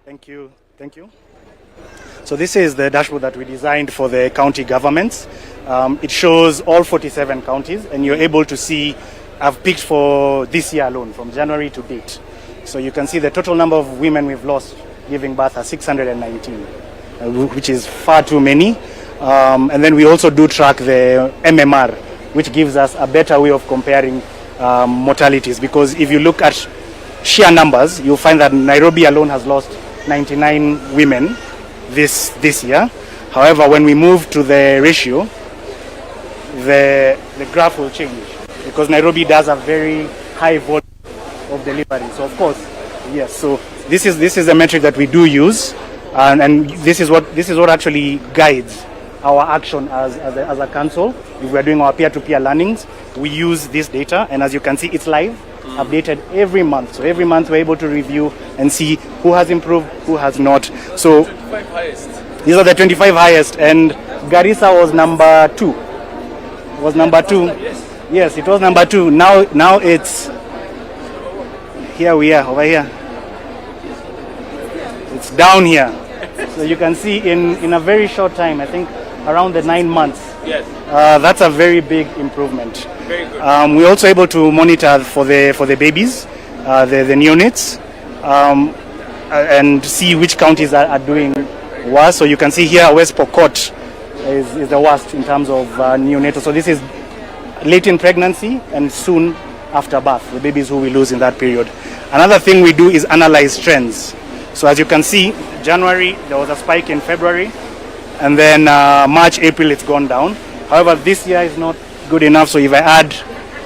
Thank you. Thank you. So this is the dashboard that we designed for the county governments. It shows all 47 counties, and you're able to see, I've picked for this year alone, from January to date. So you can see the total number of women we've lost giving birth are 619, which is far too many. And then we also do track the MMR, which gives us a better way of comparing mortalities. Because if you look at sheer numbers, you'll find that Nairobi alone has lost 99 women this year. However, when we move to the ratio, the graph will change, because Nairobi does a very high volume of delivery. So of course, yes. So this is a metric that we do use, and this is what actually guides our action as a council. If we are doing our peer-to-peer learnings, we use this data, and as you can see, it's live, updated every month. So every month we're able to review and see who has improved, who has not. So 25 highest. These are the 25 highest, and Garissa was number 2. Yes, it was number 2. Now it's here. We are over here. It's down here. So you can see in a very short time, I think around the 9 months. Yes. That's a very big improvement. Very good. We're also able to monitor for the babies, the neonates, and see which counties are doing worse. So you can see here West Pokot is the worst in terms of neonatal. So this is late in pregnancy and soon after birth, the babies who we lose in that period. Another thing we do is analyze trends. So as you can see, January there was a spike in February, and then March, April it's gone down. However, this year is not good enough. So if I add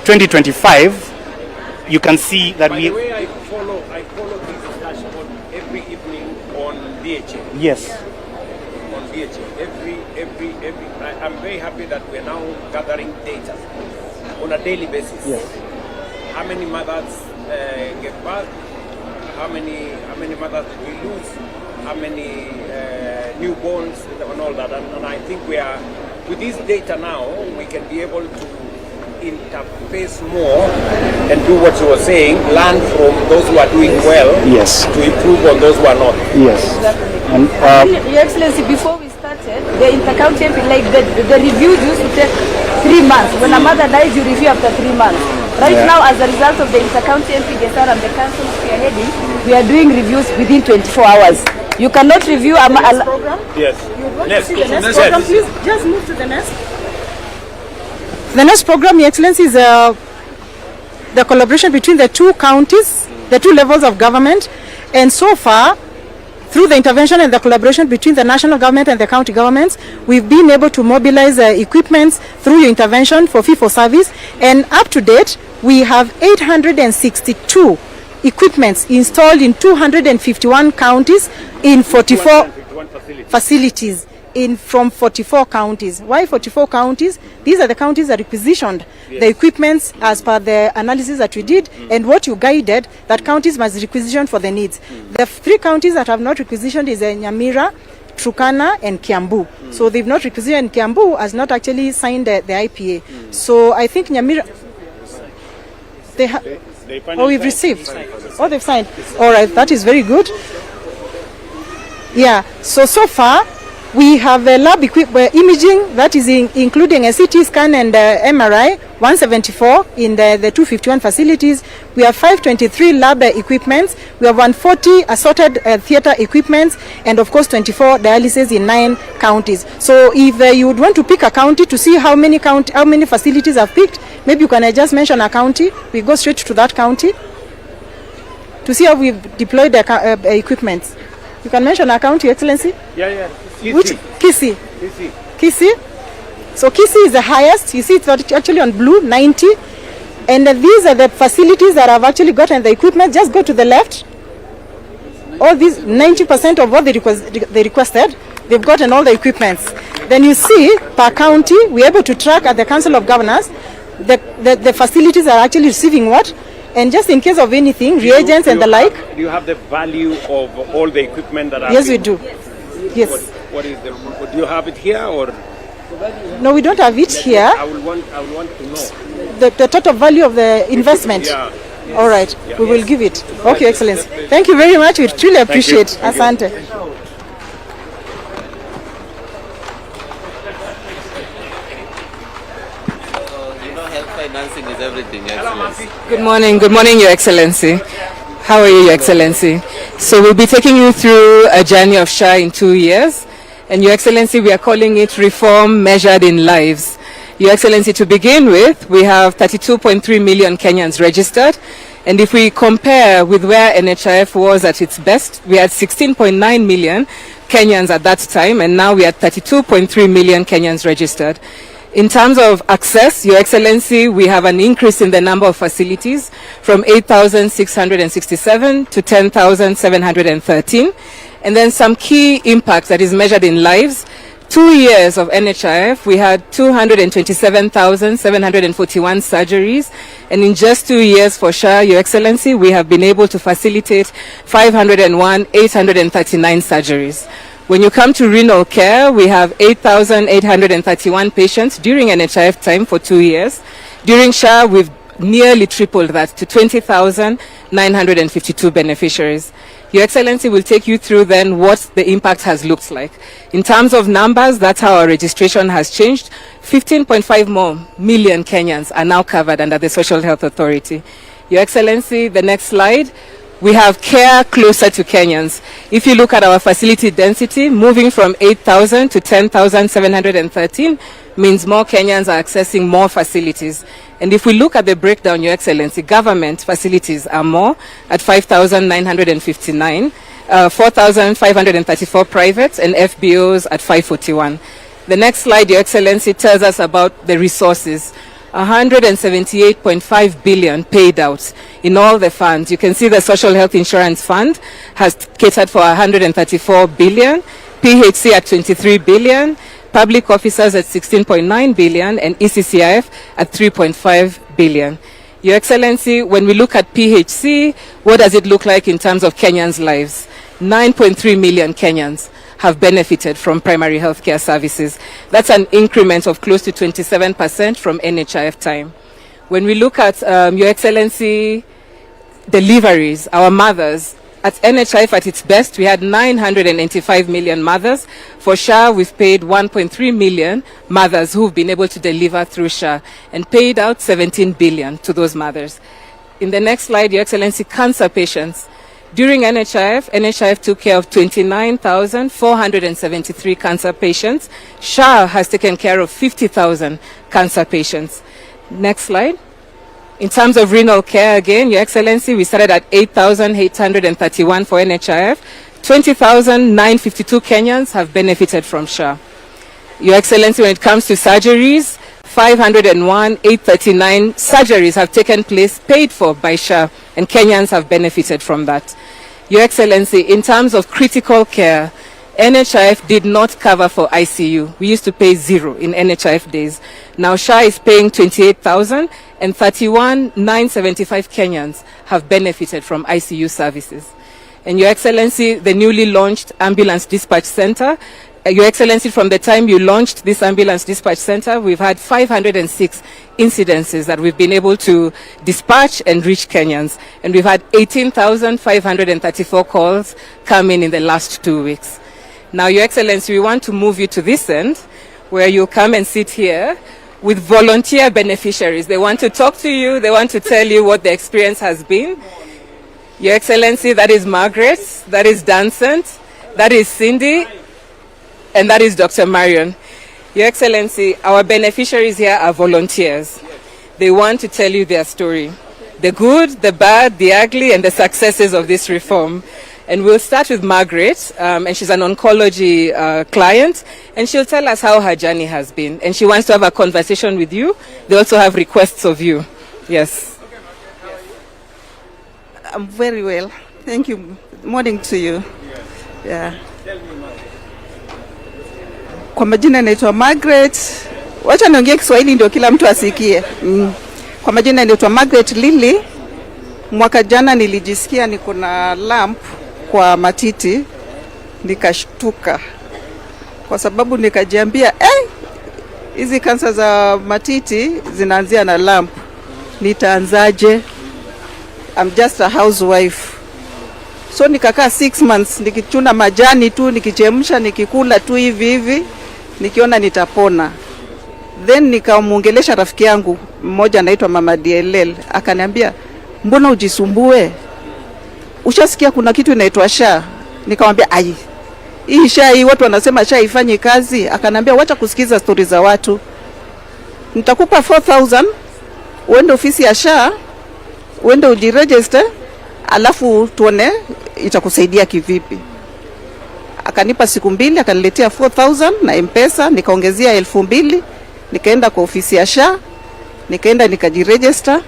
2025, you can see that By the way, I follow this dashboard every evening on DHA. Yes. On DHA. I'm very happy that we're now gathering data on a daily basis. Yes. How many mothers get birth? How many mothers did we lose? How many newborns and all that? And I think we are, with this data now, we can be able to interface more and do what you were saying, learn from those who are doing well, Yes. to improve on those who are not. Yes. And Your Excellency, before we started, the inter-county MP, like the review used to take 3 months. When a mother dies, you review after 3 months. Right now, as a result of the inter-county MP Gesar and the council spearheading, we are doing reviews within 24 hours. You cannot review a program. Yes. You want to see the next program? Please just move to the next. The next program, Your Excellency, is the collaboration between the two counties, the two levels of government, and so far, through the intervention and the collaboration between the national government and the county governments, we've been able to mobilize equipments through your intervention for fee-for-service, and up to date, we have 862 equipments installed in 251 counties in 44 facilities from 44 counties. Why 44 counties? These are the counties that requisitioned the equipments as per the analysis that we did, and what you guided that counties must requisition for the needs. The 3 counties that have not requisitioned is Nyamira, Turkana and Kiambu. So they've not requisitioned, and Kiambu has not actually signed the IPA. So I think Nyamira, we've received. Oh, they've signed. All right, that is very good. Yeah, so far we have a lab imaging that is including a CT scan and MRI, 174 in the 251 facilities. We have 523 lab equipments. We have 140 assorted theater equipments, and of course 24 dialysis in 9 counties. So if you would want to pick a county to see how many facilities have picked, maybe you can just mention a county. We go straight to that county to see how we've deployed the equipment. You can mention a county, Excellency? Yeah. Which? Kisii. So Kisii is the highest. You see it's actually on blue, 90. And these are the facilities that have actually gotten the equipment. Just go to the left. All these, 90% of what they requested, they've gotten all the equipments. Then you see, per county, we're able to track at the Council of Governors, the facilities are actually receiving what? And just in case of anything, reagents and the like. Do you have the value of all the equipment that are? Yes, we do. Yes. What is the? Do you have it here or? No, we don't have it here. I will want to know the total value of the investment. Yeah. All right, we will give it. Okay, excellent. Thank you very much. We truly appreciate. Asante. Health financing is everything, Excellency. Good morning, Your Excellency. How are you, Your Excellency? So we'll be taking you through a journey of SHA in 2 years. And Your Excellency, we are calling it reform measured in lives. Your Excellency, to begin with, we have 32.3 million Kenyans registered. And if we compare with where NHIF was at its best, we had 16.9 million Kenyans at that time, and now we are 32.3 million Kenyans registered. In terms of access, Your Excellency, we have an increase in the number of facilities from 8,667 to 10,713. And then some key impacts that is measured in lives. 2 years of NHIF, we had 227,741 surgeries. And in just 2 years for SHA, Your Excellency, we have been able to facilitate 501,839 surgeries. When you come to renal care, we have 8,831 patients during NHIF time for 2 years. During SHA, we've nearly tripled that to 20,952 beneficiaries. Your Excellency will take you through then what the impact has looked like. In terms of numbers, that's how our registration has changed. 15.5 more million Kenyans are now covered under the Social Health Authority. Your Excellency, the next slide. We have care closer to Kenyans. If you look at our facility density, moving from 8,000 to 10,713 means more Kenyans are accessing more facilities. And if we look at the breakdown, Your Excellency, government facilities are more at 5,959, 4,534 private, and FBOs at 541. The next slide, Your Excellency, tells us about the resources. 178.5 billion paid out in all the funds. You can see the Social Health Insurance Fund has catered for 134 billion, PHC at 23 billion, public officers at 16.9 billion, and ECCIF at 3.5 billion. Your Excellency, when we look at PHC, what does it look like in terms of Kenyans' lives? 9.3 million Kenyans have benefited from primary health care services. That's an increment of close to 27% from NHIF time. When we look at, Your Excellency, deliveries, our mothers, at NHIF at its best, we had 985 million mothers. For SHA, we've paid 1.3 million mothers who've been able to deliver through SHA and paid out 17 billion to those mothers. In the next slide, Your Excellency, cancer patients. During NHIF took care of 29,473 cancer patients. SHA has taken care of 50,000 cancer patients. Next slide. In terms of renal care, again, Your Excellency, we started at 8,831 for NHIF. 20,952 Kenyans have benefited from SHA. Your Excellency, when it comes to surgeries, 501,839 surgeries have taken place paid for by SHA, and Kenyans have benefited from that. Your Excellency, in terms of critical care, NHIF did not cover for ICU. We used to pay 0 in NHIF days. Now SHA is paying 28,000, and 31,975 Kenyans have benefited from ICU services. And Your Excellency, the newly launched ambulance dispatch center, Your Excellency, from the time you launched this ambulance dispatch center, we've had 506 incidences that we've been able to dispatch and reach Kenyans. And we've had 18,534 calls come in the last 2 weeks. Now, Your Excellency, we want to move you to this end, where you come and sit here with volunteer beneficiaries. They want to talk to you. They want to tell you what the experience has been. Your Excellency, that is Margaret, that is Dancent, that is Cindy, and that is Dr. Marion. Your Excellency, our beneficiaries here are volunteers. They want to tell you their story, the good, the bad, the ugly, and the successes of this reform. And we'll start with Margaret, and she's an oncology client, and she'll tell us how her journey has been. And she wants to have a conversation with you. They also have requests of you. Yes. I'm very well. Thank you. Good morning to you. Yeah. Kwa majina naitwa Margaret. Wacha niongee Kiswahili ndio kila mtu asikie. Kwa majina naitwa Margaret Lily. Mwaka jana nilijisikia niko na lump kwa matiti, nikashtuka. Kwa sababu nikajiambia, hizi kansa za matiti zinaanzia na lump. Nitaanzaje? I'm just a housewife. So nikakaa 6 months nikichuna majani tu, nikichemsha, nikikula tu hivi nikiona nitapona. Then nikamuongelesha rafiki yangu mmoja anaitwa Mama DLL, akaniambia mbona ujisumbue? Ushasikia kuna kitu inaitwa SHA? Nikamwambia ai, hii SHA hii watu wanasema SHA ifanye kazi. Akaniambia wacha kusikiza story za watu. Nitakupa 4000 uende ofisi ya SHA, uende ujiregister, alafu tuone itakusaidia kivipi. Akanipa siku 2, akaniletea 4000 na M-Pesa, nikaongezea 2000, nikaenda kwa ofisi ya SHA, nikaenda nikajiregister,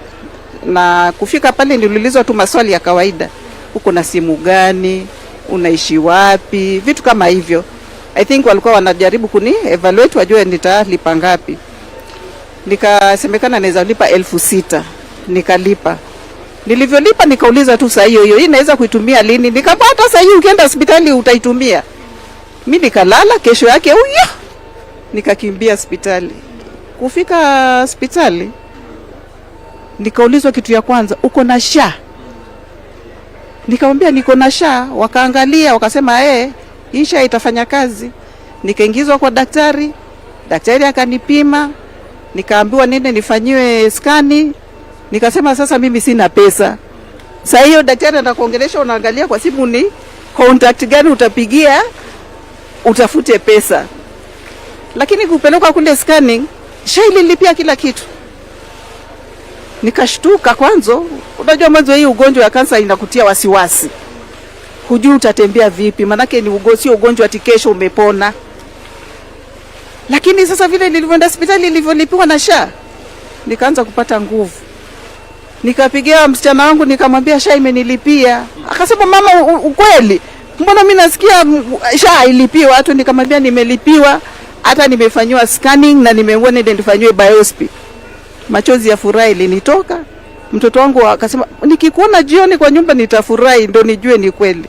na kufika pale niliulizwa tu maswali ya kawaida. Uko na simu gani? Unaishi wapi? Vitu kama hivyo. I think walikuwa wanajaribu kuni evaluate wajue nitalipa ngapi. Nikasemekana naweza lipa 6000. Nikalipa. Nilivyolipa nikauliza tu saa hiyo hii naweza kuitumia lini? Nikapata saa hiyo ukienda hospitali utaitumia. Mimi nikalala, kesho yake nikakimbia hospitali. Kufika hospitali nikaulizwa kitu ya kwanza, uko na SHA? Nikamwambia niko na SHA. Wakaangalia wakasema hii SHA itafanya kazi. Nikaingizwa kwa daktari, daktari akanipima, nikaambiwa nende nifanyiwe skani. Nikasema sasa mimi sina pesa. Sasa hiyo daktari anakuongelesha, unaangalia kwa simu ni contact gani utapigia utafute pesa. Lakini kupelekwa kule scanning, SHA ililipia kila kitu. Nikashtuka kwanza. Unajua mwanzo hii ugonjwa ya kansa inakutia wasiwasi. Hujui utatembea vipi, manake ni sio ugonjwa ati kesho umepona. Lakini sasa vile nilivyoenda hospitali nilivyolipiwa na SHA, nikaanza kupata nguvu. Nikapigia msichana wangu nikamwambia SHA imenilipia. Akasema mama ukweli? Mbona mimi nasikia SHA ilipiwa? Watu nikamwambia nimelipiwa, hata nimefanywa scanning na nimeona nende nifanywe biopsy. Machozi ya furaha ilinitoka. Mtoto wangu akasema nikikuona jioni kwa nyumba nitafurahi ndo nijue ni kweli.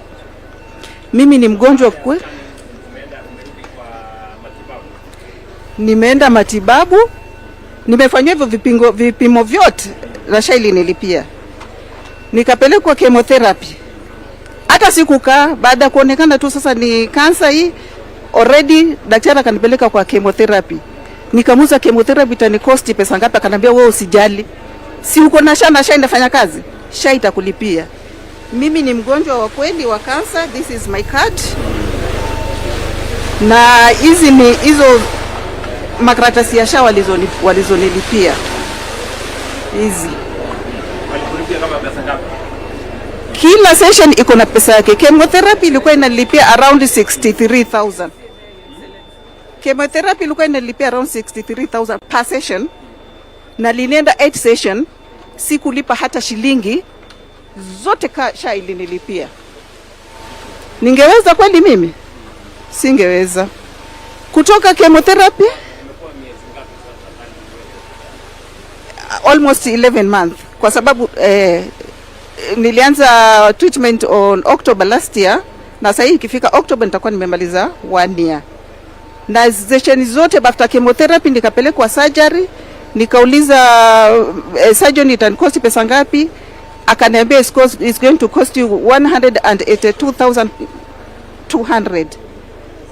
Mimi ni mgonjwa kweli. Nimeenda matibabu. Nimefanywa hivyo vipimo vyote na SHA ilinilipia. Nikapelekwa chemotherapy. Hata sikukaa, baada ya kuonekana tu sasa ni kansa hii, already daktari akanipeleka kwa chemotherapy. Nikamuuza chemotherapy itanicost pesa ngapi? Akaniambia wewe usijali. Si uko na SHA na SHA inafanya kazi. SHA itakulipia. Mimi ni mgonjwa wa kweli wa kansa. This is my card. Na hizi ni hizo makaratasi ya SHA walizonilipia. Hizi. Walikulipia kama pesa ngapi? Kila session iko na pesa yake. Chemotherapy ilikuwa inalipia around 63000. Chemotherapy ilikuwa inalipia around 63000 per session. Na linienda 8 session, sikulipa hata shilingi. Zote SHA ilinilipia. Ningeweza kweli mimi? Singeweza. Kutoka chemotherapy almost 11 months kwa sababu nilianza treatment on October last year, na sasa ikifika October nitakuwa nimemaliza 1 year. Na session zote after chemotherapy nikapelekwa surgery. Nikauliza surgeon itanikost pesa ngapi? Akaniambia it's going to cost you 182,200.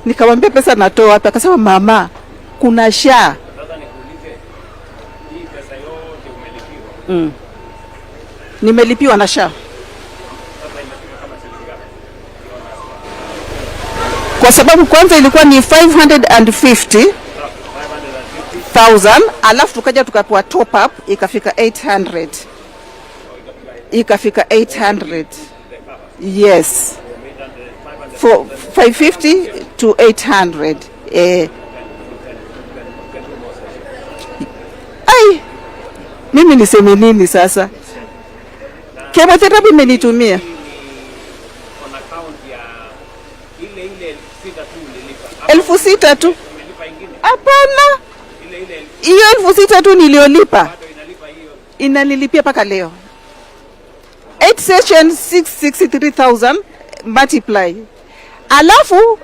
Nikamwambia pesa natoa wapi? Akasema mama, kuna SHA. Sasa nikuulize, hii pesa yote umelipiwa? Nimelipiwa na SHA. Sasa imefika kama shilingi ngapi? Kwa sababu kwanza ilikuwa ni 550,000, alafu tukaja tukapewa top up ikafika 800. Ikafika 800. Yes. For 550 to 800. Ai, mimi niseme nini sasa? Chemotherapy imenitumia. On account ya ile 6,000 tu nilipa. 6,000 tu. Umelipa ingine? Hapana. Ile Hiyo 6,000 tu niliolipa. bado inalipa hiyo. Inanilipia paka leo. 8 sessions 663,000 multiply. Alafu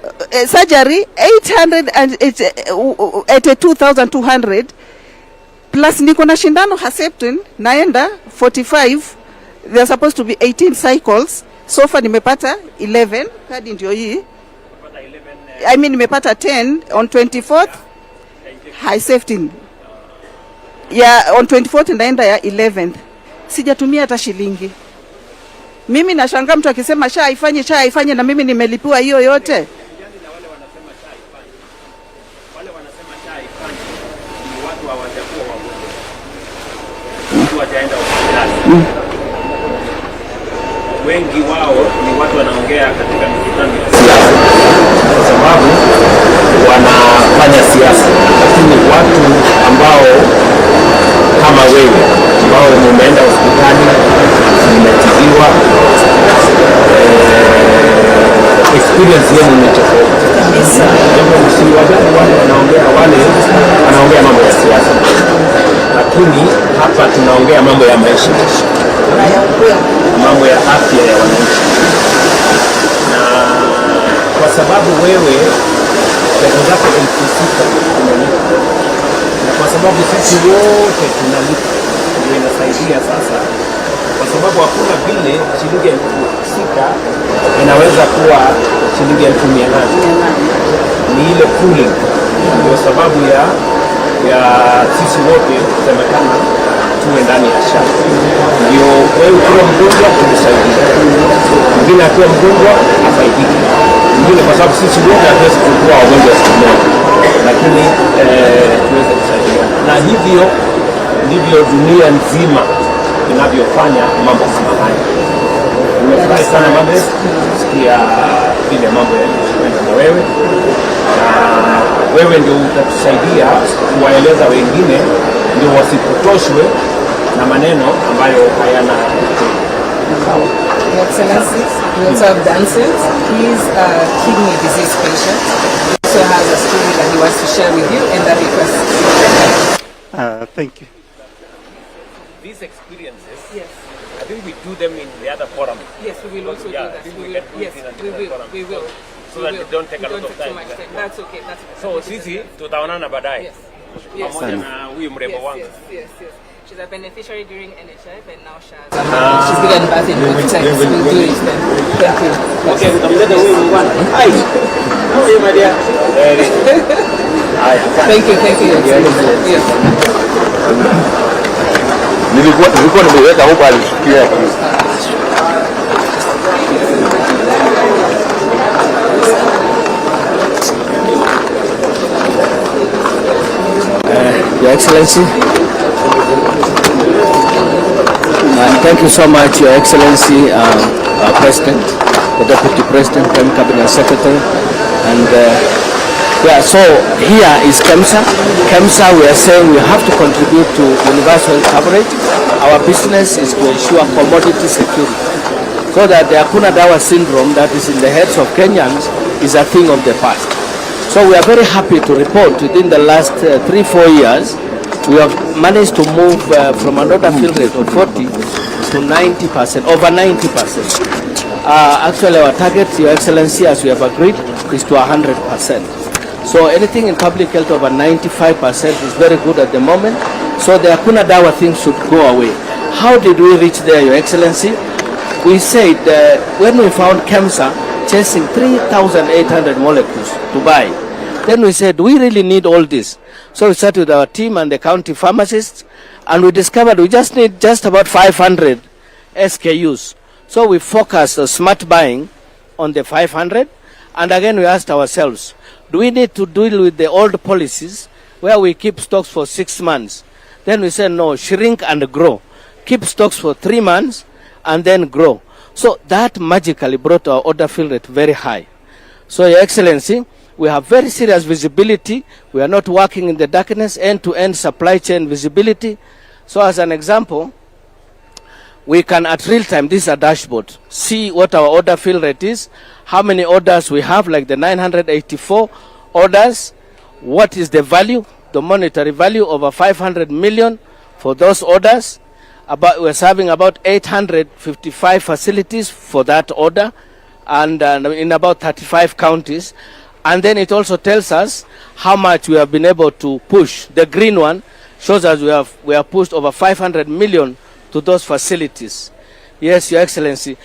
surgery 882,200 plus niko na shindano Herceptin naenda 45 There are supposed to be 18 cycles. So far nimepata 11. Kadi ndio hii. I mean nimepata 10 on 24th. High safety. Yeah, on 24th ndaenda ya 11th. Sijatumia hata shilingi. Mimi nashangaa mtu akisema sha ifanye na mimi nimelipiwa hiyo yote. Wale wanasema sha ifanye ni watu hawajakuwa wagonjwa. Watu wajaenda hospitali. Wengi wao ni watu wanaongea katika mikutano ya siasa. Kwa sababu wanafanya siasa. Lakini watu ambao kama wewe ambao mumeenda hospitali, mmetibiwa, experience yenu ni tofauti kabisa. Jambo msiwadhani wale wanaongea mambo ya siasa, lakini hapa tunaongea mambo ya maisha, mambo ya afya ya wananchi. Na kwa sababu wewe pesa zako zikifika unalipa, na kwa sababu sisi wote tunalipa, ndio inasaidia sasa, kwa sababu hakuna vile shilingi 6,000 inaweza kuwa shilingi 800. Ni ile cooling, ndio sababu ya sisi wote kusemekana tuwe ndani ya SHA. Ndio wewe ukiwa mgonjwa tukusaidia, mwingine akiwa mgonjwa afaidike, mwingine kwa sababu sisi wote hatuwezi kuwa wagonjwa siku moja, lakini tuweze kusaidia. Na hivyo ndivyo dunia nzima inavyofanya mambo kama haya. Nimefurahi sana mambo kusikia vile mambo yanakwenda na wewe, na wewe ndio utatusaidia kuwaeleza wengine ndio wasipotoshwe na maneno ambayo hayana. Your Excellency, we also have Dancers. He's a kidney disease patient. He also has a story that he wants to share with you and that request. Thank you. These experiences, Yes. I think we do them in the other forum. Yes, we will also do that. Yes, we will. So that we don't take a lot of time. That's okay. So sisi tutaonana baadaye. Yes. Pamoja na huyu mrembo wangu. Yes. She's a beneficiary during NHF and now she's given birth in good times. We'll do it then. Thank you. Okay, tutamleta huyu mungwana. Hi. How are you, my dear? Very good. Thank you. Yes. Nilikuwa nimeweka huko alishikia kabisa. Your Excellency, thank you so much, Your Excellency, our President, the Deputy President, Cabinet Secretary, and so here is KEMSA. KEMSA, we are saying we have to contribute to universal coverage. Our business is to ensure commodity security, so that the Hakuna Dawa syndrome that is in the heads of Kenyans is a thing of the past. So we are very happy to report within the last 3-4 years, we have managed to move from an order fill rate of 40 to 90%, over 90%. Actually our target, Your Excellency, as we have agreed, is to 100%. So anything in public health over 95% is very good at the moment. So the Hakuna Dawa thing should go away. How did we reach there, Your Excellency? We said when we found KEMSA chasing 3,800 molecules to buy, then we said we really need all this. So we sat with our team and the county pharmacists, and we discovered we just need just about 500 SKUs. So we focused on smart buying on the 500, and again we asked ourselves, do we need to deal with the old policies where we keep stocks for 6 months? Then we said no, shrink and grow. Keep stocks for 3 months and then grow. So that magically brought our order fill rate very high. So Your Excellency, we have very serious visibility. We are not working in the darkness, end-to-end supply chain visibility. So as an example, we can at real time, this is a dashboard, see what our order fill rate is, how many orders we have, like the 984 orders, what is the value, the monetary value, over 500 million for those orders. We're serving about 855 facilities for that order, and in about 35 counties. And then it also tells us how much we have been able to push. The green one shows us we have pushed over 500 million to those facilities. Yes, Your Excellency.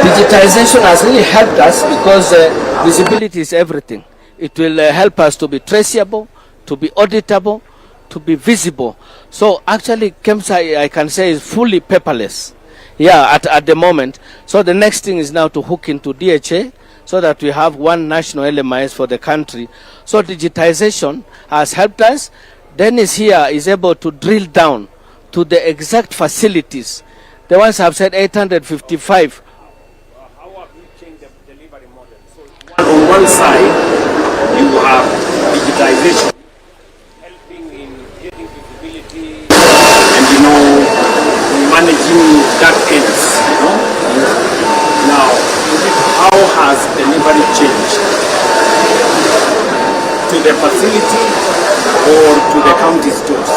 Digitization has really helped us because visibility is everything. It will help us to be traceable, to be auditable, to be visible. So actually KEMSA, I can say, is fully paperless. Yeah, at the moment. So the next thing is now to hook into DHA so that we have one national LMIS for the country. So digitization has helped us. Dennis here is able to drill down to the exact facilities. The ones have said 855. How have you changed the delivery model? So on one side, you have digitization, helping in getting visibility and, managing dark ends, Now, how has delivery changed? To the facility or to the county stores?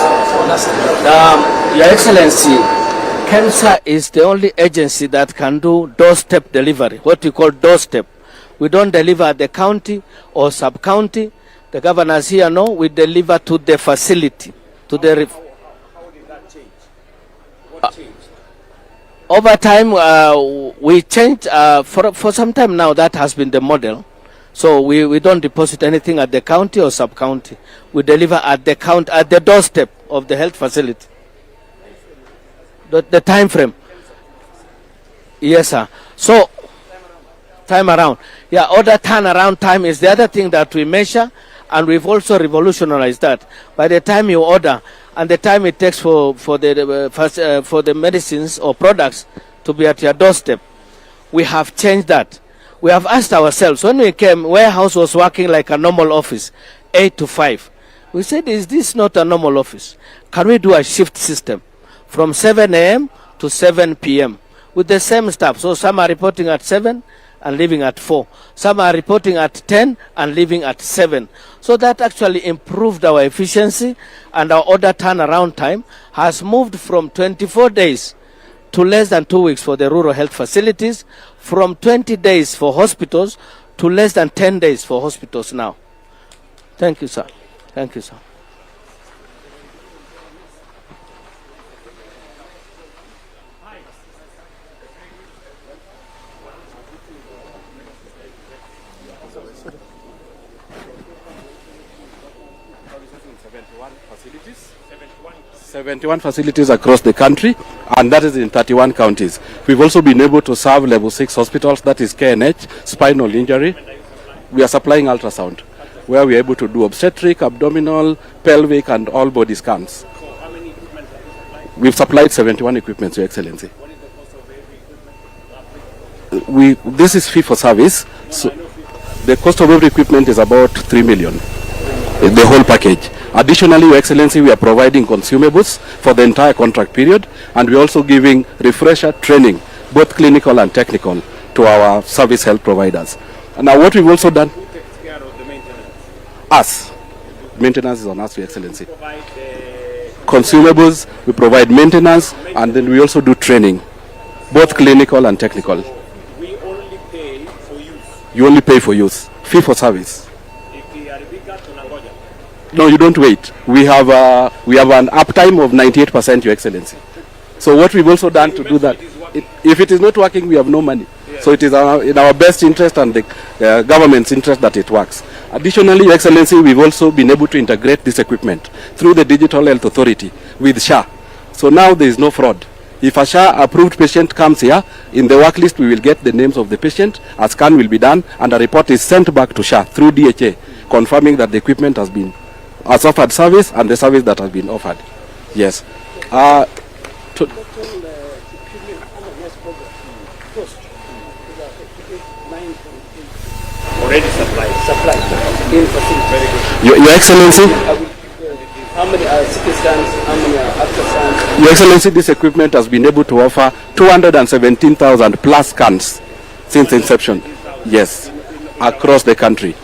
Your Excellency, KEMSA is the only agency that can do doorstep delivery, what we call doorstep. We don't deliver at the county or sub-county. The governors here know we deliver to the facility, to the... How did that change? What changed? Over time, we changed. For some time now, that has been the model. So we don't deposit anything at the county or sub-county. We deliver at the doorstep of the health facility. The time frame. Yes, sir. So, time around. Yeah, order turnaround time is the other thing that we measure, and we've also revolutionized that. By the time you order, and the time it takes for the medicines or products to be at your doorstep, we have changed that. We have asked ourselves, when we came, warehouse was working like a normal office, 8 to 5. We said, is this not a normal office? Can we do a shift system from 7 a.m. to 7 p.m. with the same staff? So some are reporting at 7 and leaving at 4. Some are reporting at 10 and leaving at 7. So that actually improved our efficiency, and our order turnaround time has moved from 24 days to less than 2 weeks for the rural health facilities, from 20 days for hospitals to less than 10 days for hospitals now. Thank you, sir. Thank you, sir. Facilities. 71 facilities across the country, and that is in 31 counties. We've also been able to serve level 6 hospitals, that is KNH, spinal injury. We are supplying ultrasound, where we are able to do obstetric, abdominal, pelvic, and all body scans. So how many equipment have you supplied? We've supplied 71 equipment, Your Excellency. What is the cost of every equipment? This is fee for service. So the cost of every equipment is about 3 million, the whole package. Additionally, Your Excellency, we are providing consumables for the entire contract period, and we're also giving refresher training, both clinical and technical, to our service health providers. And now what we've also done... Who takes care of the maintenance? Us. Maintenance is on us, Your Excellency. Provide the Consumables, we provide maintenance, and then we also do training, both clinical and technical. we only pay for use. You only pay for use, fee for service. If we are bigger, tunangoja. No, you don't wait. We have an uptime of 98%, Your Excellency. So what we've also done to do that, if it is not working, we have no money. Yeah. So it is in our best interest and the government's interest that it works. Additionally, Your Excellency, we've also been able to integrate this equipment through the Digital Health Authority with SHA. So now there is no fraud. If a SHA approved patient comes here, in the work list we will get the names of the patient, a scan will be done, and a report is sent back to SHA through DHA, confirming that the equipment has offered service and the service that has been offered. Yes. Already supplied. In facility. Very good. Your Excellency, How many CT scans, how many ultrasounds? Your Excellency, this equipment has been able to offer 217,000 plus scans since inception. Yes, across the country.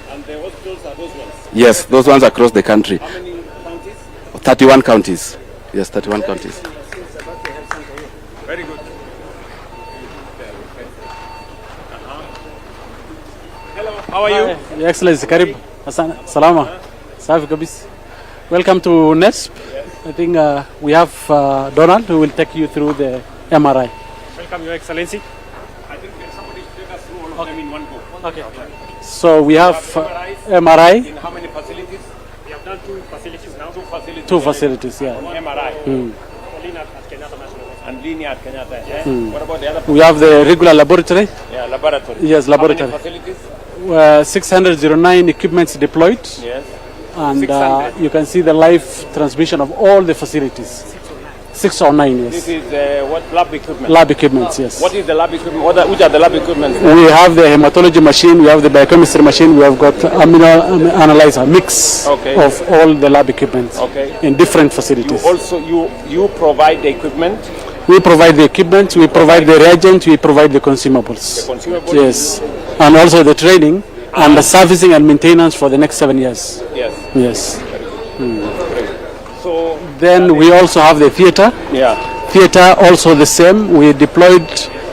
And the hospitals are those ones? Yes, those ones across the country. How many counties? 31 counties. Yes, 31 counties. Very good. Hello, how are you? Your Excellency, karibu. Asante. Salama. Safi kabisa. Welcome to NESP. Yes. I think we have Donald who will take you through the MRI. Welcome, Your Excellency. I think somebody should take us through all of them in one go. Okay. So we have MRI. In how many facilities? We have done 2 facilities now. 2 facilities. 2 facilities, yeah. On MRI. At Kenyatta National Hospital. And linear at Kenyatta. Yeah. What about the other? We have the regular laboratory. Yeah, laboratory. Yes, laboratory. How many facilities? 609 equipments deployed. Yes. And 600. you can see the live transmission of all the facilities. 609, yes. This is what lab equipment? Lab equipments, yes. What is the lab equipment? Which are the lab equipment? We have the hematology machine, we have the biochemistry machine, we have got amino analyzer mix Okay. of all the lab equipment Okay. in different facilities. Also, you provide the equipment. We provide the equipment, we provide the reagent, we provide the consumables. The consumables? Yes. And also the training and the servicing and maintenance for the next 7 years. Yes. Yes. So Then we also have the theater. yeah, Theater also the same. We deployed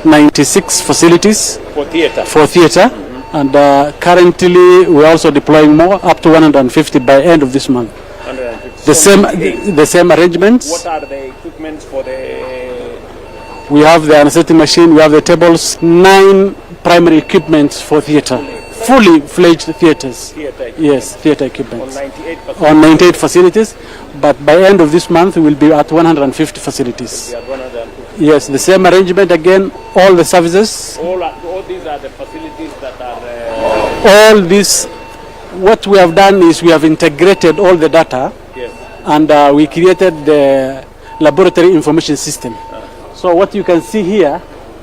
96 facilities for theater. for theater. And currently we're also deploying more, up to 150 by end of this month. 150. The same arrangements. What are the equipments for the? We have the anesthetic machine, we have the tables, 9 primary equipments for theater. Fully fledged theaters. Theater Yes, theater equipment. on 98 On 98 facilities, but by end of this month we will be at 150 facilities. 150. Yes, the same arrangement again, all the services, All these are the facilities that are. all this, what we have done is we have integrated all the data Yes. and we created the laboratory information system. So what you can see here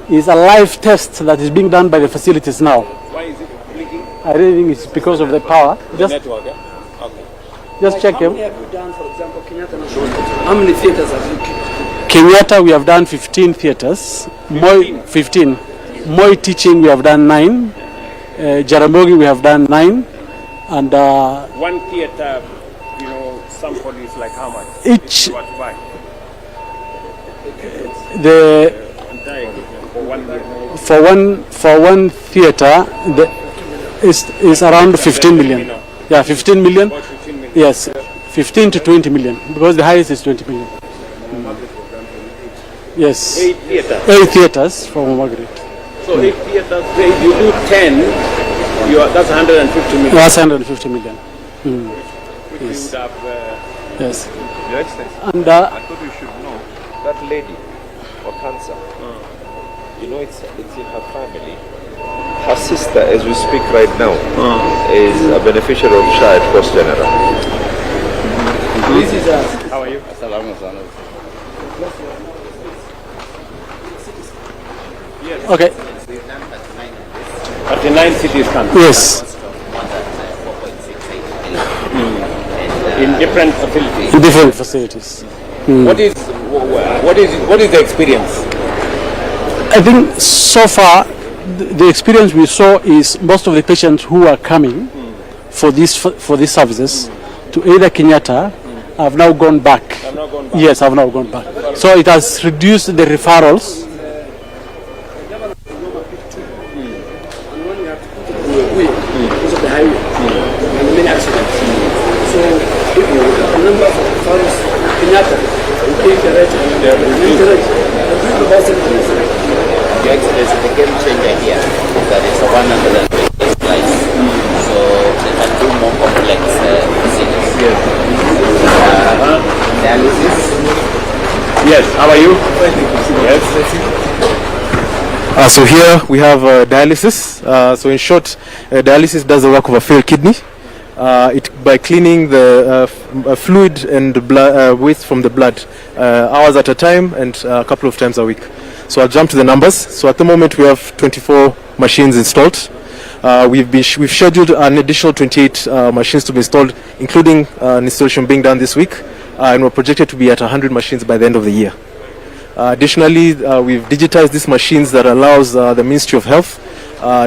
is a live test that is being done by the facilities now. Why is it blinking? I really think it's because of the power. Just, Network. Yeah? Okay. just check him. How many have you done, for example, Kenyatta National Hospital? How many theaters have you? Kenyatta, we have done 15 theaters. Moi, 15. Moi teaching, we have done 9. Jaramogi, we have done 9. And One theater, sample is like how much? each, What to buy? the Entire equipment for 1 year. for one theater, is around 15 million. Yeah, 15 million. About 15 million. Yes, 15 to 20 million, because the highest is 20 million. Yes, 8 theaters. 8 theaters for Margaret. So 8 theaters, if you do 10, that's 150 million. That's 150 million. Which you would have. Yes. Your Excellency, And I thought you should know that lady for cancer. It's in her family. Her sister, as we speak right now, is a beneficiary of Shah at Coast General. This is us. How are you? okay. 39 cities can. Yes. In different facilities. In different facilities. What is the experience? I think so far the experience we saw is most of the patients who are coming for these services to either Kenyatta have now gone back. I've not gone back. Yes, have now gone back. So it has reduced the referrals. Because of the highway and many accidents. So the number of farms Kenyatta will take the rate and about 70%. Your Excellency, the game changer here is that it's a 100 slice. So they can do more complex procedures. Dialysis. Yes, how are you? Yes. So here we have dialysis. So in short, dialysis does the work of a failed kidney. By cleaning the fluid and waste from the blood hours at a time and a couple of times a week. So I'll jump to the numbers. So at the moment we have 24 machines installed. We've scheduled an additional 28 machines to be installed, including an installation being done this week, and we're projected to be at 100 machines by the end of the year. Additionally, we've digitized these machines that allows the Ministry of Health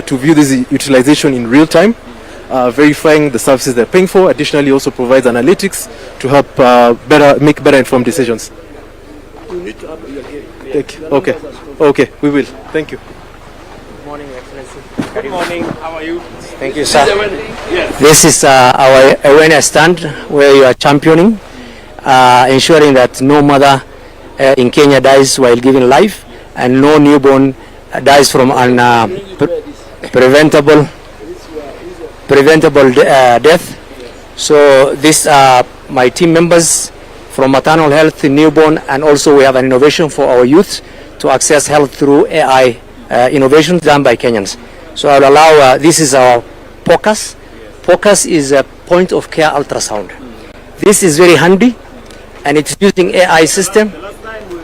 to view this utilization in real time, verifying the services they're paying for. Additionally, also provides analytics to help make better informed decisions. You need to up your hearing. Okay, we will. Thank you. morning, Excellency. Good morning. How are you? Thank you, sir. Yes. This is our awareness stand where you are championing, ensuring that no mother in Kenya dies while giving life, and no newborn dies from an preventable death. So these are my team members from maternal health, newborn, and also we have an innovation for our youth to access health through AI innovations done by Kenyans. So I'll allow, this is our POCUS. POCUS is a point of care ultrasound. This is very handy, and it's using AI system. The last time we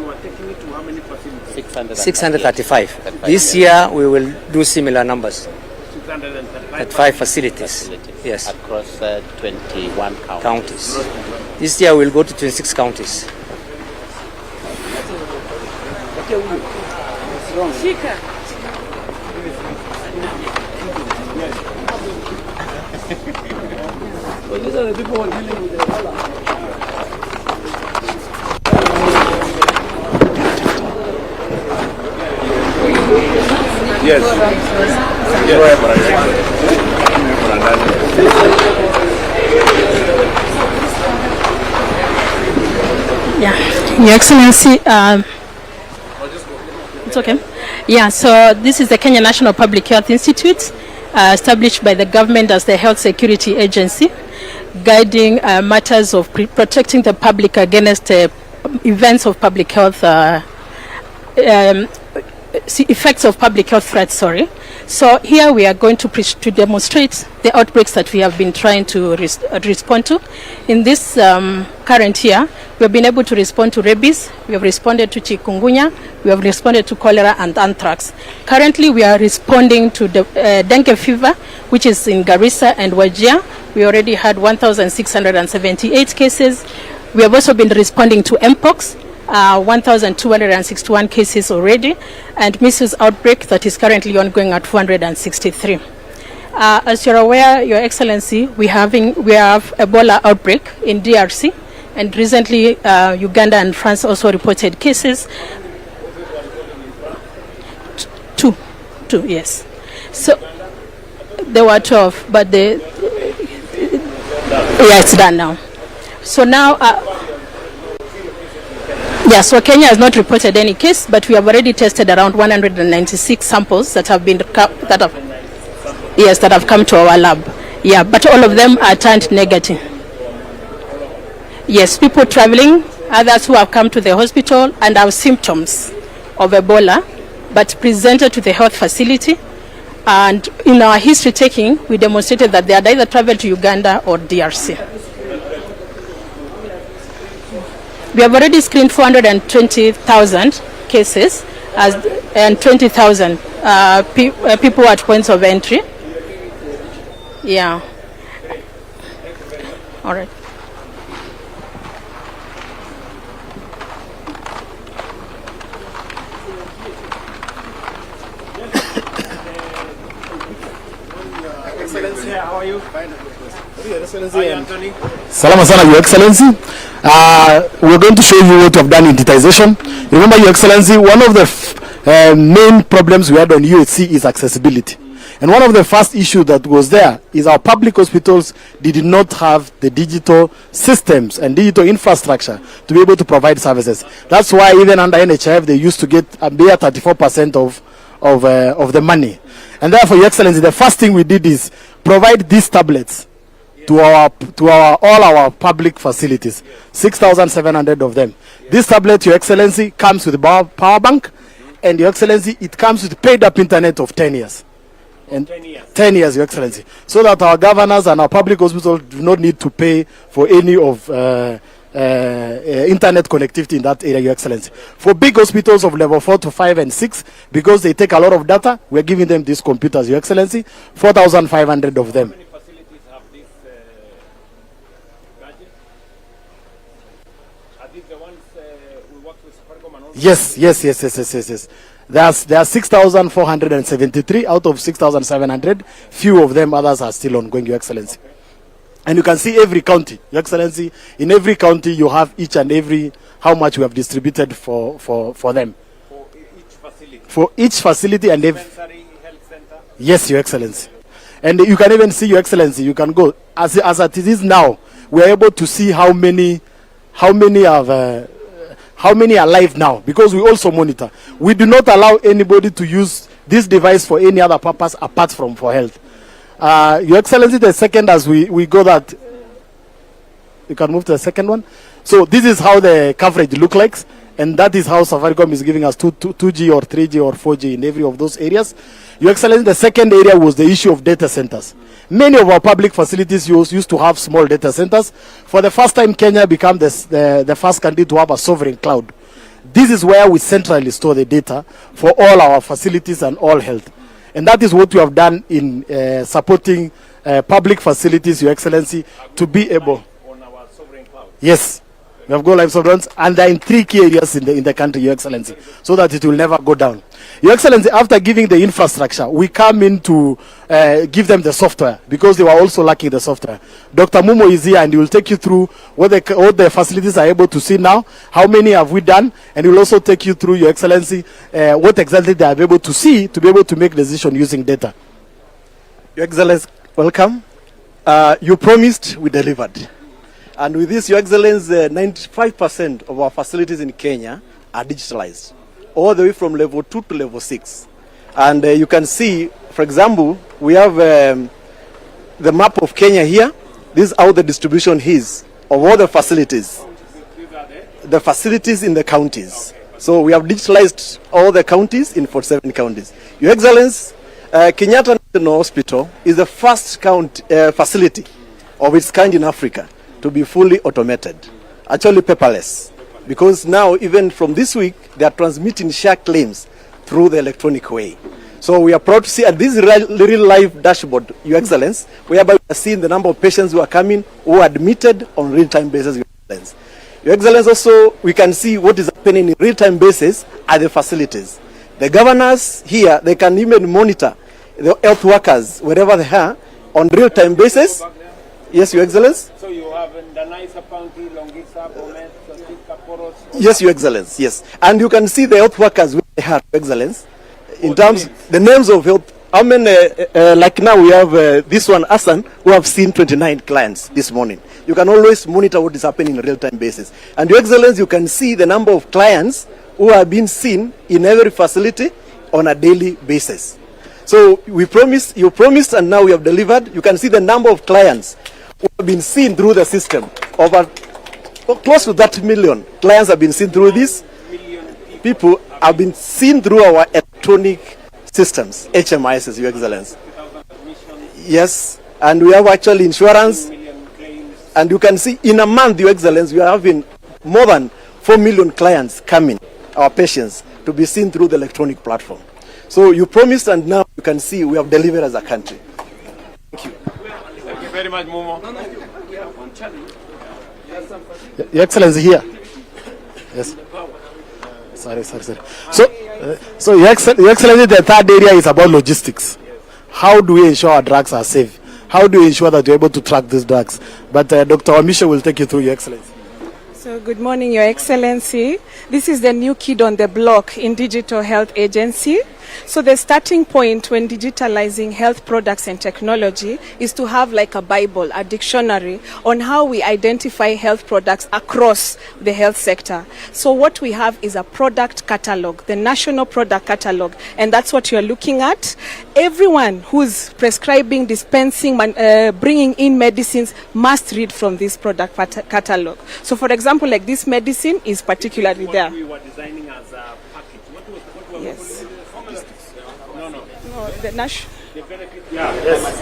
were taking it to how many facilities? 635. This year we will do similar numbers. 635 facilities. Yes. Across 21 Counties. This year we'll go to 26 counties. These are the people who are dealing with the Yes. Yeah, Your Excellency, it's okay. Yeah, so this is the Kenya National Public Health Institute, established by the government as the health security agency, guiding matters of protecting the public against events of public health, effects of public health threats, sorry. So here we are going to demonstrate the outbreaks that we have been trying to respond to. In this current year, we have been able to respond to rabies, we have responded to chikungunya, we have responded to cholera and anthrax. Currently, we are responding to the dengue fever, which is in Garissa and Wajir. We already had 1,678 cases. We have also been responding to mpox, 1,261 cases already, and measles outbreak that is currently ongoing at 463. As you're aware, Your Excellency, we have Ebola outbreak in DRC, and recently Uganda and France also reported cases. Two, yes. So there were 12, but it's done now. So now, so Kenya has not reported any case, but we have already tested around 196 samples that have come to our lab. Yeah, but all of them are turned negative. Yes, people traveling, others who have come to the hospital and have symptoms of Ebola, but presented to the health facility. And in our history taking, we demonstrated that they had either traveled to Uganda or DRC. We have already screened 420,000 cases and 20,000 people at points of entry. Yeah. All right. Excellency, how are you? Fine. Salama sana, Your Excellency. We're going to show you what we've done in digitization. Remember, Your Excellency, one of the main problems we had on UHC is accessibility. And one of the first issues that was there is our public hospitals did not have the digital systems and digital infrastructure to be able to provide services. That's why even under NHIF, they used to get a mere 34% of the money. And therefore, Your Excellency, the first thing we did is provide these tablets to all our public facilities, 6,700 of them. This tablet, Your Excellency, comes with a power bank, and Your Excellency, it comes with paid up internet of 10 years. And 10 years, Your Excellency, so that our governors and our public hospitals do not need to pay for any of internet connectivity in that area, Your Excellency. For big hospitals of level 4 to 5 and 6, because they take a lot of data, we're giving them these computers, Your Excellency, 4,500 of them. How many facilities have this gadget? Are these the ones we work with Safaricom and all? Yes. There are 6,473 out of 6,700. Few of them, others are still ongoing, Your Excellency. And you can see every county, Your Excellency. In every county, you have each and every how much we have distributed for them. For each For each facility and yes, Your Excellency. And you can even see, Your Excellency, you can go as it is now. We are able to see how many are live now, because we also monitor. We do not allow anybody to use this device for any other purpose apart from for health. Your Excellency, the second, as we go that, you can move to the second one. So this is how the coverage look like, and that is how Safaricom is giving us 2G or 3G or 4G in every of those areas. Your Excellency, the second area was the issue of data centers. Many of our public facilities used to have small data centers. For the first time, Kenya became the first country to have a sovereign cloud. This is where we centrally store the data for all our facilities and all health. And that is what we have done in supporting public facilities, Your Excellency, to be able. On our sovereign cloud. Yes. We have go live sovereigns, and they're in 3 key areas in the country, Your Excellency, so that it will never go down. Your Excellency, after giving the infrastructure, we come in to give them the software, because they were also lacking the software. Dr. Mumo is here, and he will take you through what the facilities are able to see now, how many have we done, and he will also take you through, Your Excellency, what exactly they are able to see to be able to make decision using data. Your Excellency, welcome. You promised, we delivered. And with this, Your Excellency, 95% of our facilities in Kenya are digitalized, all the way from level 2 to level 6. And you can see, for example, we have the map of Kenya here. This is how the distribution is of all the facilities. The facilities in the counties. So we have digitalized all the counties in 47 counties. Your Excellency, Kenyatta National Hospital is the first facility of its kind in Africa to be fully automated, actually paperless, because now even from this week they are transmitting share claims through the electronic way. So we are proud to see, and this is real live dashboard, Your Excellency, whereby we are seeing the number of patients who are coming, who are admitted on real-time basis, Your Excellency. Your Excellency, also we can see what is happening in real-time basis at the facilities. The governors here, they can even monitor the health workers wherever they are on real-time basis. Yes, Your Excellency. So you have Danaisa County, Longisa, Bomet, Poros. Yes, Your Excellency. Yes, and you can see the health workers where they are, Your Excellency. In terms the names of health, how many? Like now we have this one, Hassan, who have seen 29 clients this morning. You can always monitor what is happening in a real-time basis. And Your Excellency, you can see the number of clients who are being seen in every facility on a daily basis. So we promised, you promised, and now we have delivered. You can see the number of clients who have been seen through the system. Over close to 30 million clients have been seen through this. People have been seen through our electronic systems, HMIS, Your Excellency. Yes, and we have actually insurance. And you can see in a month, Your Excellency, we are having more than 4 million clients coming, our patients, to be seen through the electronic platform. So you promised, and now you can see we have delivered as a country. Thank you. Thank you very much, Momo. Your Excellency, here. Yes. Sorry. So Your Excellency, the third area is about logistics. How do we ensure our drugs are safe? How do we ensure that we're able to track these drugs? But Dr. Wamisha will take you through, Your Excellency. So good morning, Your Excellency. This is the new kid on the block in Digital Health Agency. So the starting point when digitalizing health products and technology is to have like a Bible, a dictionary on how we identify health products across the health sector. So what we have is a product catalog, the national product catalog, and that's what you're looking at. Everyone who's prescribing, dispensing, bringing in medicines must read from this product catalog. So for example, like this medicine is particularly there. We were designing as a package. What was yes. No, the national.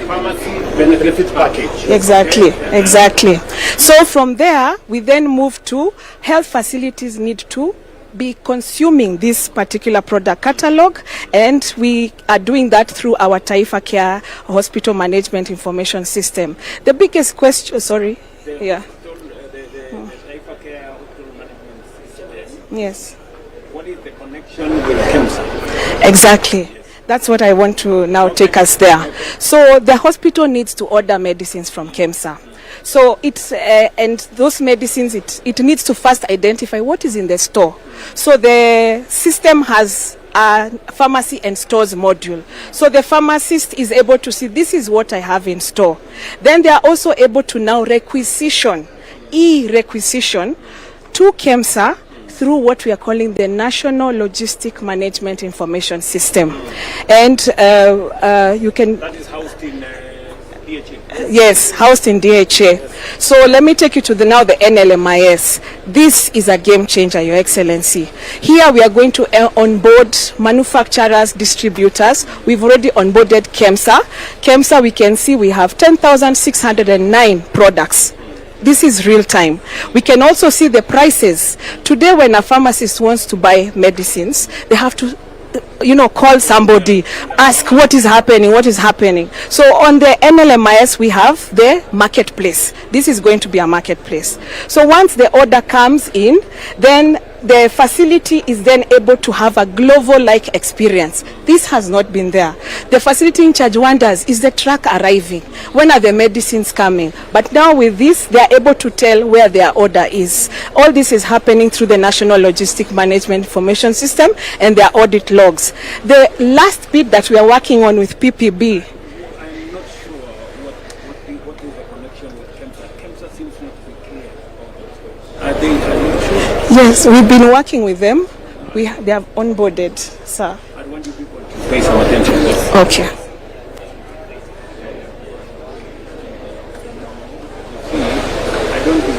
Pharmacy benefit package. Exactly. So from there, we then move to health facilities need to be consuming this particular product catalog, and we are doing that through our Taifa Care Hospital Management Information System. The biggest question, sorry, the Taifa Care Hospital Management System. Yes. What is the connection with KEMSA? Exactly. That's what I want to now take us there. So the hospital needs to order medicines from KEMSA. So it's and those medicines, it needs to first identify what is in the store. So the system has a pharmacy and stores module. So the pharmacist is able to see this is what I have in store. Then they are also able to now requisition, e-requisition to KEMSA through what we are calling the National Logistic Management Information System. And you can... That is housed in DHA? Yes, housed in DHA. So let me take you to now the NLMIS. This is a game changer, Your Excellency. Here we are going to onboard manufacturers, distributors. We've already onboarded KEMSA. KEMSA, we can see we have 10,609 products. This is real time. We can also see the prices. Today, when a pharmacist wants to buy medicines, they have to call somebody, ask what is happening. So on the NLMIS, we have the marketplace. This is going to be a marketplace. So once the order comes in, then the facility is then able to have a global-like experience. This has not been there. The facility in charge wonders, is the truck arriving? When are the medicines coming? But now with this, they are able to tell where their order is. All this is happening through the National Logistic Management Information System and their audit logs. The last bit that we are working on with PPB, I'm not sure what is the connection with KEMSA. KEMSA seems not to be clear on those. Are they sure? Yes, we've been working with them. They have onboarded, sir. I want you people to pay some attention to this. Okay. I don't think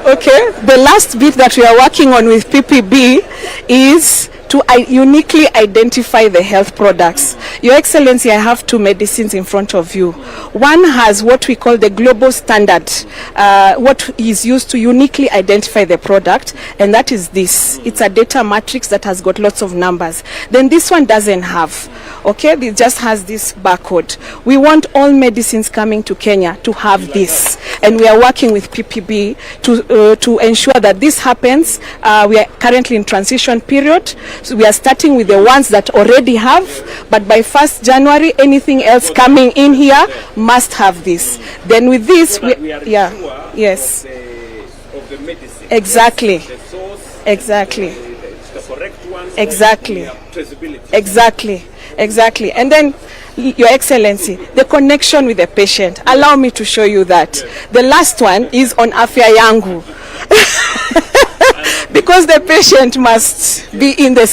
Okay, the last bit that we are working on with PPB is to uniquely identify the health products. Your Excellency, I have two medicines in front of you. One has what we call the global standard, what is used to uniquely identify the product, and that is this. It's a data matrix that has got lots of numbers. Then this one doesn't have. Okay, it just has this barcode. We want all medicines coming to Kenya to have this, and we are working with PPB to ensure that this happens. We are currently in transition period. So we are starting with the ones that already have, but by 1st January, anything else coming in here must have this. Then with this, we are sure yes, of the medicine. Exactly. The source, exactly. The correct ones. Exactly. Traceability. Exactly. And then, Your Excellency, the connection with the patient. Allow me to show you that. Yes. The last one is on Afya Yangu. Because the patient must be in the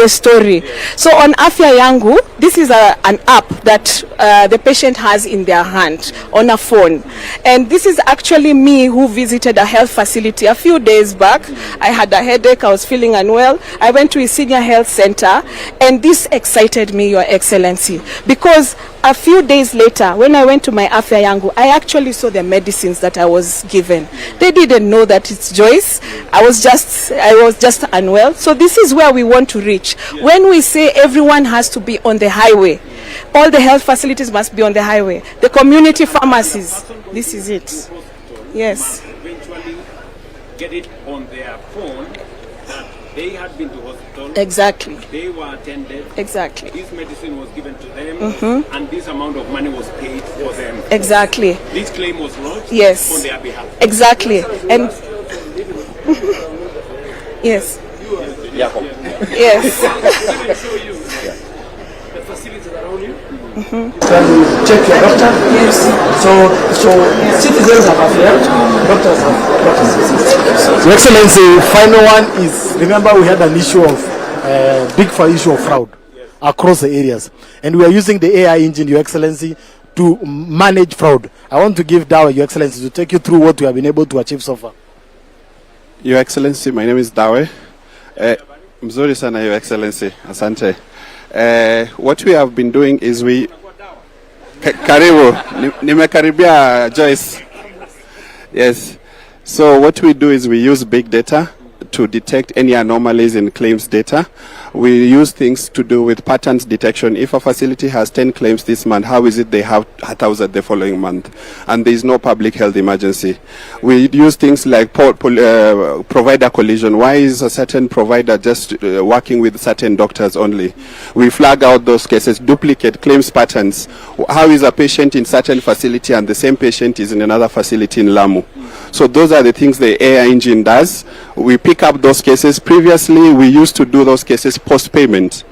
story. So on Afya Yangu, this is an app that the patient has in their hand on a phone. And this is actually me who visited a health facility a few days back. I had a headache, I was feeling unwell. I went to a senior health center, and this excited me, Your Excellency, because a few days later, when I went to my Afya Yangu, I actually saw the medicines that I was given. They didn't know that it's Joyce. I was just unwell. So this is where we want to reach. When we say everyone has to be on the highway, all the health facilities must be on the highway. The community pharmacies, this is it. Yes. Eventually get it on their phone that they had been to hospital. Exactly. They were attended. Exactly. This medicine was given to them, and this amount of money was paid for them. Exactly. This claim was lodged on their behalf. Exactly. And yes. Yes. The facilities around you. Check your doctor. Yes. So citizens have affairs, doctors have. Your Excellency, final one is, remember we had an issue of big issue of fraud across the areas, and we are using the AI engine, Your Excellency, to manage fraud. I want to give Dawe, Your Excellency, to take you through what we have been able to achieve so far. Your Excellency, my name is Dawe. Mzuri sana, Your Excellency. Asante. What we have been doing is Karibu, nimekaribia Joyce. Yes. So what we do is we use big data to detect any anomalies in claims data. we use things to do with patterns detection. If a facility has 10 claims this month, how is it they have 1,000 the following month? And there is no public health emergency. We use things like provider collision. Why is a certain provider just working with certain doctors only? We flag out those cases, duplicate claims patterns. How is a patient in certain facility and the same patient is in another facility in Lamu? So those are the things the AI engine does. We pick up those cases. Previously, we used to do those cases post-payment.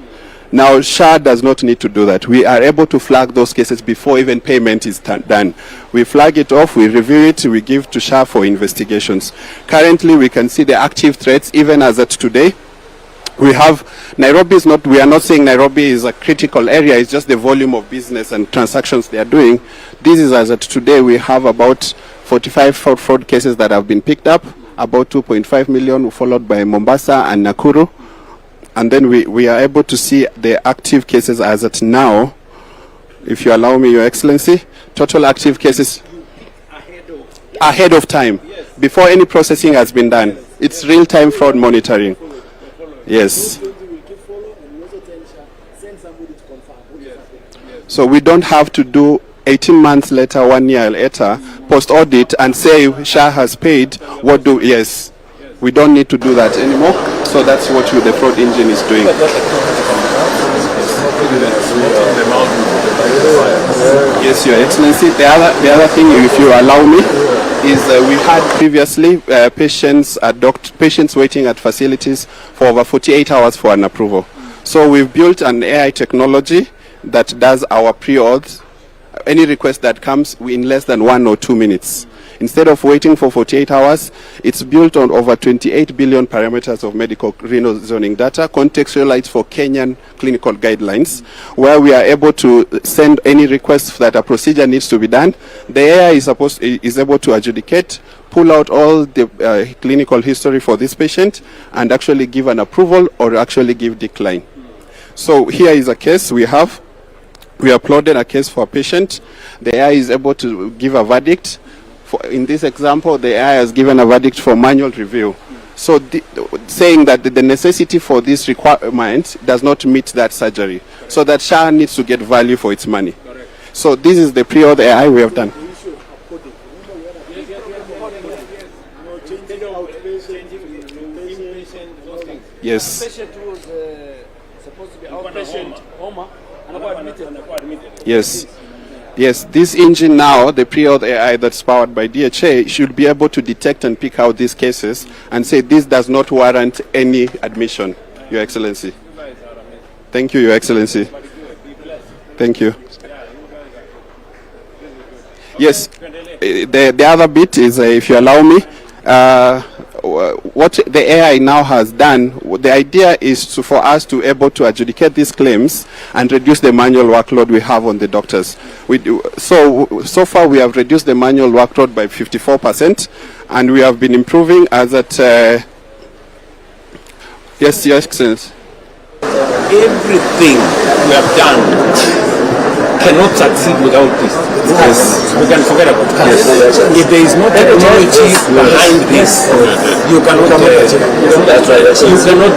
Now, SHA does not need to do that. We are able to flag those cases before even payment is done. We flag it off, we review it, we give to SHA for investigations. Currently, we can see the active threats, even as at today. We have, Nairobi is not, we are not saying Nairobi is a critical area, it's just the volume of business and transactions they are doing. This is as at today, we have about 45 fraud cases that have been picked up, about 2.5 million, followed by Mombasa and Nakuru. And then we are able to see the active cases as at now. If you allow me, Your Excellency, total active cases ahead of time, before any processing has been done. It's real-time fraud monitoring. Yes. So we don't have to do 18 months later, 1 year later, post-audit and say SHA has paid, yes. We don't need to do that anymore. So that's what the fraud engine is doing. Yes, Your Excellency. The other thing, if you allow me, is we had previously patients waiting at facilities for over 48 hours for an approval. So we've built an AI technology that does our pre-auth. Any request that comes in less than 1 or 2 minutes. Instead of waiting for 48 hours, it's built on over 28 billion parameters of medical renal zoning data, contextualized for Kenyan clinical guidelines, where we are able to send any request that a procedure needs to be done. The AI is able to adjudicate, pull out all the clinical history for this patient, and actually give an approval or actually give decline. So here is a case we have. We uploaded a case for a patient. The AI is able to give a verdict. In this example, the AI has given a verdict for manual review. So saying that the necessity for this requirement does not meet that surgery. So that SHA needs to get value for its money. So this is the pre-auth AI we have done. Yes. Yes. Yes, this engine now, the pre-auth AI that's powered by DHA, should be able to detect and pick out these cases and say this does not warrant any admission, Your Excellency. Thank you, Your Excellency. Thank you. Yes, the other bit is, if you allow me, what the AI now has done, the idea is for us to able to adjudicate these claims and reduce the manual workload we have on the doctors. So far we have reduced the manual workload by 54%, and we have been improving as at yes, Your Excellency. Everything we have done cannot succeed without this. Yes. We can forget about this. Yes. If there is no technology behind this, you cannot that's right. You cannot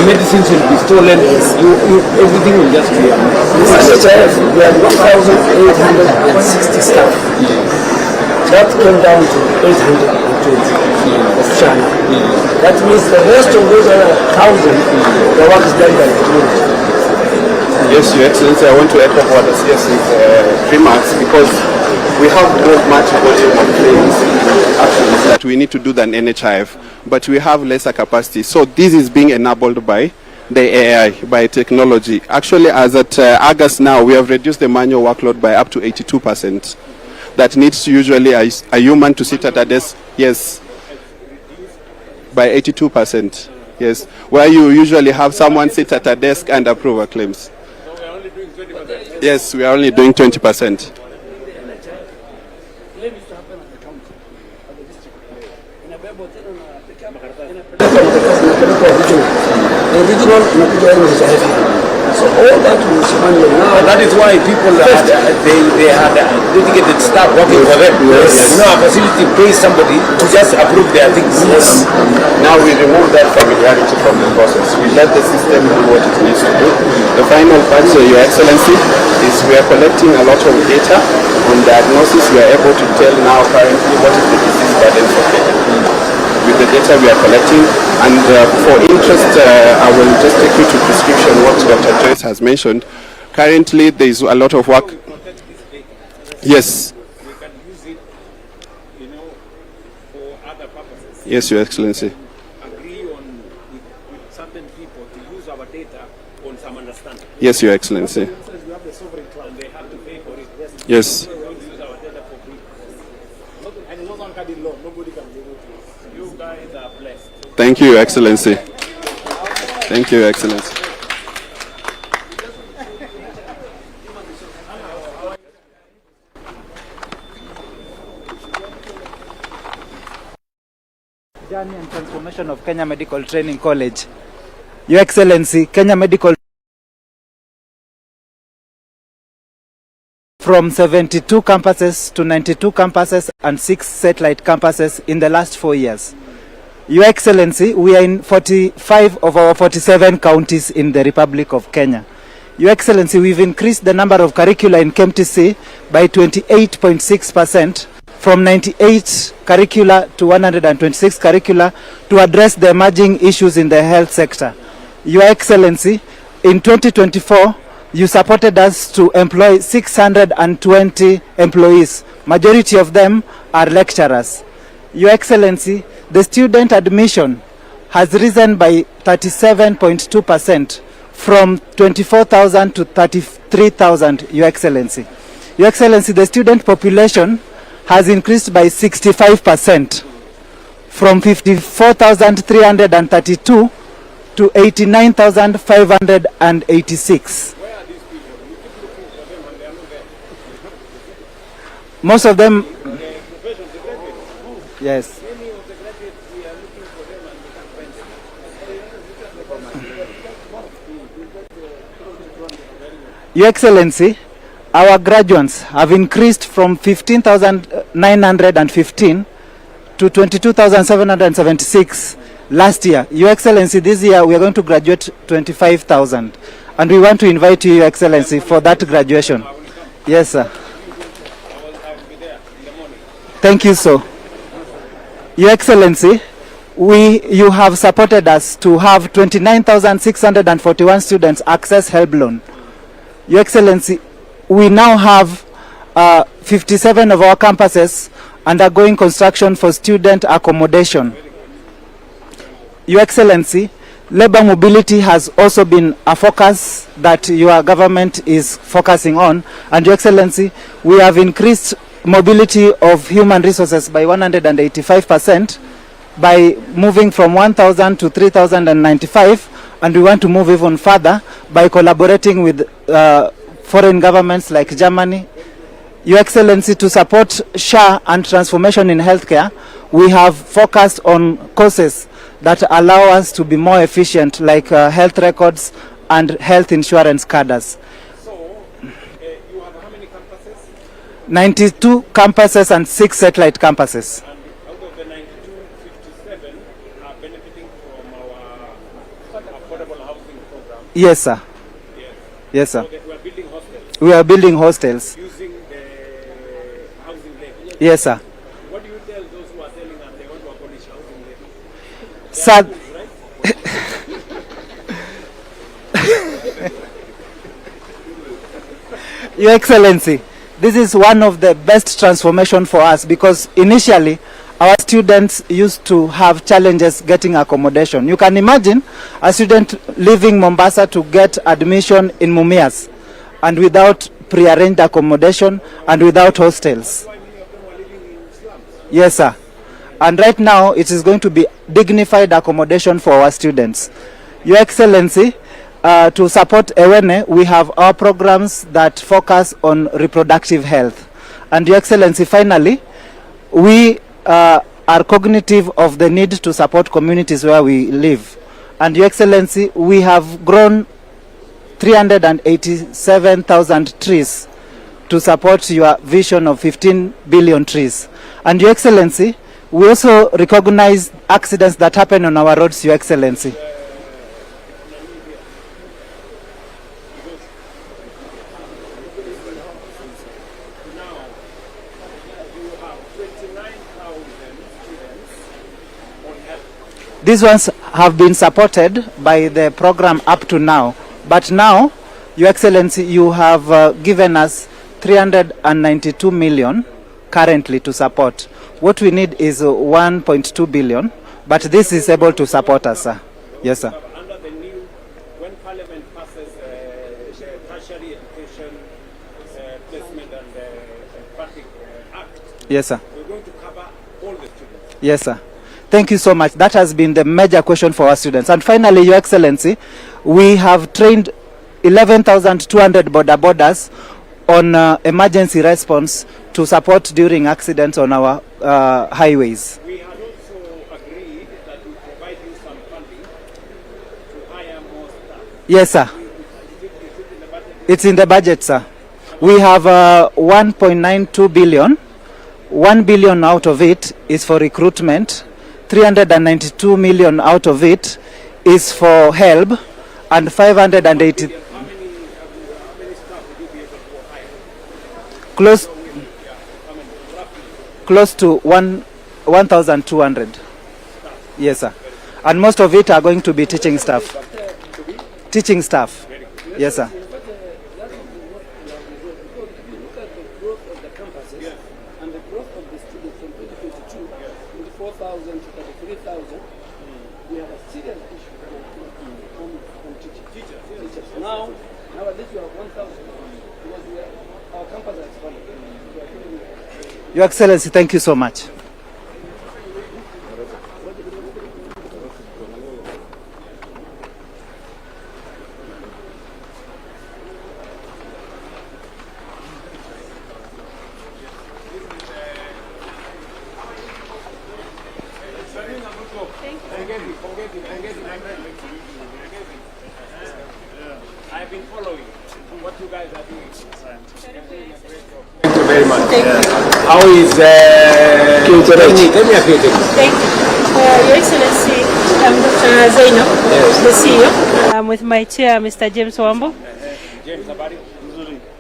medicines will be stolen, everything will just be we have 1,860 staff. That came down to 820 of China. That means the rest of those 1,000, the work is done by the community. Yes, Your Excellency, I want to echo what the CS's remarks, because we have more much volume of claims actions that we need to do than NHIF, but we have lesser capacity. So this is being enabled by the AI, by technology. Actually, as at August now, we have reduced the manual workload by up to 82%. That needs usually a human to sit at a desk. Yes, by 82%. Yes, where you usually have someone sit at a desk and approve a claims. Yes, we are only doing 20%. So So all that was manual. Now, And that is why people had, they had dedicated staff working for them. Yes. You know, a facility pays somebody to just approve their things. Yes. Now we remove that familiarity from the process. We let the system do what it needs to do. The final part, so Your Excellency, is we are collecting a lot of data on diagnosis. We are able to tell now currently what is the disease burden for Kenya. With the data we are collecting, and for interest, I will just take you to prescription, what Dr. Joyce has mentioned. Currently, there is a lot of work. Yes. We can use it, you know, for other purposes. Yes, Your Excellency. Agree on with certain people to use our data on some understanding. Yes, Your Excellency. For instance, we have the sovereign clan, they have to pay for it. Yes. We don't use our data for free. And no one can be law, nobody can be able to. You guys are blessed. Thank you, Your Excellency. Thank you, Your Excellency. Journey and transformation of Kenya Medical Training College. Your Excellency, Kenya Medical from 72 campuses to 92 campuses and 6 satellite campuses in the last 4 years. Your Excellency, we are in 45 of our 47 counties in the Republic of Kenya. Your Excellency, we've increased the number of curricula in KMTC by 28.6%, from 98 curricula to 126 curricula to address the emerging issues in the health sector. Your Excellency, in 2024, you supported us to employ 620 employees. Majority of them are lecturers. Your Excellency, the student admission has risen by 37.2%, from 24,000 to 33,000, Your Excellency. Your Excellency, the student population has increased by 65%, from 54,332 to 89,586. Most of them, yes. Your Excellency, our graduates have increased from 15,915 to 22,776 last year. Your Excellency, this year we are going to graduate 25,000, and we want to invite you, Your Excellency, for that graduation. Yes, sir. Thank you, sir. Your Excellency, you have supported us to have 29,641 students access HELB loan. Your Excellency, we now have 57 of our campuses undergoing construction for student accommodation. Your Excellency, labor mobility has also been a focus that your government is focusing on. And Your Excellency, we have increased mobility of human resources by 185%, by moving from 1,000 to 3,095, and we want to move even further by collaborating with foreign governments like Germany. Your Excellency, to support SHA and transformation in healthcare, we have focused on courses that allow us to be more efficient, like health records and health insurance cadres. So, you have how many campuses? 92 campuses and 6 satellite campuses. And out of the 92, 57 are benefiting from our affordable housing program. Yes, sir. Yes. Yes, sir. So we are building hostels. We are building hostels. Using the housing levy. Yes, sir. What do you tell those who are telling us they want to abolish housing levy? Sir, Your Excellency, this is one of the best transformation for us, because initially our students used to have challenges getting accommodation. You can imagine a student leaving Mombasa to get admission in Mumias, and without pre-arranged accommodation and without hostels. Yes, sir. And right now it is going to be dignified accommodation for our students. Your Excellency, to support Ewene, we have our programs that focus on reproductive health. And Your Excellency, finally, we are cognitive of the need to support communities where we live. And Your Excellency, we have grown 387,000 trees to support your vision of 15 billion trees. And Your Excellency, we also recognize accidents that happen on our roads, Your Excellency. These ones have been supported by the program up to now. But now, Your Excellency, you have given us 392 million currently to support. What we need is 1.2 billion, but this is able to support us, sir. Yes, sir. Under the new, when Parliament passes tertiary education placement and practice act, yes, sir. we're going to cover all the students. Yes, sir. Thank you so much. That has been the major question for our students. And finally, Your Excellency, we have trained 11,200 borders on emergency response to support during accidents on our highways. We had also agreed that we provide you some funding to hire more staff. Yes, sir. It's in the budget, sir. We have 1.92 billion. 1 billion out of it is for recruitment. 392 million out of it is for help, and 580 close to 1,200. Yes, sir. And most of it are going to be teaching staff. Teaching staff. Yes, sir. Your Excellency, thank you so much. I've been following what you guys are doing. Thank you very much. How is tell me a few things. Thank you. Your Excellency, I'm Dr. Zaino, the CEO. I'm with my chair, Mr. James Wambo. James Abadi.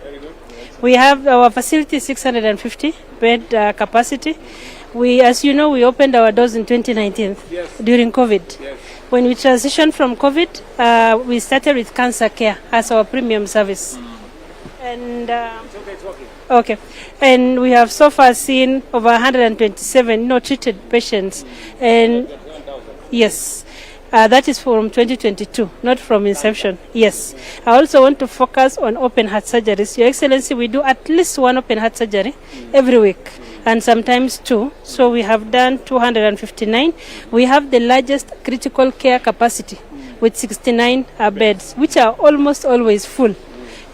Very good. We have our facility 650 bed capacity. We, as you know, we opened our doors in 2019 during COVID. Yes. When we transitioned from COVID, we started with cancer care as our premium service. And okay, and we have so far seen over 127 treated patients, and yes, that is from 2022, not from inception. Yes, I also want to focus on open heart surgeries. Your Excellency, we do at least one open heart surgery every week, and sometimes two. So we have done 259. We have the largest critical care capacity with 69 beds, which are almost always full.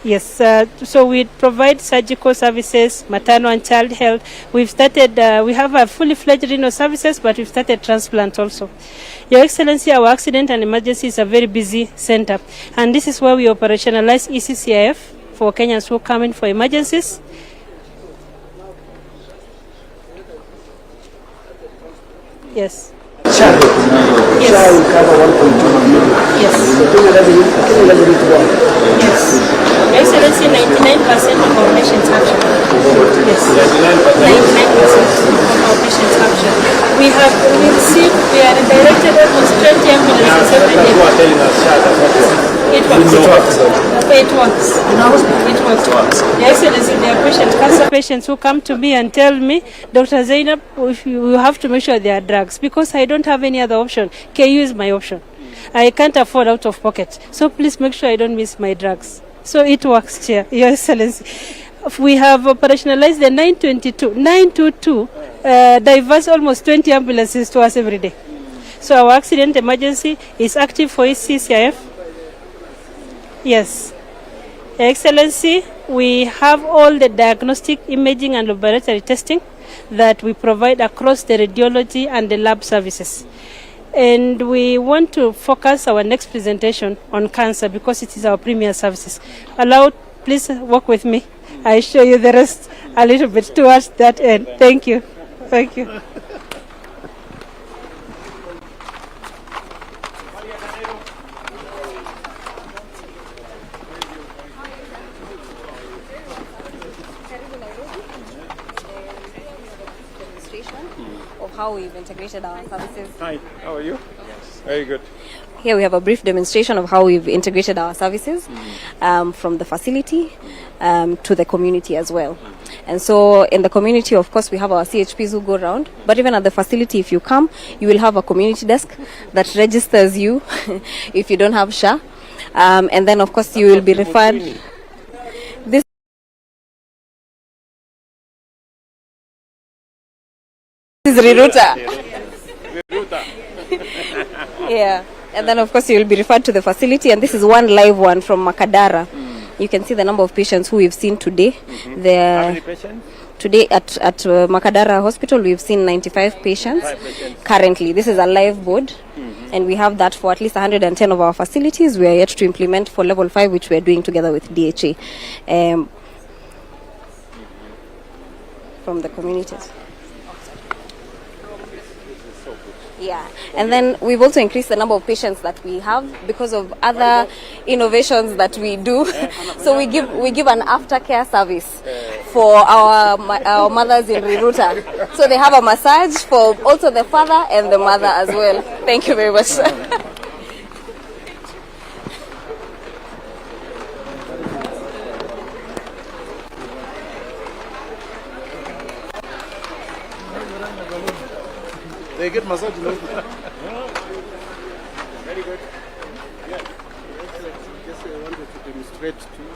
Yes, so we provide surgical services, maternal and child health. We've started, we have a fully fledged renal services, but we've started transplant also. Your Excellency, our accident and emergency is a very busy center, and this is where we operationalize ECCIF for Kenyans who come in for emergencies. Yes. Yes. Yes. Yes. Excellency, 99% of our patients have share. Yes. 99% of our patients have share. We are directed almost 20 ambulances every day. You are telling us It works. It works. It works. Your Excellency, there are cancer patients who come to me and tell me, Dr. Zainab, you have to make sure they are drugs because I don't have any other option. KU is my option. I can't afford out of pocket. So please make sure I don't miss my drugs. So it works, Chair. Your Excellency. We have operationalized the 922 diverse almost 20 ambulances to us every day. So our accident emergency is active for ECCIF. Yes. Your Excellency, we have all the diagnostic, imaging and laboratory testing that we provide across the radiology and the lab services. And we want to focus our next presentation on cancer because it is our premier services. Please walk with me. I show you the rest a little bit towards that end. Thank you. Thank you. Of how we've integrated our services. Hi, how are you? Yes. Very good. Here we have a brief demonstration of how we've integrated our services from the facility to the community as well. And so in the community, of course, we have our CHPs who go around, but even at the facility, if you come, you will have a community desk that registers you if you don't have SHA. And then, of course, you will be referred. This is Ruto. Yeah. And then, of course, you will be referred to the facility. And this is one live one from Makadara. You can see the number of patients who we've seen today. How many patients? Today at Makadara Hospital, we've seen 95 patients. Currently. This is a live board. And we have that for at least 110 of our facilities. We are yet to implement for level 5, which we are doing together with DHA from the communities. Yeah, and then we've also increased the number of patients that we have because of other innovations that we do. So we give an aftercare service for our mothers in Riruta. So they have a massage for also the father and the mother as well. Thank you very much. They get massage. Very good. Yes. Just wanted to demonstrate to you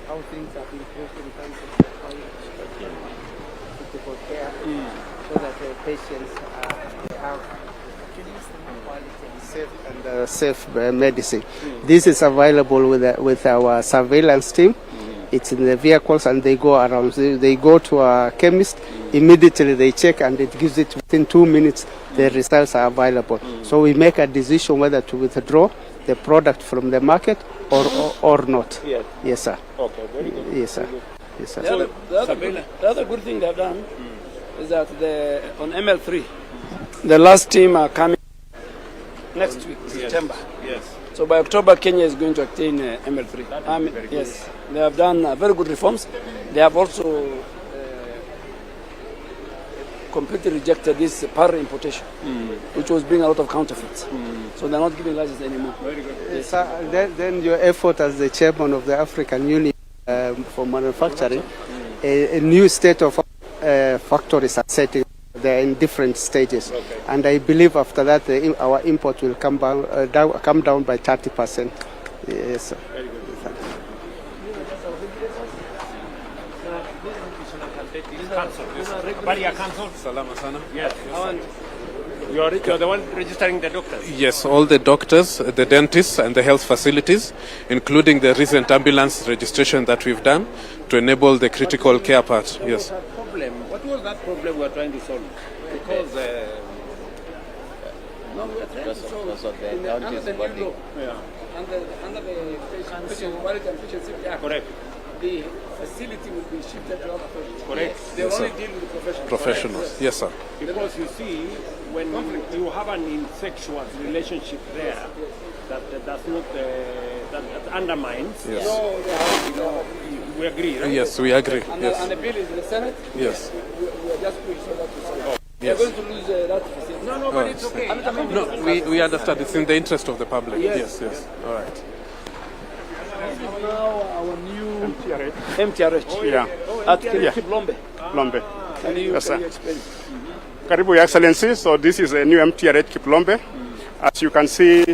how things have improved in terms of critical care, so that the patients have quality and safe medicine. This is available with our surveillance team. It's in the vehicles and they go around. They go to a chemist. Immediately they check and it gives it within 2 minutes the results are available. So we make a decision whether to withdraw the product from the market or not. Yes. Yes, sir. Okay, very good. Yes, sir. Yes, sir. The other good thing they've done is that on ML3, the last team are coming next week, September. Yes. So by October, Kenya is going to attain ML3. Yes, they have done very good reforms. They have also completely rejected this par importation, which was bringing a lot of counterfeits. So they're not giving license anymore. Very good. Yes, then your effort as the chairman of the African Union for manufacturing, a new state of factories are setting. They're in different stages, and I believe after that our import will come down by 30%. Yes, sir. Very good. Barrier cancel. Salama sana. Yes. You're the one registering the doctors? Yes, all the doctors, the dentists and the health facilities, including the recent ambulance registration that we've done to enable the critical care part. Yes. What was that problem we are trying to solve? Because no, we are trying to solve under the new law. Under the patient quality and patient safety act. Correct. The facility will be shifted to other professionals. Correct. They Yes, only sir. deal with the professionals. Professionals. Yes, sir. Because you see, when you have an incestuous relationship there, that does not that undermines. Yes. We agree, right? Yes, we agree. And, Yes. and the bill is in the Senate. Yes. We are just pushing so that to solve. We are Yes. going to lose that facility. No, but it's okay. No, we understand. It's in the interest of the public. Yes. Yes. All right. This is now our new MTRH. Yeah. At Yeah. Kiplombe. Lombe. Can you explain? Karibu, Your Excellency. So this is a new MTRH Kiplombe. As you can see,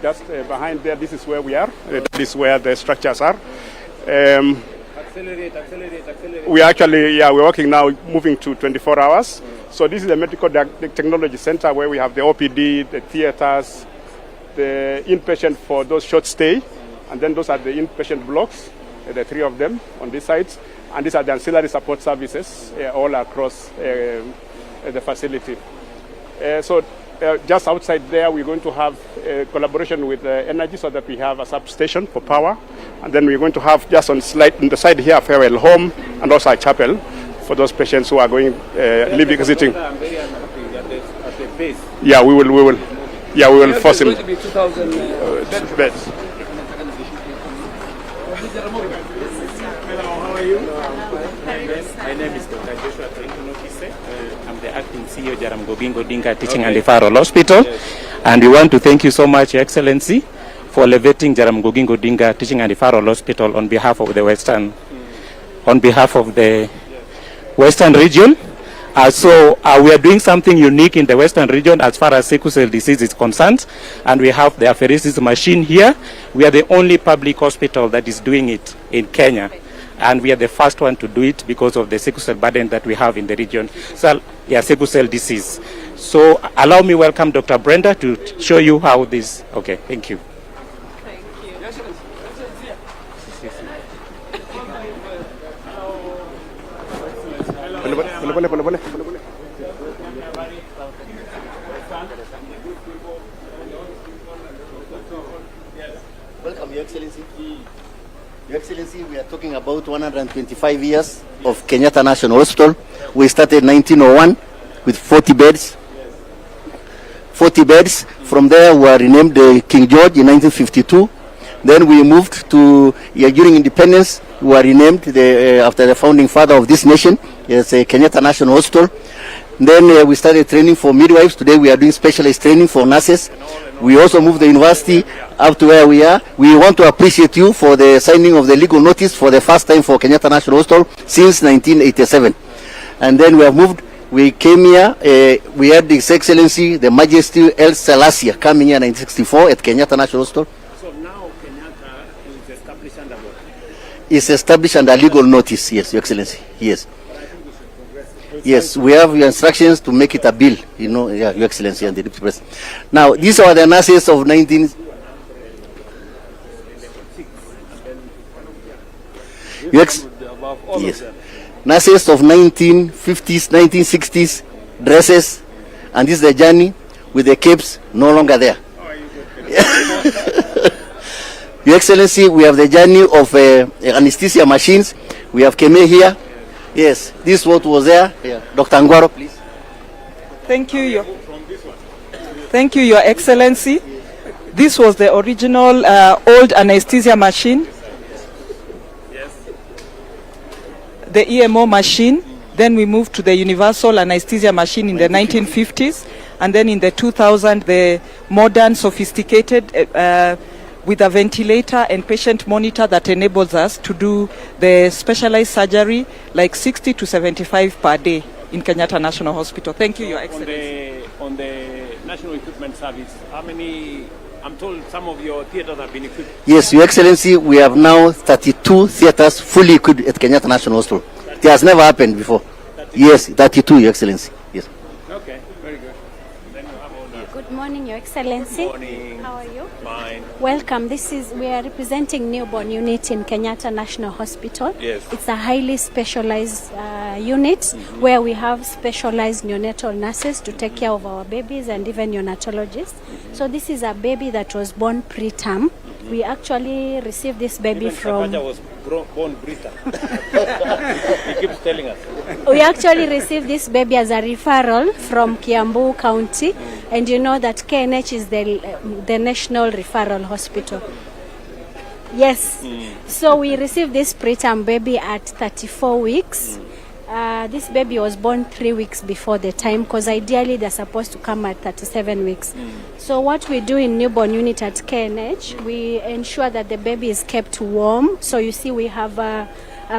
just behind there, this is where we are. This is where the structures are. Accelerate. We actually, we're working now, moving to 24 hours. So this is the Medical Technology Center where we have the OPD, the theaters, the inpatient for those short stay, and then those are the inpatient blocks, the 3 of them on this side, and these are the ancillary support services all across the facility. Just outside there, we're going to have collaboration with energy so that we have a substation for power. And then we're going to have just on the side here, a farewell home and also a chapel for those patients who are going, living, visiting. I'm very unhappy at the base. Yeah, we will. Yeah, we will force him. There's going to be 2,000 beds. Hello, how are you? My name is Dr. Joshua Trenkinokise. I'm the acting CEO Jalango Odinga Teaching and Referral Hospital. Yes. And we want to thank you so much, Your Excellency, for elevating Jalango Odinga Teaching and Referral Hospital on behalf of the Western region. We are doing something unique in the Western region as far as sickle cell disease is concerned, and we have the apheresis machine here. We are the only public hospital that is doing it in Kenya, and we are the first one to do it because of the sickle cell burden that we have in the region. So, sickle cell disease. So allow me welcome Dr. Brenda to show you how this. Okay, thank you. Welcome, Your Excellency. Your Excellency, we are talking about 125 years of Kenyatta National Hospital. We started 1901 with 40 beds. 40 beds. From there, we were renamed King George in 1952. Then we moved to, during independence, we were renamed after the founding father of this nation, Kenyatta National Hospital. Then we started training for midwives. Today we are doing specialized training for nurses. We also moved the university up to where we are. We want to appreciate you for the signing of the legal notice for the first time for Kenyatta National Hospital since 1987. And then we have moved. We came here, we had His Excellency, the Majesty El Selassie coming here in 1964 at Kenyatta National Hospital. So now Kenyatta is established under what? Is established under legal notice, yes, Your Excellency, yes. Yes, we have your instructions to make it a bill, Your Excellency and the Deputy President. Now, these are the nurses of 19... Yes. Nurses of 1950s, 1960s, dresses, and this is the journey with the capes no longer there. Your Excellency, we have the journey of anesthesia machines. We have Keme here. Yes, this is what was there. Yeah. Dr. Angwaro, please. Thank you, Your Excellency. This was the original old anesthesia machine. The EMO machine. Then we moved to the universal anesthesia machine in the 1950s. And then in the 2000, the modern, sophisticated, with a ventilator and patient monitor that enables us to do the specialized surgery like 60 to 75 per day in Kenyatta National Hospital. Thank you, Your Excellency. On the National Equipment Service, how many, I'm told some of your theaters have been equipped? Yes, Your Excellency, we have now 32 theaters fully equipped at Kenyatta National Hospital. It has never happened before. 32? Yes, 32, Your Excellency. Yes. Okay, very good. Then you have all that. Good morning, Your Excellency. Good morning. How are you? Fine. Welcome. We are representing newborn unit in Kenyatta National Hospital. Yes. It's a highly specialized unit where we have specialized neonatal nurses to take care of our babies and even neonatologists. So this is a baby that was born preterm. We actually received this baby from... was born preterm. He keeps telling us. We actually received this baby as a referral from Kiambu County, and you know that KNH is the national referral hospital. Yes. So we received this preterm baby at 34 weeks. This baby was born 3 weeks before the time, because ideally they're supposed to come at 37 weeks. So what we do in newborn unit at KNH, we ensure that the baby is kept warm. So you see we have a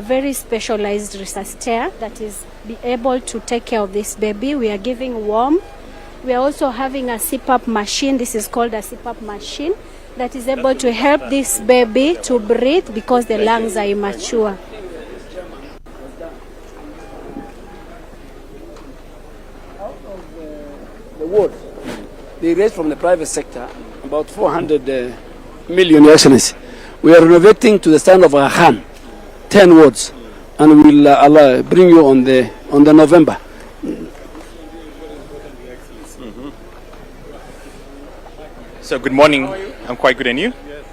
very specialized resuscitator that is able to take care of this baby. We are giving warm. We are also having a CPAP machine. This is called a CPAP machine that is able to help this baby to breathe because the lungs are immature. Ward. They raised from the private sector about 400 million, Your Excellency. We are renovating to the standard of a Han, 10 wards, and we'll bring you on the November. So good morning. I'm quite good, and you? Yes.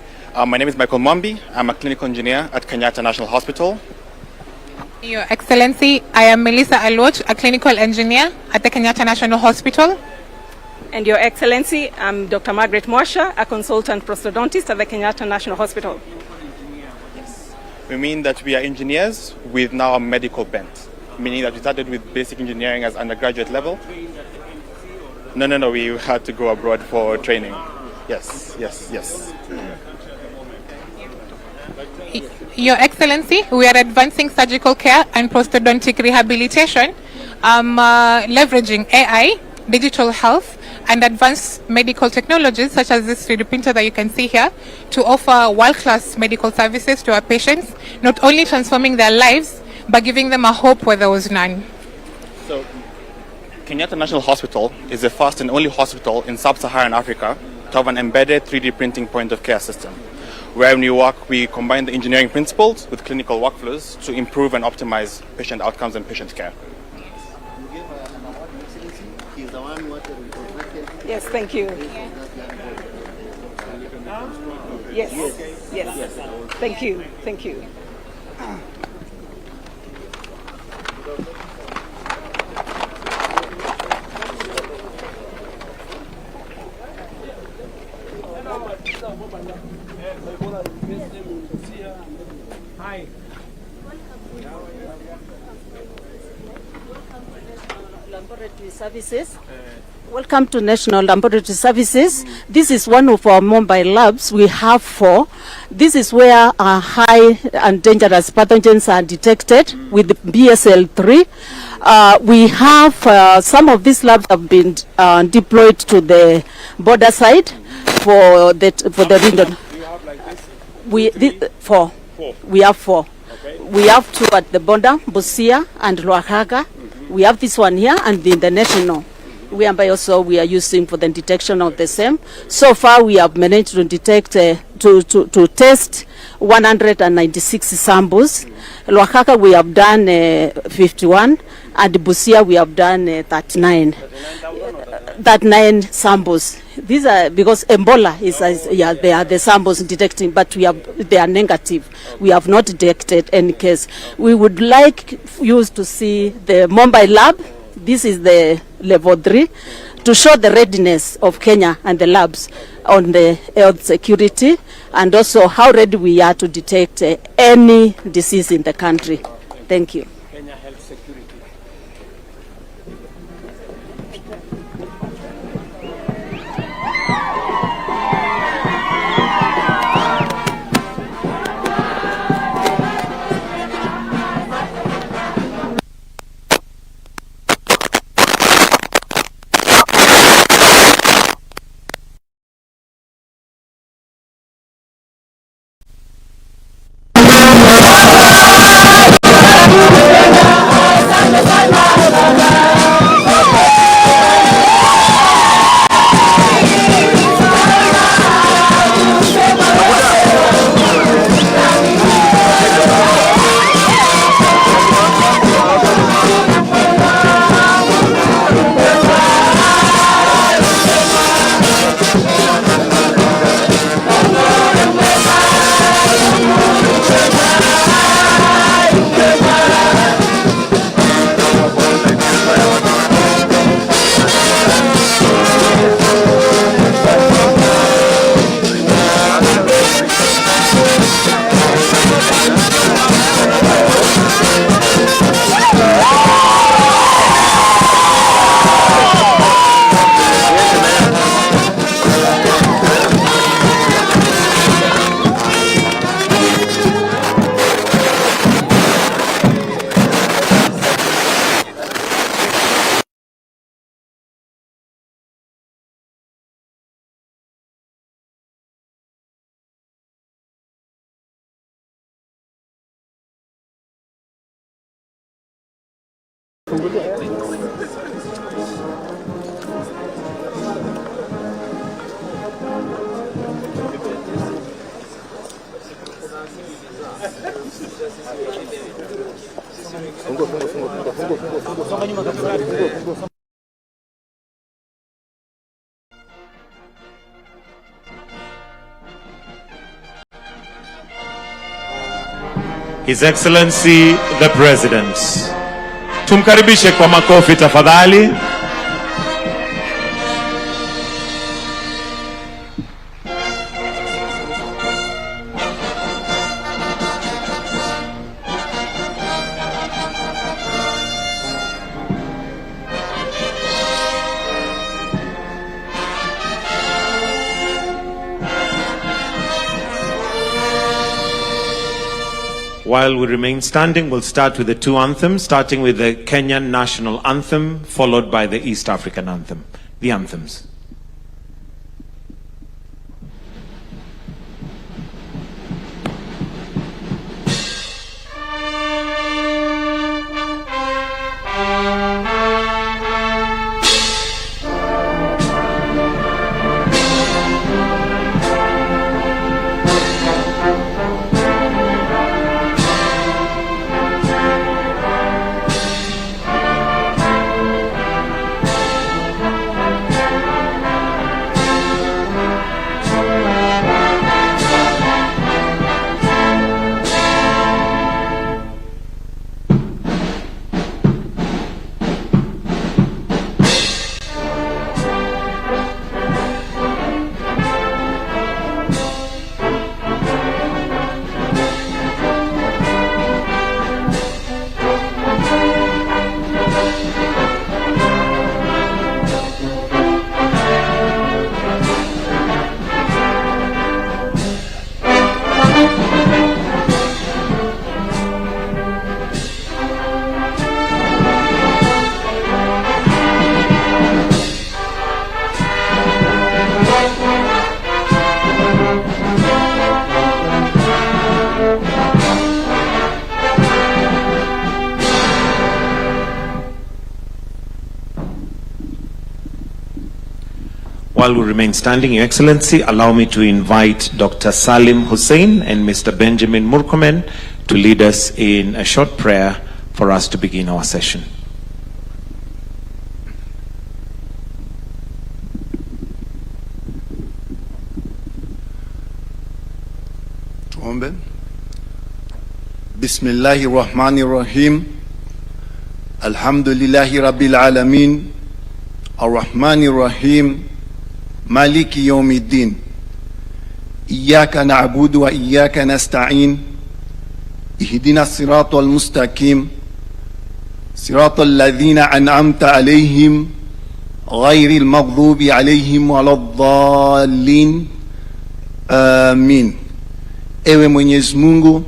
My name is Michael Mombi. I'm a clinical engineer at Kenyatta National Hospital. Your Excellency, I am Melissa Aloch, a clinical engineer at the Kenyatta National Hospital. And Your Excellency, I'm Dr. Margaret Mwasha, a consultant prosthodontist at the Kenyatta National Hospital. We mean that we are engineers with now a medical bent, meaning that we started with basic engineering as undergraduate level. No, we had to go abroad for training. Yes. Your Excellency, we are advancing surgical care and prosthodontic rehabilitation, leveraging AI, digital health, and advanced medical technologies such as this 3D printer that you can see here to offer world-class medical services to our patients, not only transforming their lives, but giving them a hope where there was none. So, Kenyatta National Hospital is the first and only hospital in sub-Saharan Africa to have an embedded 3D printing point-of-care system, where we combine the engineering principles with clinical workflows to improve and optimize patient outcomes and patient care. Yes, thank you. Yes. Thank you. Hi. Laboratory Services. Welcome to National Laboratory Services. This is one of our mobile labs. We have 4. This is where high and dangerous pathogens are detected with BSL-3. We have some of these labs have been deployed to the border side for the region. We have 4. Okay. We have 2 at the border, Busia and Luakaga. We have this one here and in the national. We are using for the detection of the same. So far, we have managed to detect to test 196 samples. Luakaga we have done 51, and Busia we have done 39. 39 samples. These are because Ebola they are the samples detecting, but they are negative. We have not detected any case. We would like you to see the mobile lab. This is the level 3 to show the readiness of Kenya and the labs on the health security, and also how ready we are to detect any disease in the country. Thank you. Kenya Health Security. His Excellency the President. Tumkaribishe kwa makofi tafadhali. While we remain standing, we'll start with the two anthems, starting with the Kenyan national anthem, followed by the East African anthem. The anthems. While we remain standing, Your Excellency, allow me to invite Dr. Salim Hussein and Mr. Benjamin Murkomen to lead us in a short prayer for us to begin our session. Tuombe. Bismillahir Rahmanir Rahim. Alhamdulillahi Rabbil Alamin. Ar-Rahmanir Rahim. Maliki Yawmiddin. Iyyaka na'budu wa iyyaka nasta'in. Ihdina siratal mustaqim. Siratal ladhina an'amta alayhim. Ghayril maghdubi alayhim waladdallin. Amin. Ewe Mwenyezi Mungu,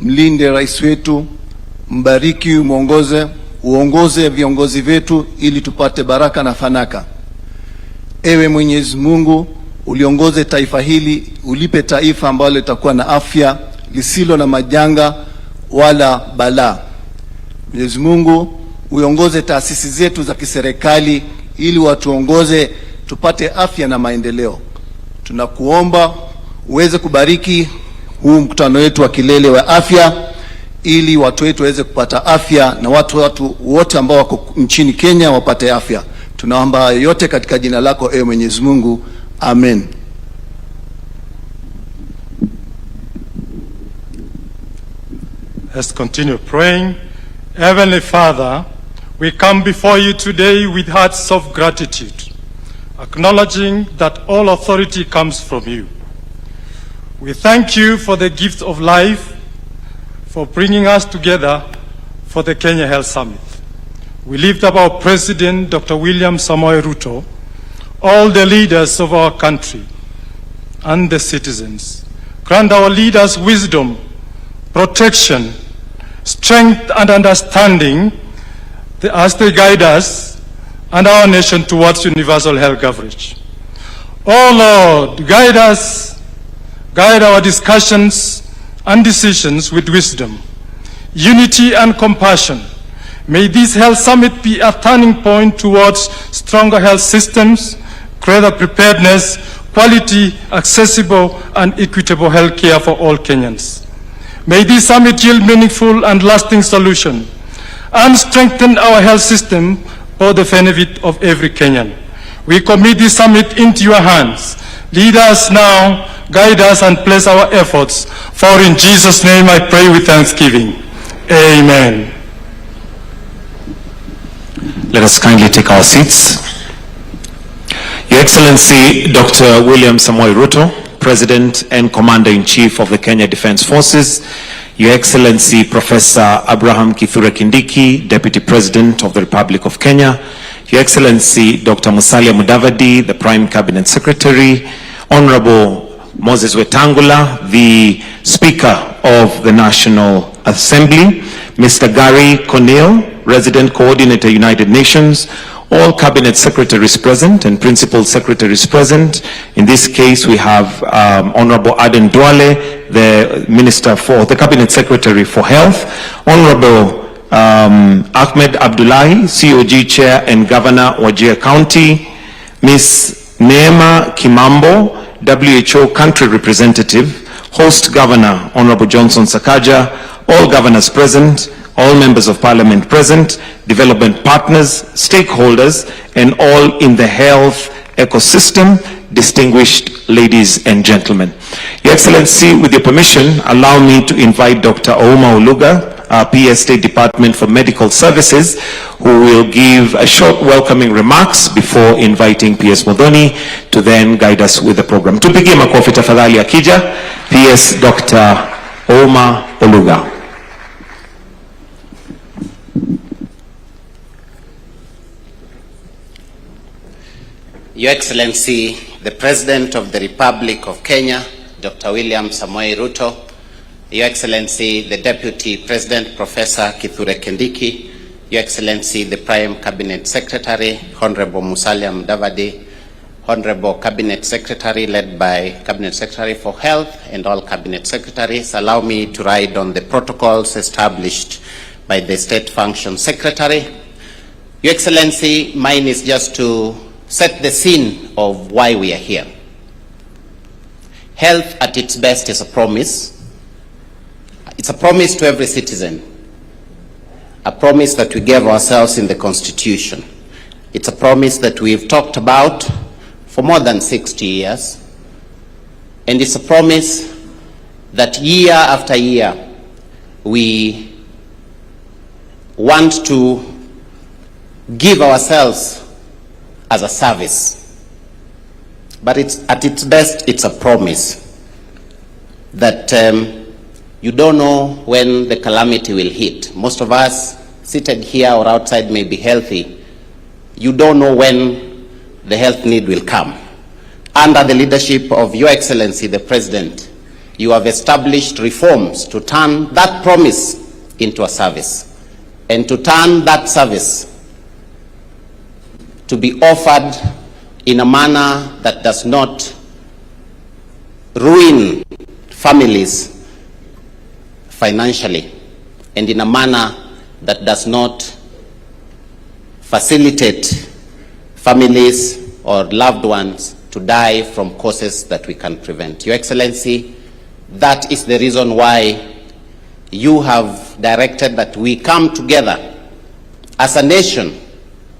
mlinde rais wetu, mbariki, uongoze viongozi wetu ili tupate baraka na fanaka. Ewe Mwenyezi Mungu, uliongoze taifa hili, ulipe taifa ambalo litakuwa na afya, lisilo na majanga wala balaa. Mwenyezi Mungu, uongoze taasisi zetu za kiserikali ili watuongoze tupate afya na maendeleo. Tunakuomba uweze kubariki huu mkutano wetu wa kilele wa afya ili watu wetu waweze kupata afya na watu wote ambao wako nchini Kenya wapate afya. Tunaomba yote katika jina lako ewe Mwenyezi Mungu. Amen. Let's continue praying. Heavenly Father, we come before you today with hearts of gratitude, acknowledging that all authority comes from you. We thank you for the gift of life, for bringing us together for the Kenya Health Summit. We lift up our President, Dr. William Samoei Ruto, all the leaders of our country and the citizens. Grant our leaders wisdom, protection, strength and understanding as they guide us and our nation towards universal health coverage. Oh Lord, guide us, guide our discussions and decisions with wisdom, unity and compassion. May this health summit be a turning point towards stronger health systems, greater preparedness, quality, accessible and equitable health care for all Kenyans. May this summit yield meaningful and lasting solution and strengthen our health system for the benefit of every Kenyan. We commit this summit into your hands. Lead us now, guide us and bless our efforts. For in Jesus' name I pray with thanksgiving. Amen. Let us kindly take our seats. Your Excellency, Dr. William Samoei Ruto, President and Commander-in-Chief of the Kenya Defense Forces, Your Excellency, Professor Abraham Kithure Kindiki, Deputy President of the Republic of Kenya, Your Excellency, Dr. Musalia Mudavadi, the Prime Cabinet Secretary, Honorable Moses Wetangula, the Speaker of the National Assembly, Mr. Gary Cornell, Resident Coordinator, United Nations, all Cabinet Secretaries present and Principal Secretaries present. In this case, we have Honorable Aden Duale, the Minister for the Cabinet Secretary for Health, Honorable Ahmed Abdullahi, COG Chair and Governor, Wajir County, Ms. Neema Kimambo, WHO Country Representative, Host Governor, Honorable Johnson Sakaja, all governors present, all members of parliament present, development partners, stakeholders, and all in the health ecosystem, distinguished ladies and gentlemen. Your Excellency, with your permission, allow me to invite Dr. Ouma Oluga, PS State Department for Medical Services, who will give a short welcoming remarks before inviting PS Modoni to then guide us with the program. Tupigie makofi tafadhali akija, PS Dr. Ouma Oluga. Your Excellency, the President of the Republic of Kenya, Dr. William Samoei Ruto, Your Excellency, the Deputy President, Professor Kithure Kindiki, Your Excellency, the Prime Cabinet Secretary, Honorable Musalia Mudavadi, Honorable Cabinet Secretary led by Cabinet Secretary for Health and all Cabinet Secretaries, allow me to ride on the protocols established by the State Function Secretary. Your Excellency, mine is just to set the scene of why we are here. Health at its best is a promise. It's a promise to every citizen, a promise that we gave ourselves in the Constitution. It's a promise that we've talked about for more than 60 years, and it's a promise that year after year we want to give ourselves as a service. But it's, at its best, it's a promise that you don't know when the calamity will hit. Most of us seated here or outside may be healthy. You don't know when the health need will come. Under the leadership of Your Excellency, the President, you have established reforms to turn that promise into a service, and to turn that service to be offered in a manner that does not ruin families financially, and in a manner that does not facilitate families or loved ones to die from causes that we can prevent. Your Excellency, that is the reason why you have directed that we come together as a nation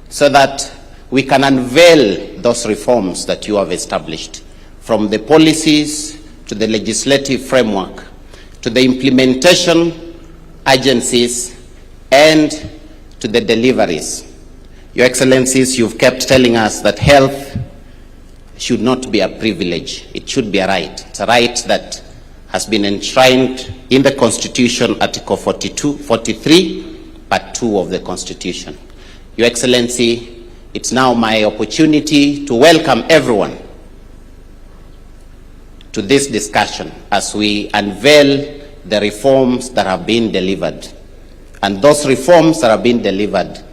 so that we can unveil those reforms that you have established, from the policies to the legislative framework to the implementation agencies and to the deliveries. Your Excellencies, you've kept telling us that health should not be a privilege, it should be a right. It's a right that has been enshrined in the Constitution, Article 43, Part 2 of the Constitution. Your Excellency, it's now my opportunity to welcome everyone to this discussion as we unveil the reforms that have been delivered. And those reforms that have been delivered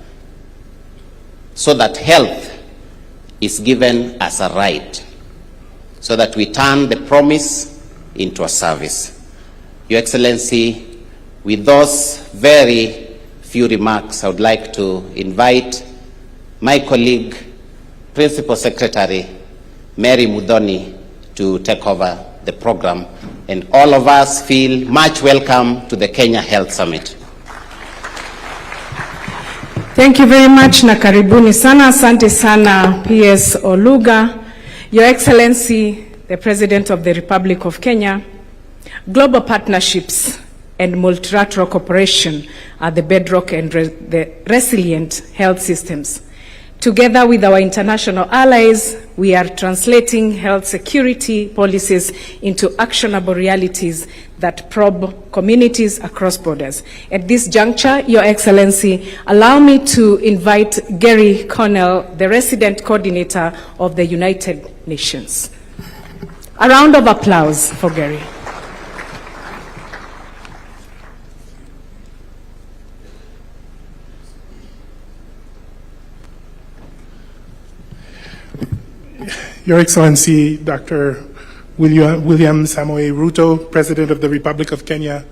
so that health is given as a right, so that we turn the promise into a service. Your Excellency, with those very few remarks, I would like to invite my colleague, Principal Secretary Mary Mudoni, to take over the program, and all of us feel much welcome to the Kenya Health Summit. Thank you very much na karibuni sana. Asante sana PS Oluga. Your Excellency, the President of the Republic of Kenya, global partnerships and multilateral cooperation are the bedrock and the resilient health systems. Together with our international allies, we are translating health security policies into actionable realities that probe communities across borders. At this juncture, Your Excellency, allow me to invite Gary Connell, the resident coordinator of the United Nations. A round of applause for Gary. Your Excellency, Dr. William Samoei Ruto, President of the Republic of Kenya,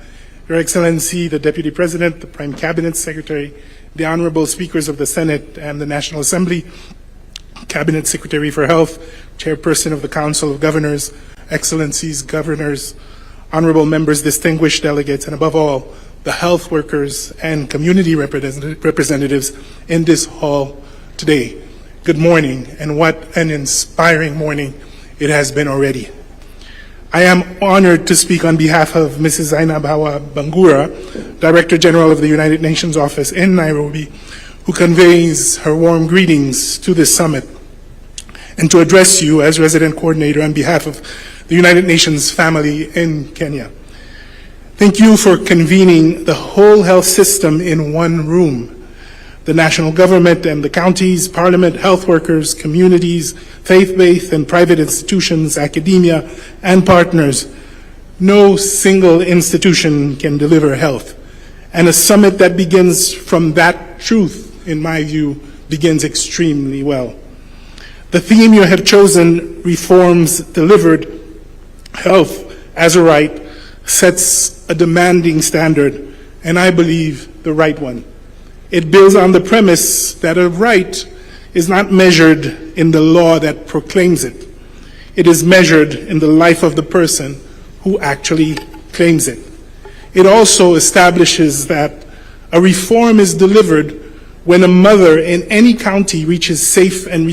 Your Excellency, the Deputy President, the Prime Cabinet Secretary, the Honorable Speakers of the Senate and the National Assembly, Cabinet Secretary for Health, Chairperson of the Council of Governors, Excellencies, Governors, Honorable Members, distinguished delegates, and above all, the health workers and community representatives in this hall today. Good morning, and what an inspiring morning it has been already. I am honored to speak on behalf of Mrs. Zainab Hawa Bangura, Director General of the United Nations Office in Nairobi, who conveys her warm greetings to this summit, and to address you as Resident Coordinator on behalf of the United Nations family in Kenya. Thank you for convening the whole health system in one room. The national government and the counties, parliament, health workers, communities, faith-based and private institutions, academia, and partners. No single institution can deliver health. And a summit that begins from that truth, in my view, begins extremely well. The theme you have chosen, reforms delivered, health as a right, sets a demanding standard, and I believe the right one. It builds on the premise that a right is not measured in the law that proclaims it. It is measured in the life of the person who actually claims it. It also establishes that a reform is delivered when a mother in any county reaches safe and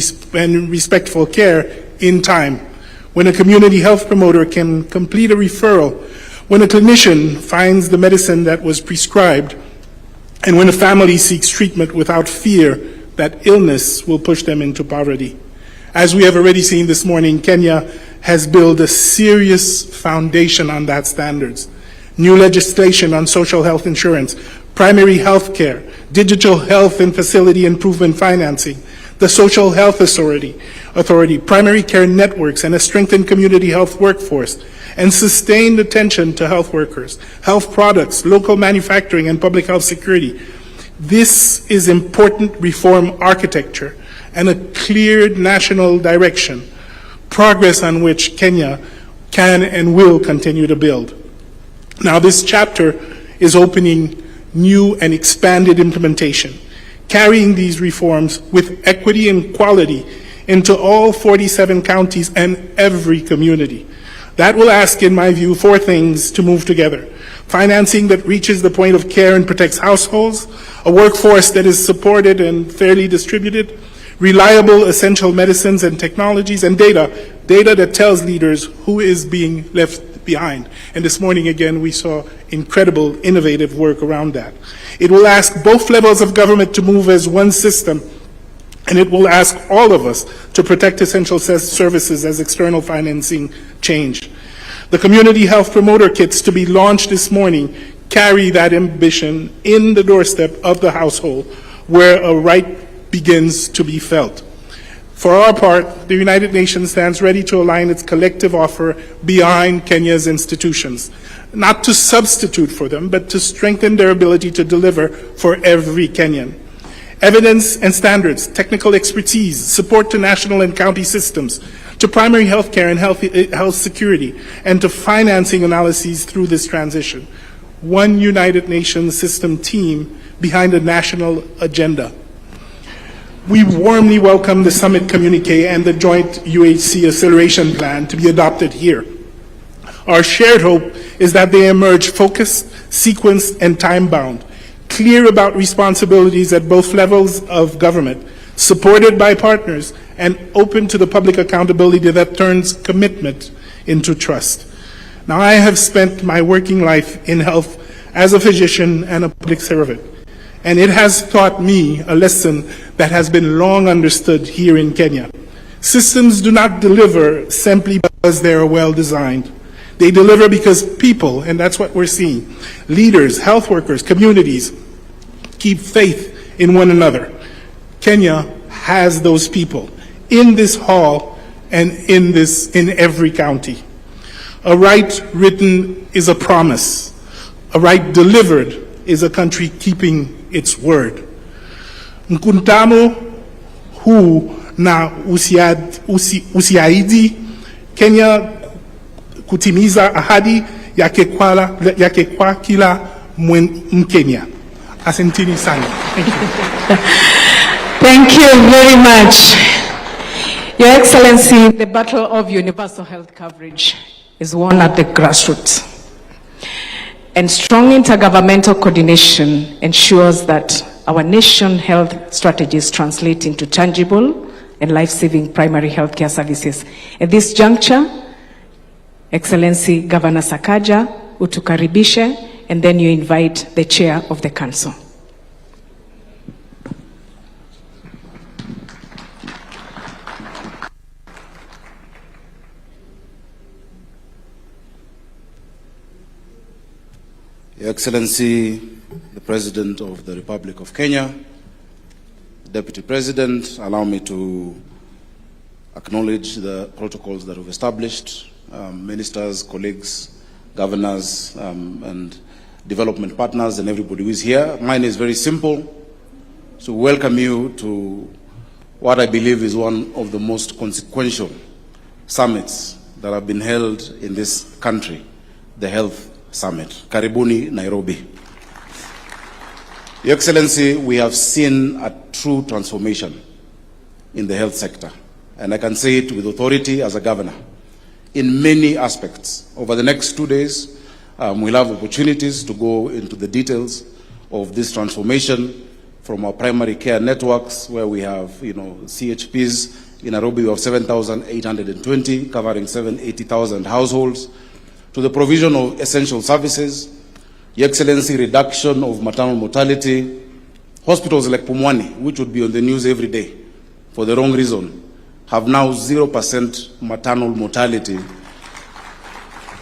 respectful care in time, when a community health promoter can complete a referral, when a clinician finds the medicine that was prescribed, and when a family seeks treatment without fear that illness will push them into poverty. As we have already seen this morning, Kenya has built a serious foundation on that standards. New legislation on social health insurance, primary health care, digital health and facility improvement financing, the Social Health Authority, primary care networks, and a strengthened community health workforce, and sustained attention to health workers, health products, local manufacturing, and public health security. This is important reform architecture and a clear national direction, progress on which Kenya can and will continue to build. Now, this chapter is opening new and expanded implementation, carrying these reforms with equity and quality into all 47 counties and every community. That will ask, in my view, four things to move together. Financing that reaches the point of care and protects households, a workforce that is supported and fairly distributed, reliable essential medicines and technologies, and data that tells leaders who is being left behind. And this morning, again, we saw incredible, innovative work around that. It will ask both levels of government to move as one system, and it will ask all of us to protect essential services as external financing change. The community health promoter kits to be launched this morning carry that ambition in the doorstep of the household, where a right begins to be felt. For our part, the United Nations stands ready to align its collective offer behind Kenya's institutions, not to substitute for them, but to strengthen their ability to deliver for every Kenyan. Evidence and standards, technical expertise, support to national and county systems, to primary health care and health security, and to financing analyses through this transition. One United Nations system team behind a national agenda. We warmly welcome the summit communique and the joint UHC acceleration plan to be adopted here. Our shared hope is that they emerge focused, sequenced, and time-bound, clear about responsibilities at both levels of government, supported by partners, and open to the public accountability that turns commitment into trust. Now, I have spent my working life in health as a physician and a public servant, and it has taught me a lesson that has been long understood here in Kenya. Systems do not deliver simply because they are well designed. They deliver because people, and that's what we're seeing, leaders, health workers, communities, keep faith in one another. Kenya has those people in this hall and in every county. A right written is a promise. A right delivered is a country keeping its word. Mkutano huu na usiahidi Kenya kutimiza ahadi yake kwa kila Mkenya. Asanteni sana. Thank you. Thank you very much. Your Excellency, the battle of universal health coverage is won at the grassroots. And strong intergovernmental coordination ensures that our nation health strategies translate into tangible and life-saving primary healthcare services. At this juncture, Excellency Governor Sakaja, utukaribishe, and then you invite the chair of the council. Your Excellency, the President of the Republic of Kenya, Deputy President, allow me to acknowledge the protocols that we've established, ministers, colleagues, governors, and development partners, and everybody who is here. Mine is very simple, to welcome you to what I believe is one of the most consequential summits that have been held in this country, the Health Summit. Karibuni, Nairobi. Your Excellency, we have seen a true transformation in the health sector, and I can say it with authority as a governor. In many aspects, over the next 2 days, we'll have opportunities to go into the details of this transformation from our primary care networks, where we have, CHPs. In Nairobi, we have 7,820, covering 780,000 households, to the provision of essential services, Your Excellency, reduction of maternal mortality. Hospitals like Pumwani, which would be on the news every day for the wrong reason, have now 0% maternal mortality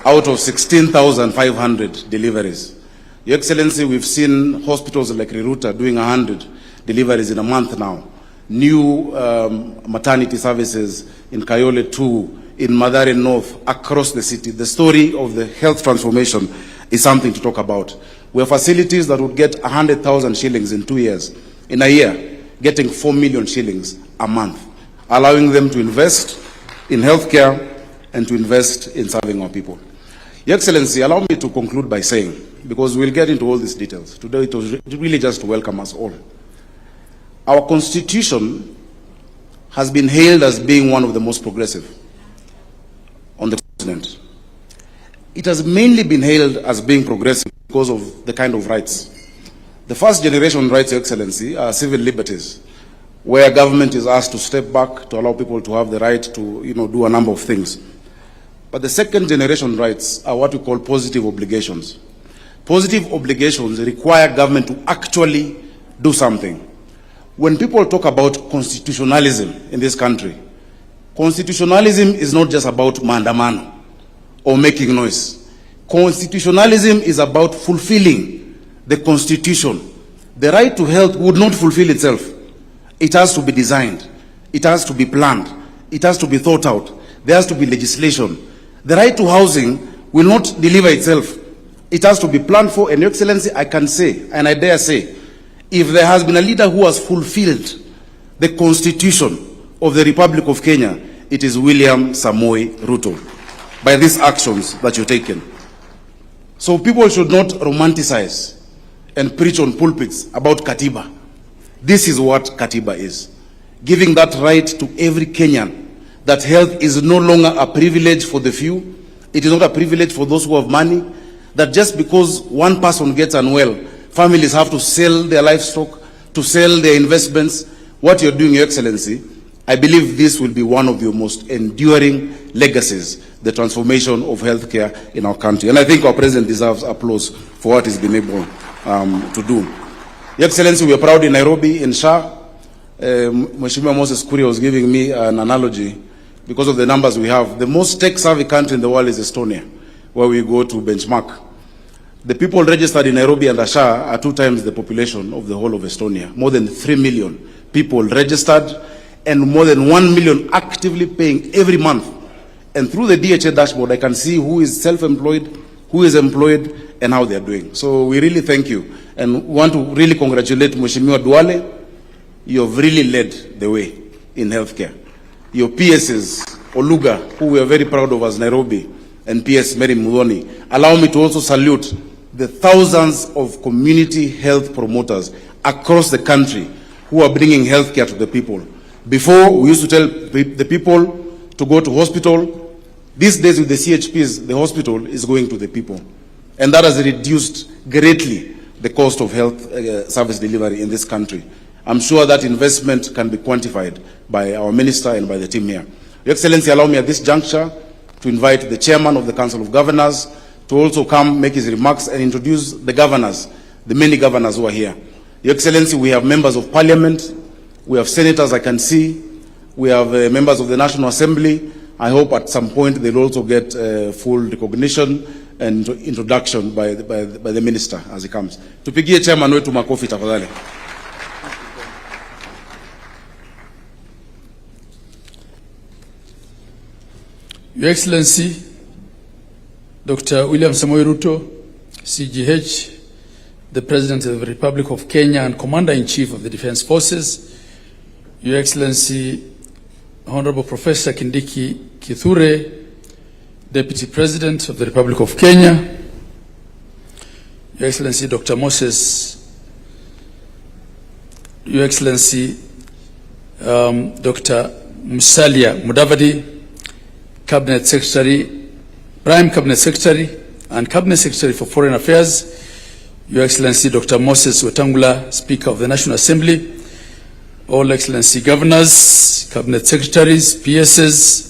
out of 16,500 deliveries. Your Excellency, we've seen hospitals like Ruto doing 100 deliveries in a month now. New maternity services in Kayole 2, in Mathare North, across the city. The story of the health transformation is something to talk about. We have facilities that would get 100,000 shillings in 2 years. In a year, getting 4 million shillings a month, allowing them to invest in healthcare and to invest in serving our people. Your Excellency, allow me to conclude by saying, because we'll get into all these details, today it was really just to welcome us all. Our Constitution has been hailed as being one of the most progressive on the continent. It has mainly been hailed as being progressive because of the kind of rights. The first generation rights, Your Excellency, are civil liberties, where government is asked to step back to allow people to have the right to, do a number of things. But the second generation rights are what we call positive obligations. Positive obligations require government to actually do something. When people talk about constitutionalism in this country, constitutionalism is not just about maandamano or making noise. Constitutionalism is about fulfilling the Constitution. The right to health would not fulfill itself. It has to be designed. It has to be planned. It has to be thought out. There has to be legislation. The right to housing will not deliver itself. It has to be planned for. And Your Excellency, I can say, and I dare say, if there has been a leader who has fulfilled the Constitution of the Republic of Kenya, it is William Samoei Ruto, by these actions that you've taken. So people should not romanticize and preach on pulpits about Katiba. This is what Katiba is. Giving that right to every Kenyan, that health is no longer a privilege for the few. It is not a privilege for those who have money. That just because one person gets unwell, families have to sell their livestock, to sell their investments. what you're doing, Your Excellency, I believe this will be one of your most enduring legacies, the transformation of healthcare in our country. And I think our President deserves applause for what he's been able to do. Your Excellency, we are proud in Nairobi, in SHA. Mheshimiwa Moses Kuria was giving me an analogy because of the numbers we have. The most tech-savvy country in the world is Estonia, where we go to benchmark. The people registered in Nairobi and SHA are 2 times the population of the whole of Estonia. More than 3 million people registered and more than 1 million actively paying every month. And through the DHA dashboard, I can see who is self-employed, who is employed, and how they are doing. So we really thank you and want to really congratulate Mheshimiwa Duale. You have really led the way in healthcare. Your PSs, Oluga, who we are very proud of as Nairobi, and PS Mary Mudhoni. Allow me to also salute the thousands of community health promoters across the country who are bringing healthcare to the people. Before, we used to tell the people to go to hospital. These days with the CHPs, the hospital is going to the people. And that has reduced greatly the cost of health service delivery in this country. I'm sure that investment can be quantified by our minister and by the team here. Your Excellency, allow me at this juncture to invite the chairman of the Council of Governors to also come make his remarks and introduce the governors, the many governors who are here. Your Excellency, we have members of parliament, we have senators I can see, we have members of the National Assembly. I hope at some point they'll also get full recognition and introduction by the minister as he comes. Tupigie chairman wetu makofi tafadhali. Your Excellency, Dr. William Samoei Ruto, CGH, the President of the Republic of Kenya and Commander-in-Chief of the Defense Forces, Your Excellency, Honorable Professor Kindiki Kithure, Deputy President of the Republic of Kenya, Your Excellency, Dr. Moses, Your Excellency, Dr. Musalia Mudavadi, Cabinet Secretary, Prime Cabinet Secretary, and Cabinet Secretary for Foreign Affairs, Your Excellency Dr. Moses Wetangula, Speaker of the National Assembly, All Excellency Governors, Cabinet Secretaries, PSs,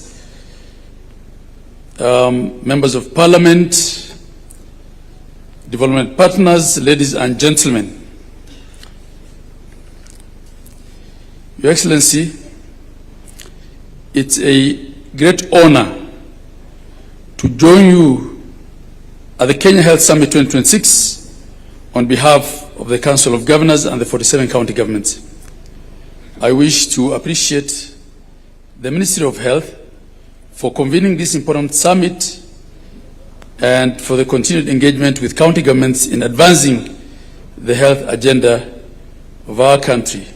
Members of Parliament, Development Partners, ladies and gentlemen. Your Excellency, it's a great honor to join you at the Kenya Health Summit 2026 on behalf of the Council of Governors and the 47 county governments. I wish to appreciate the Ministry of Health for convening this important summit and for the continued engagement with county governments in advancing the health agenda of our country.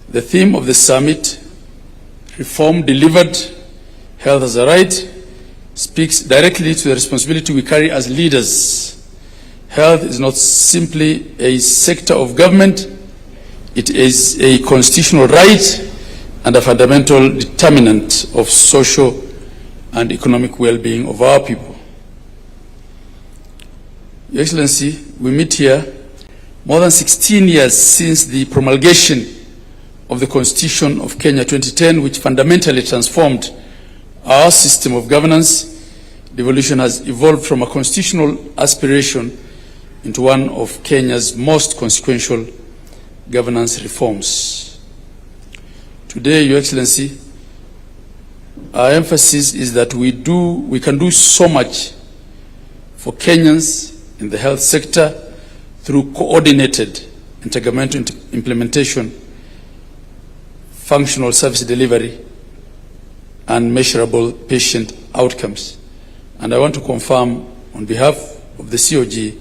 The theme of the summit, Reform Delivered, Health as a Right, speaks directly to the responsibility we carry as leaders. Health is not simply a sector of government, it is a constitutional right and a fundamental determinant of social and economic well-being of our people. Your Excellency, we meet here more than 16 years since the promulgation of the Constitution of Kenya 2010, which fundamentally transformed our system of governance. Devolution has evolved from a constitutional aspiration into one of Kenya's most consequential governance reforms. Today, Your Excellency, our emphasis is that we can do so much for Kenyans in the health sector through coordinated intergovernmental implementation, functional service delivery, and measurable patient outcomes. And I want to confirm on behalf of the COG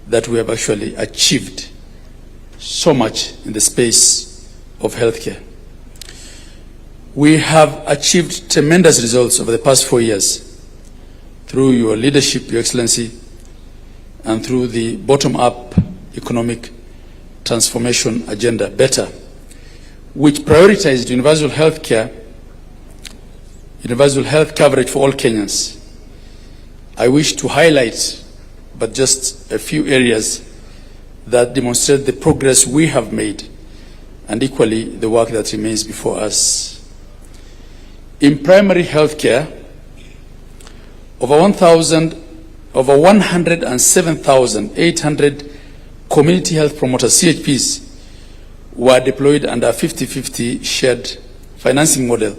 that we have actually achieved so much in the space of healthcare. We have achieved tremendous results over the past 4 years through your leadership, Your Excellency, and through the bottom-up economic transformation agenda, BETTER, which prioritized universal health coverage for all Kenyans. I wish to highlight but just a few areas that demonstrate the progress we have made and equally the work that remains before us. In primary health care, over 107,800 community health promoters, CHPs, were deployed under a 50-50 shared financing model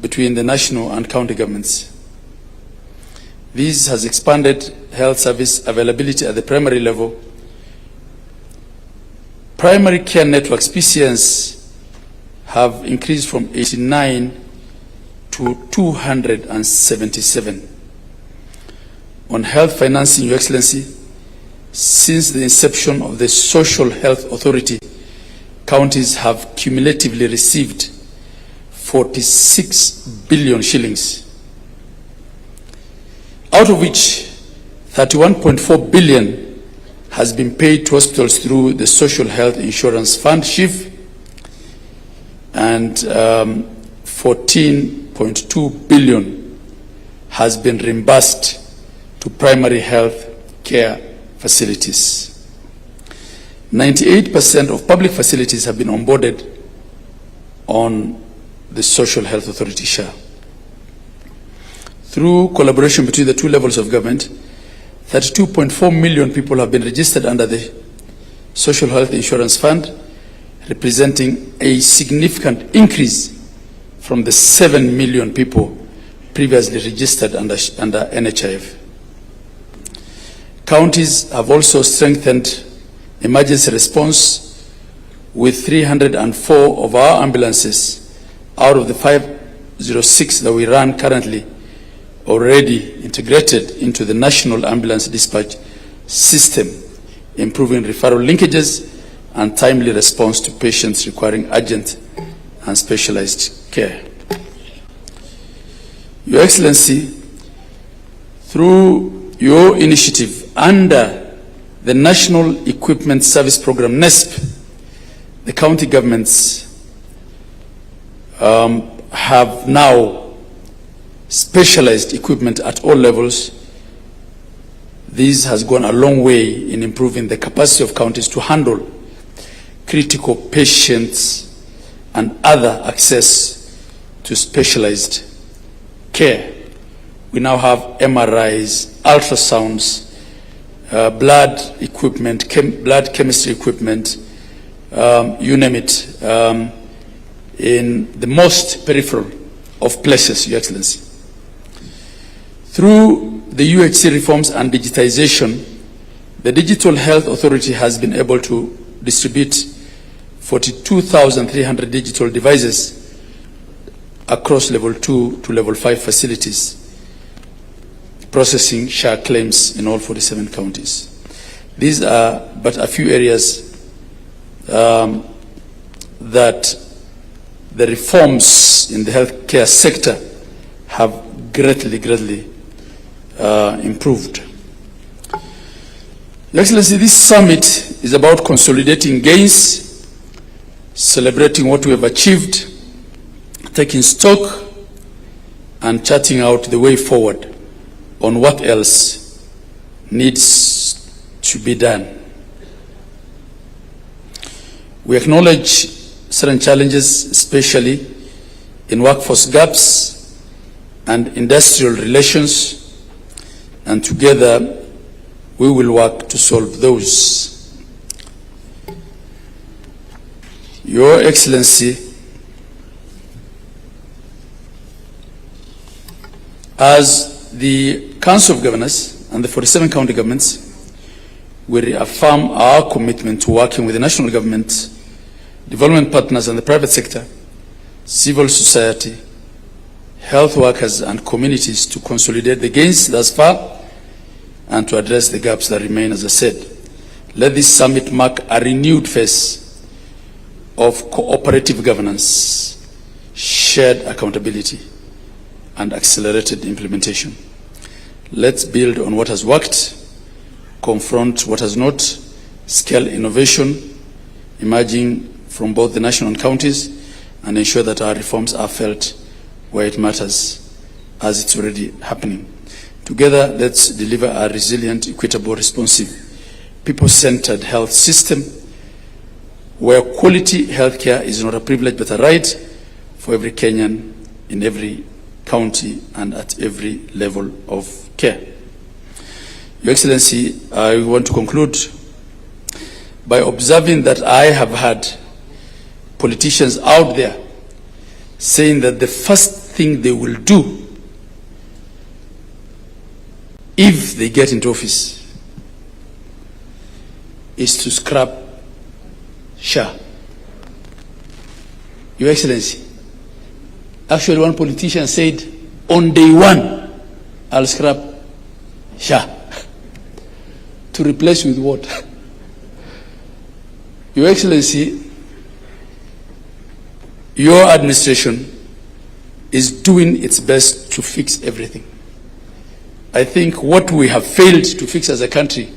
between the national and county governments. This has expanded health service availability at the primary level. Primary care networks, PCNs, have increased from 89 to 277. On health financing, Your Excellency, since the inception of the Social Health Authority, counties have cumulatively received 46 billion shillings, out of which 31.4 billion has been paid to hospitals through the Social Health Insurance Fund, SHIF, and 14.2 billion has been reimbursed to primary health care facilities. 98% of public facilities have been onboarded on the Social Health Authority share. Through collaboration between the two levels of government, 32.4 million people have been registered under the Social Health Insurance Fund, representing a significant increase from the 7 million people previously registered under NHIF. Counties have also strengthened emergency response with 304 of our ambulances out of the 506 that we run currently already integrated into the National Ambulance Dispatch System, improving referral linkages and timely response to patients requiring urgent and specialized care. Your Excellency, through your initiative under the National Equipment Service Program, NESP, the county governments have now specialized equipment at all levels. This has gone a long way in improving the capacity of counties to handle critical patients and other access to specialized care. We now have MRIs, ultrasounds, blood equipment, blood chemistry equipment, you name it, in the most peripheral of places, Your Excellency. Through the UHC reforms and digitization, the Digital Health Authority has been able to distribute 42,300 digital devices across level 2 to level 5 facilities, processing share claims in all 47 counties. These are but a few areas that the reforms in the healthcare sector have greatly improved. Your Excellency, this summit is about consolidating gains, celebrating what we have achieved, taking stock, and charting out the way forward on what else needs to be done. We acknowledge certain challenges, especially in workforce gaps and industrial relations, and together we will work to solve those. Your Excellency, as the Council of Governors and the 47 county governments, we reaffirm our commitment to working with the national government, development partners and the private sector, civil society, health workers and communities to consolidate the gains thus far and to address the gaps that remain, as I said. Let this summit mark a renewed phase of cooperative governance, shared accountability, and accelerated implementation. Let's build on what has worked, confront what has not, scale innovation emerging from both the national and counties, and ensure that our reforms are felt where it matters, as it's already happening. Together, let's deliver a resilient, equitable, responsive, people-centered health system where quality healthcare is not a privilege but a right for every Kenyan in every county and at every level of care. Your Excellency, I want to conclude by observing that I have had politicians out there saying that the first thing they will do if they get into office is to scrap SHA. Your Excellency, actually one politician said, on day one, I'll scrap SHA. To replace with what? Your Excellency, your administration is doing its best to fix everything. I think what we have failed to fix as a country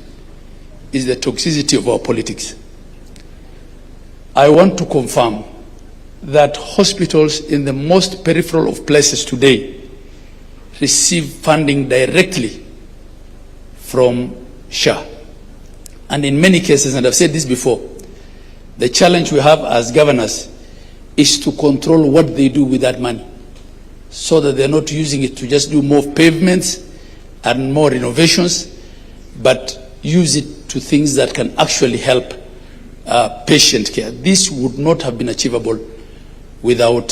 is the toxicity of our politics. I want to confirm that hospitals in the most peripheral of places today receive funding directly from SHA. And in many cases, and I've said this before, the challenge we have as governors is to control what they do with that money so that they're not using it to just do more pavements and more renovations, but use it to things that can actually help patient care. This would not have been achievable without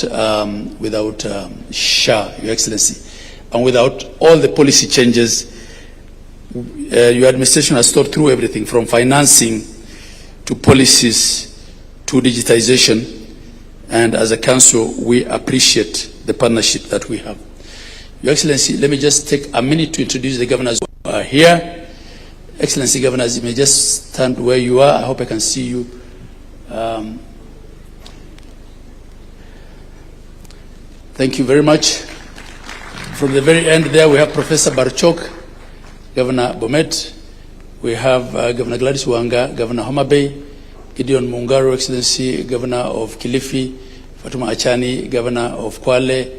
SHA, Your Excellency, and without all the policy changes. Your administration has thought through everything from financing to policies to digitization, and as a council, we appreciate the partnership that we have. Your Excellency, let me just take a minute to introduce the governors who are here. Excellency governors, you may just stand where you are. I hope I can see you. Thank you very much. From the very end there, we have Professor Barchok, Governor Bomet. We have Governor Gladys Wanga, Governor Homabay, Gideon Mungaro, Excellency, Governor of Kilifi, Fatuma Achani, Governor of Kwale,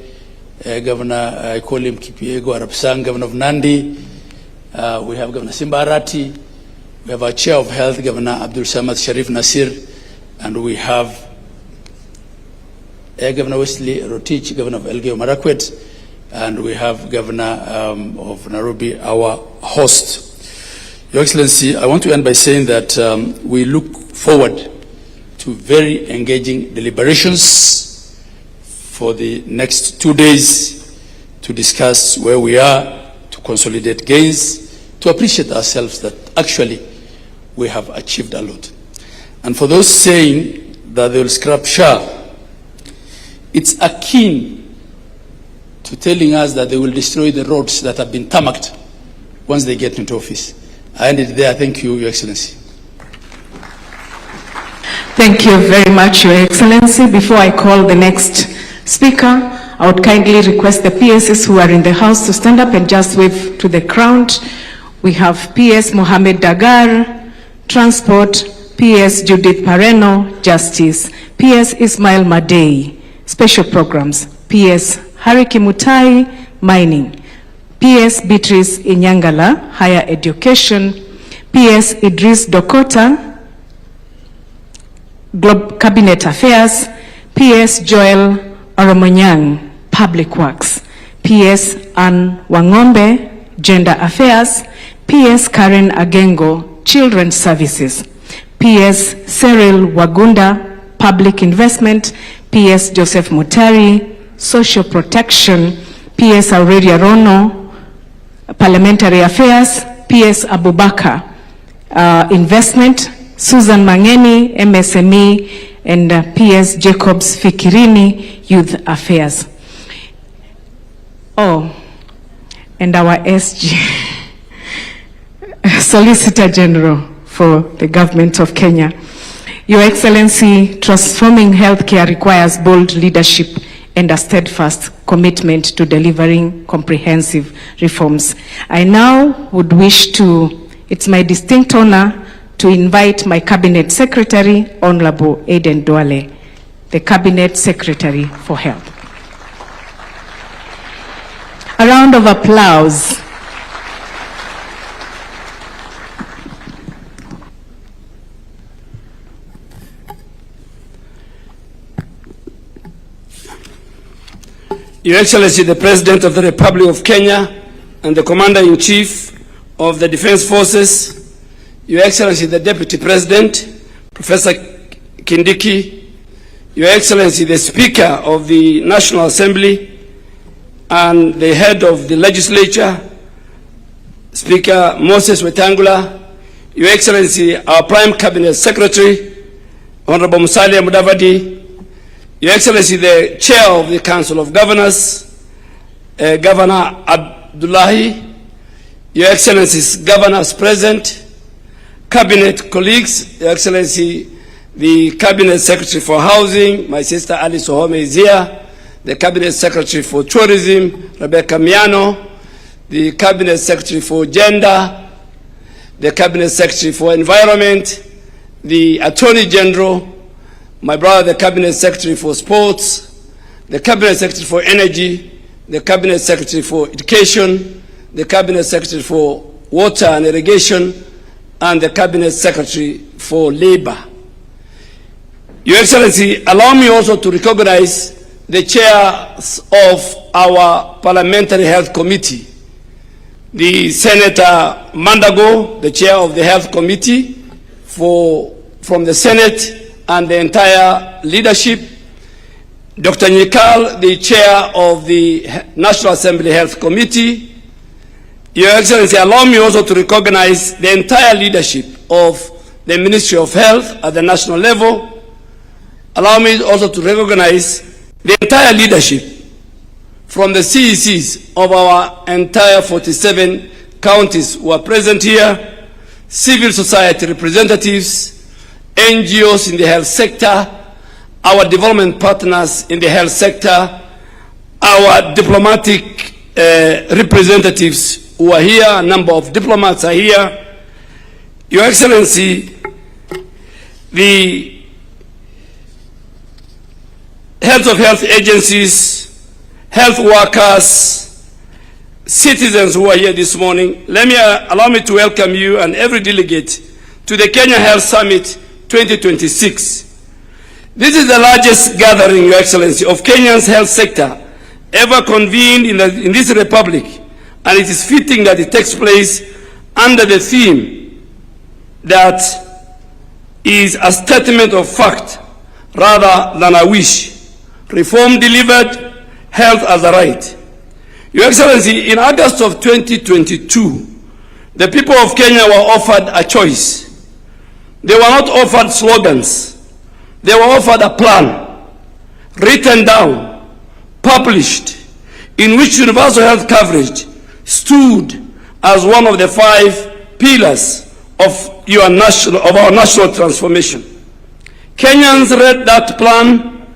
Governor, I call him Kipiego Arapsang, Governor of Nandi. We have Governor Simba Arati. We have our Chair of Health, Governor Abdul Samad Sharif Nasir. And we have Governor Wesley Rotich, Governor of Elgeyo Marakwet. And we have Governor of Nairobi, our host. Your Excellency, I want to end by saying that we look forward to very engaging deliberations for the next 2 days to discuss where we are, to consolidate gains, to appreciate ourselves that actually we have achieved a lot. And for those saying that they will scrap SHA, it's akin to telling us that they will destroy the roads that have been tarmacked once they get into office. I end it there. Thank you, Your Excellency. Thank you very much, Your Excellency. Before I call the next speaker, I would kindly request the PSs who are in the house to stand up and just wave to the crowd. We have PS Mohammed Dagar, Transport, PS Judith Pareno, Justice, PS Ismail Madei, Special Programs, PS Hariki Mutahi, Mining, PS Beatrice Inyangala, Higher Education, PS Idris Dokota, Cabinet Affairs, PS Joel Oromonyang, Public Works, PS Ann Wangombe, Gender Affairs, PS Karen Agengo, Children's Services, PS Cyril Wagunda, Public Investment, PS Joseph Mutari, Social Protection, PS Aurelia Rono, Parliamentary Affairs, PS Abubakar, Investment, Susan Mangeni, MSME, and PS Jacobs Fikirini, Youth Affairs. Oh, and our SG, Solicitor General for the Government of Kenya. Your Excellency, transforming healthcare requires bold leadership and a steadfast commitment to delivering comprehensive reforms. I now would wish to, it's my distinct honor to invite my Cabinet Secretary, Honorable Aden Duale, the Cabinet Secretary for Health. A round of applause. Your Excellency, the President of the Republic of Kenya and the Commander-in-Chief of the Defense Forces, Your Excellency, the Deputy President, Professor Kindiki, Your Excellency, the Speaker of the National Assembly and the Head of the Legislature, Speaker Moses Wetangula, Your Excellency, our Prime Cabinet Secretary, Honorable Musalia Mudavadi, Your Excellency, the Chair of the Council of Governors, Governor Abdullahi, Your Excellencies, Governors present, Cabinet colleagues, Your Excellency, the Cabinet Secretary for Housing, my sister Alice Ohome is here, the Cabinet Secretary for Tourism, Rebecca Miano, the Cabinet Secretary for Gender, the Cabinet Secretary for Environment, the Attorney General, my brother, the Cabinet Secretary for Sports, the Cabinet Secretary for Energy, the Cabinet Secretary for Education, the Cabinet Secretary for Water and Irrigation, and the Cabinet Secretary for Labor. Your Excellency, allow me also to recognize the chairs of our Parliamentary Health Committee, the Senator Mandago, the chair of the Health Committee from the Senate, and the entire leadership, Dr. Nyikal, the chair of the National Assembly Health Committee. Your Excellency, allow me also to recognize the entire leadership of the Ministry of Health at the national level. Allow me also to recognize the entire leadership from the CECs of our entire 47 counties who are present here, civil society representatives, NGOs in the health sector, our development partners in the health sector, our diplomatic representatives who are here, a number of diplomats are here. Your Excellency, the heads of health agencies, health workers, citizens who are here this morning, allow me to welcome you and every delegate to the Kenya Health Summit 2026. This is the largest gathering, Your Excellency, of Kenya's health sector ever convened in this republic, and it is fitting that it takes place under the theme that is a statement of fact rather than a wish. Reform delivered, health as a right. Your Excellency, in August of 2022, the people of Kenya were offered a choice. They were not offered slogans. They were offered a plan, written down, published, in which universal health coverage stood as one of the 5 pillars of our national transformation. Kenyans read that plan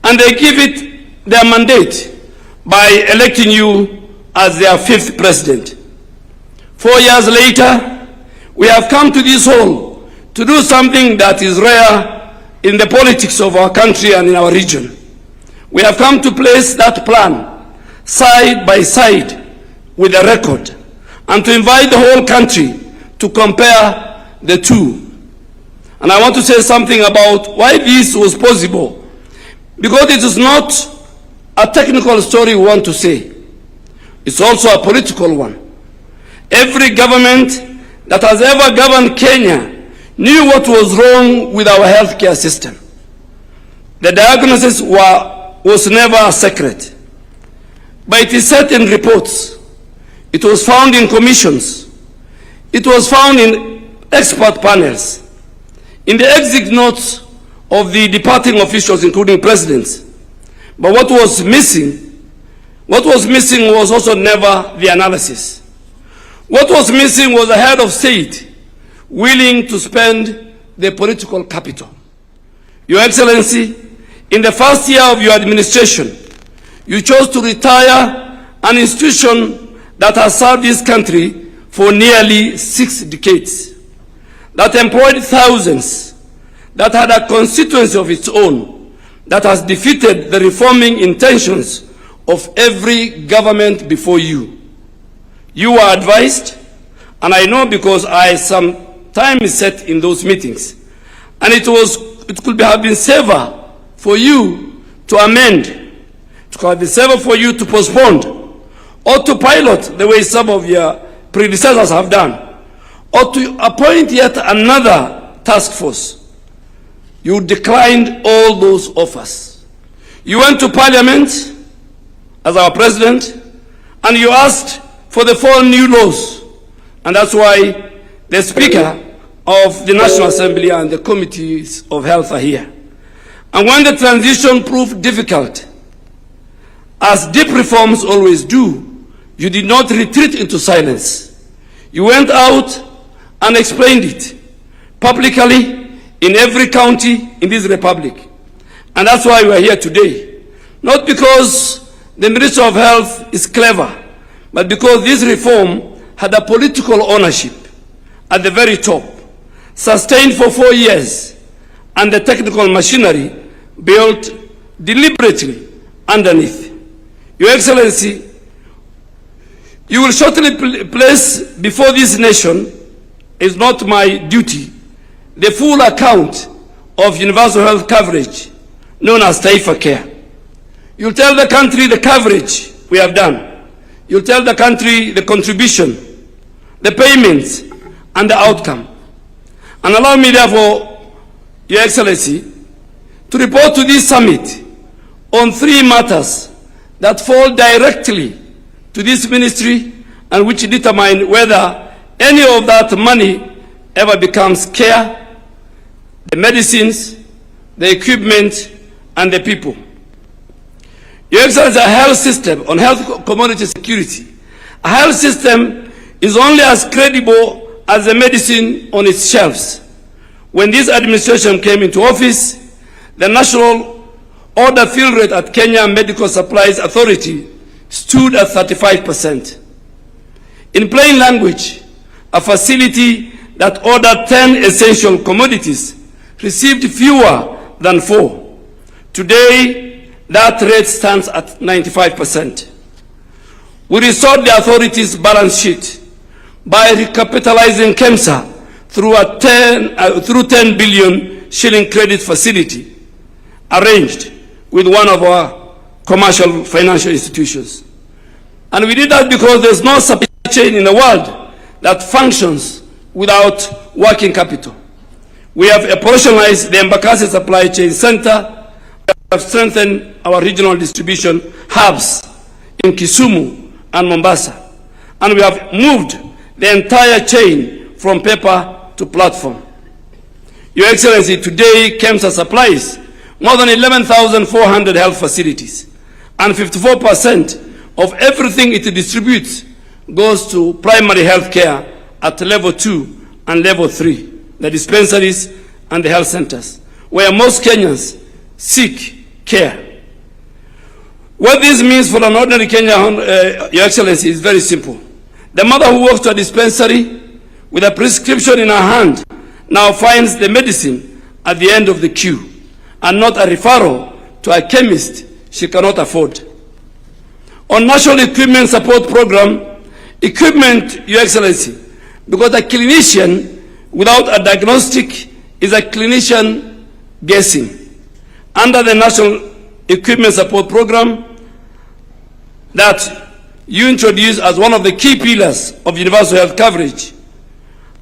and they give it their mandate by electing you as their 5th president. 4 years later, we have come to this hall to do something that is rare in the politics of our country and in our region. We have come to place that plan side by side with a record and to invite the whole country to compare the two. And I want to say something about why this was possible, because it is not a technical story we want to say. It's also a political one. Every government that has ever governed Kenya knew what was wrong with our healthcare system. The diagnosis was never a secret, but it is said in reports. It was found in commissions. It was found in expert panels, in the exit notes of the departing officials, including presidents. But what was missing was also never the analysis. What was missing was a head of state willing to spend the political capital. Your Excellency, in the first year of your administration, you chose to retire an institution that has served this country for nearly 6 decades, that employed thousands, that had a constituency of its own, that has defeated the reforming intentions of every government before you. You were advised, and I know because some time is set in those meetings, and it could have been safer for you to amend tukawadisevo for you to postpone or to pilot the way some of your predecessors have done, or to appoint yet another task force. You declined all those offers. You went to Parliament as our president and you asked for the 4 new laws, and that's why the Speaker of the National Assembly and the Committees of Health are here. And when the transition proved difficult, as deep reforms always do, you did not retreat into silence. You went out and explained it publicly in every county in this republic. And that's why we are here today. Not because the Minister of Health is clever, but because this reform had a political ownership at the very top, sustained for 4 years, and the technical machinery built deliberately underneath. Your Excellency, you will shortly place before this nation, is not my duty, the full account of universal health coverage known as Taifa Care. You'll tell the country the coverage we have done. You'll tell the country the contribution, the payments, and the outcome. And allow me therefore, Your Excellency, to report to this summit on 3 matters that fall directly to this ministry and which determine whether any of that money ever becomes care, the medicines, the equipment, and the people. Your Excellency, a health system on health commodity security, a health system is only as credible as the medicine on its shelves. When this administration came into office, the national order fill rate at Kenya Medical Supplies Authority stood at 35%. In plain language, a facility that ordered 10 essential commodities received fewer than 4. Today, that rate stands at 95%. We restored the authority's balance sheet by recapitalizing KEMSA through a 10 billion shilling credit facility arranged with one of our commercial financial institutions. And we did that because there's no supply chain in the world that functions without working capital. We have operationalized the Embakasi Supply Chain Center. We have strengthened our regional distribution hubs in Kisumu and Mombasa. And we have moved the entire chain from paper to platform. Your Excellency, today KEMSA supplies more than 11,400 health facilities, and 54% of everything it distributes goes to primary health care at level 2 and level 3, the dispensaries and the health centers, where most Kenyans seek care. What this means for an ordinary Kenyan, Your Excellency, is very simple. The mother who walks to a dispensary with a prescription in her hand now finds the medicine at the end of the queue, and not a referral to a chemist she cannot afford. On National Equipment Support Program, equipment, Your Excellency, because a clinician without a diagnostic is a clinician guessing. Under the National Equipment Support Program that you introduced as one of the key pillars of universal health coverage,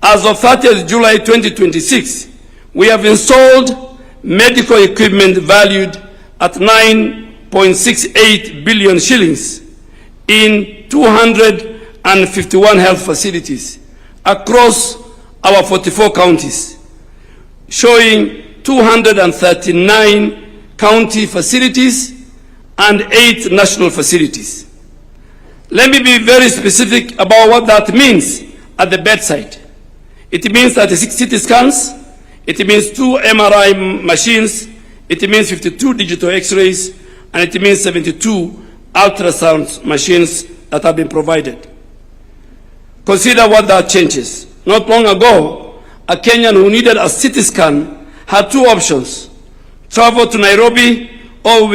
as of 30th July 2026, we have installed medical equipment valued at 9.68 billion shillings in 251 health facilities across our 44 counties, showing 239 county facilities and 8 national facilities. Let me be very specific about what that means at the bedside. It means 36 CT scans, it means 2 MRI machines, it means 52 digital X-rays, and it means 72 ultrasound machines that have been provided. Consider what that changes. Not long ago, a Kenyan who needed a CT scan had 2 options: travel to Nairobi or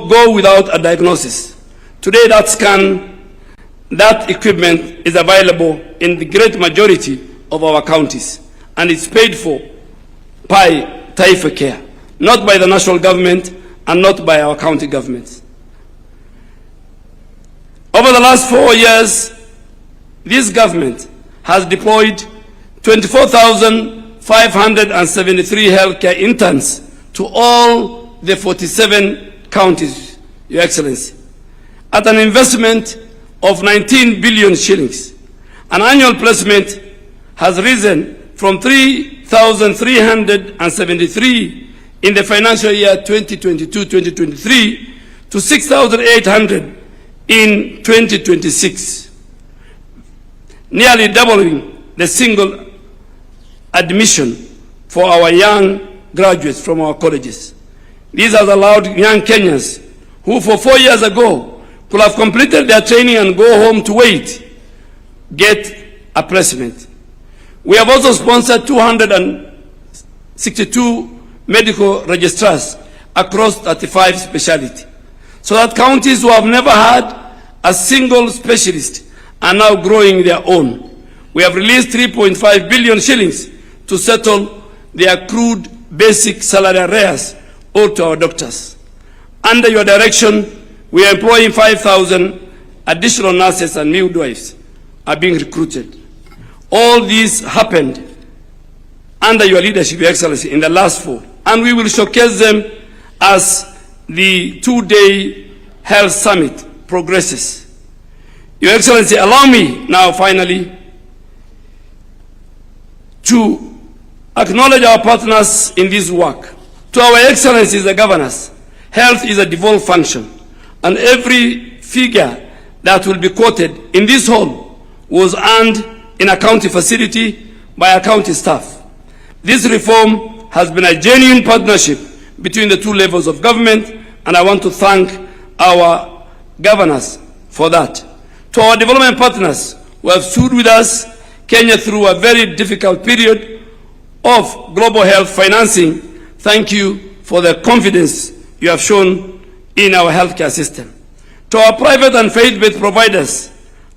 go without a diagnosis. Today, that equipment is available in the great majority of our counties, and it's paid for by Taifa Care, not by the national government and not by our county governments. Over the last 4 years, this government has deployed 24,573 healthcare interns to all the 47 counties, Your Excellency, at an investment of 19 billion shillings. An annual placement has risen from 3,373 in the financial year 2022-2023 to 6,800 in 2026, nearly doubling the single admission for our young graduates from our colleges. This has allowed young Kenyans who for 4 years ago could have completed their training and go home to wait, get a placement. We have also sponsored 262 medical registrars across 35 specialties, so that counties who have never had a single specialist are now growing their own. We have released 3.5 billion shillings to settle the accrued basic salary arrears owed to our doctors. Under your direction, we are employing 5,000 additional nurses and midwives are being recruited. All this happened under your leadership, Your Excellency, in the last 4, and we will showcase them as the 2-day health summit progresses. Your Excellency, allow me now finally to acknowledge our partners in this work. To our Excellencies the governors, health is a devolved function, and every figure that will be quoted in this hall was earned in a county facility by a county staff. This reform has been a genuine partnership between the 2 levels of government, and I want to thank our governors for that. To our development partners who have stood with us, Kenya, through a very difficult period of global health financing, thank you for the confidence you have shown in our healthcare system. To our private and faith-based providers,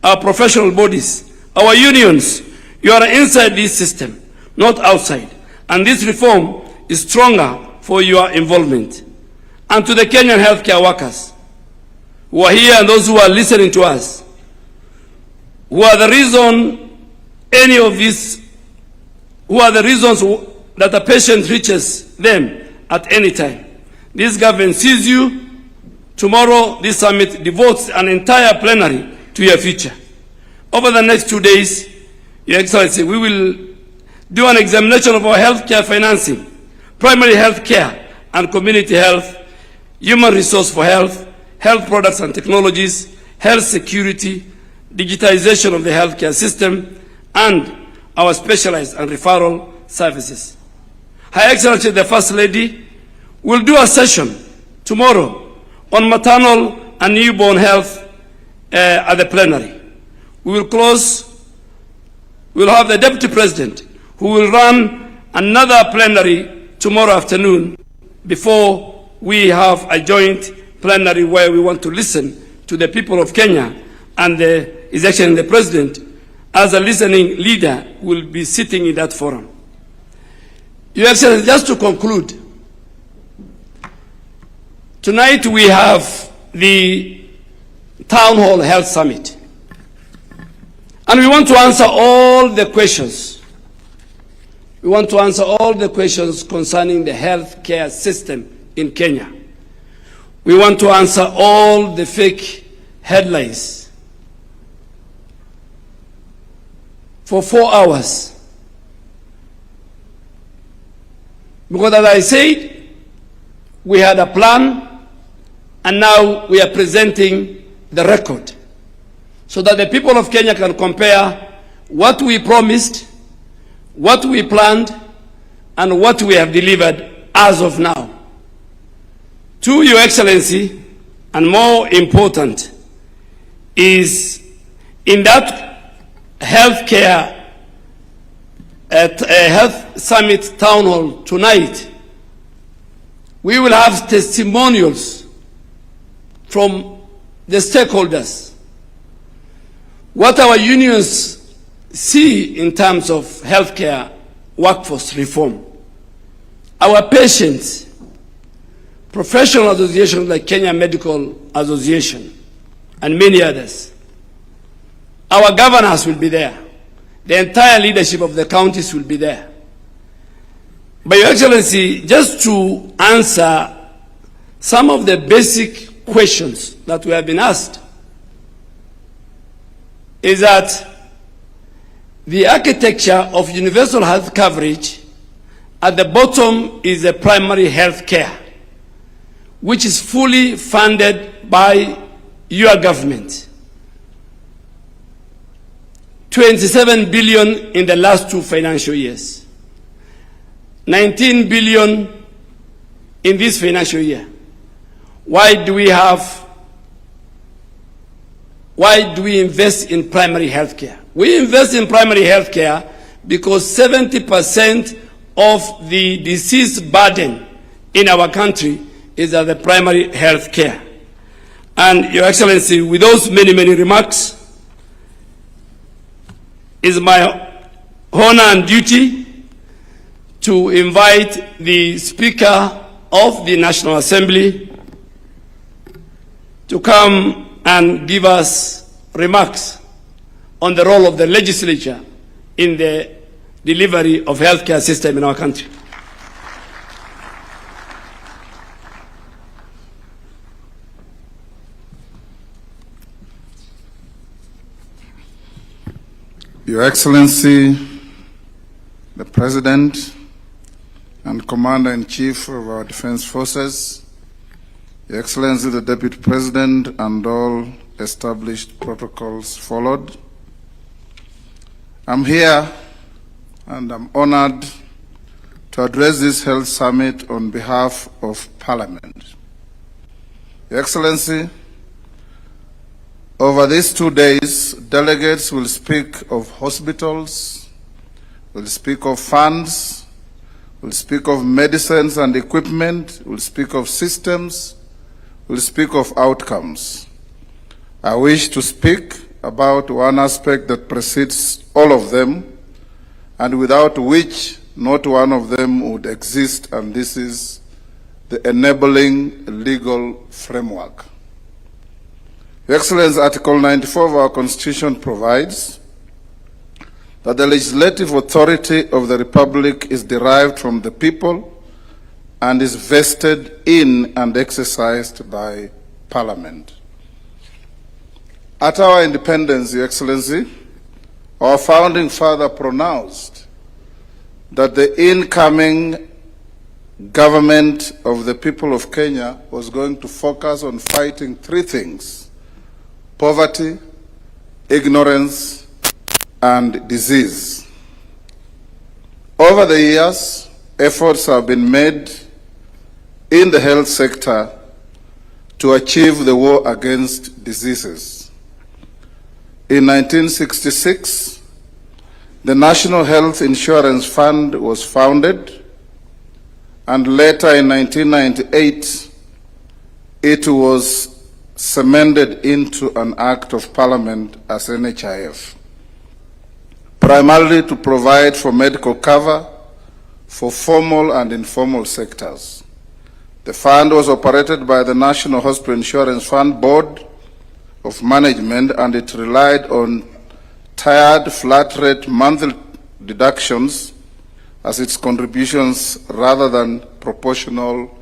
our professional bodies, our unions, you are inside this system, not outside. And this reform is stronger for your involvement. And to the Kenyan healthcare workers who are here and those who are listening to us, who are the reason any of this, who are the reasons that a patient reaches them at any time. This government sees you. Tomorrow, this summit devotes an entire plenary to your future. Over the next 2 days, Your Excellency, we will do an examination of our healthcare financing, primary health care and community health, human resource for health, health products and technologies, health security, digitization of the healthcare system, and our specialized and referral services. Her Excellency, the First Lady, will do a session tomorrow on maternal and newborn health at the plenary. We will close, we'll have the Deputy President who will run another plenary tomorrow afternoon before we have a joint plenary where we want to listen to the people of Kenya, and His Excellency the President, as a listening leader, will be sitting in that forum. Your Excellency, just to conclude, tonight we have the Town Hall Health Summit, and we want to answer all the questions. We want to answer all the questions concerning the healthcare system in Kenya. We want to answer all the fake headlines for 4 hours. Because as I said, we had a plan, and now we are presenting the record so that the people of Kenya can compare what we promised, what we planned, and what we have delivered as of now. To Your Excellency, and more important, is in that healthcare at a health summit town hall tonight, we will have testimonials from the stakeholders, what our unions see in terms of healthcare workforce reform. Our patients, professional associations like Kenya Medical Association and many others, Our governors will be there. The entire leadership of the counties will be there. But Your Excellency, just to answer some of the basic questions that we have been asked, is that the architecture of universal health coverage, at the bottom is the primary health care, which is fully funded by your government. 27 billion in the last 2 financial years. 19 billion in this financial year. Why do we invest in primary health care? We invest in primary health care because 70% of the disease burden in our country is at the primary health care. And Your Excellency, with those many remarks, it's my honor and duty to invite the Speaker of the National Assembly to come and give us remarks on the role of the legislature in the delivery of healthcare system in our country. Your Excellency, the President and Commander-in-Chief of our Defense Forces, Your Excellency, the Deputy President, and all established protocols followed, I'm here and I'm honored to address this health summit on behalf of Parliament. Your Excellency, over these 2 days, delegates will speak of hospitals, will speak of funds, will speak of medicines and equipment, will speak of systems, will speak of outcomes. I wish to speak about one aspect that precedes all of them, and without which not one of them would exist, and this is the enabling legal framework. Your Excellency, Article 94 of our Constitution provides that the legislative authority of the Republic is derived from the people and is vested in and exercised by Parliament. At our independence, Your Excellency, our founding father pronounced that the incoming government of the people of Kenya was going to focus on fighting 3 things: poverty, ignorance, and disease. Over the years, efforts have been made in the health sector to achieve the war against diseases. In 1966, the National Health Insurance Fund was founded, and later in 1998, it was cemented into an Act of Parliament as NHIF, primarily to provide for medical cover for formal and informal sectors. The fund was operated by the National Hospital Insurance Fund Board of Management, and it relied on tiered flat-rate monthly deductions as its contributions rather than proportional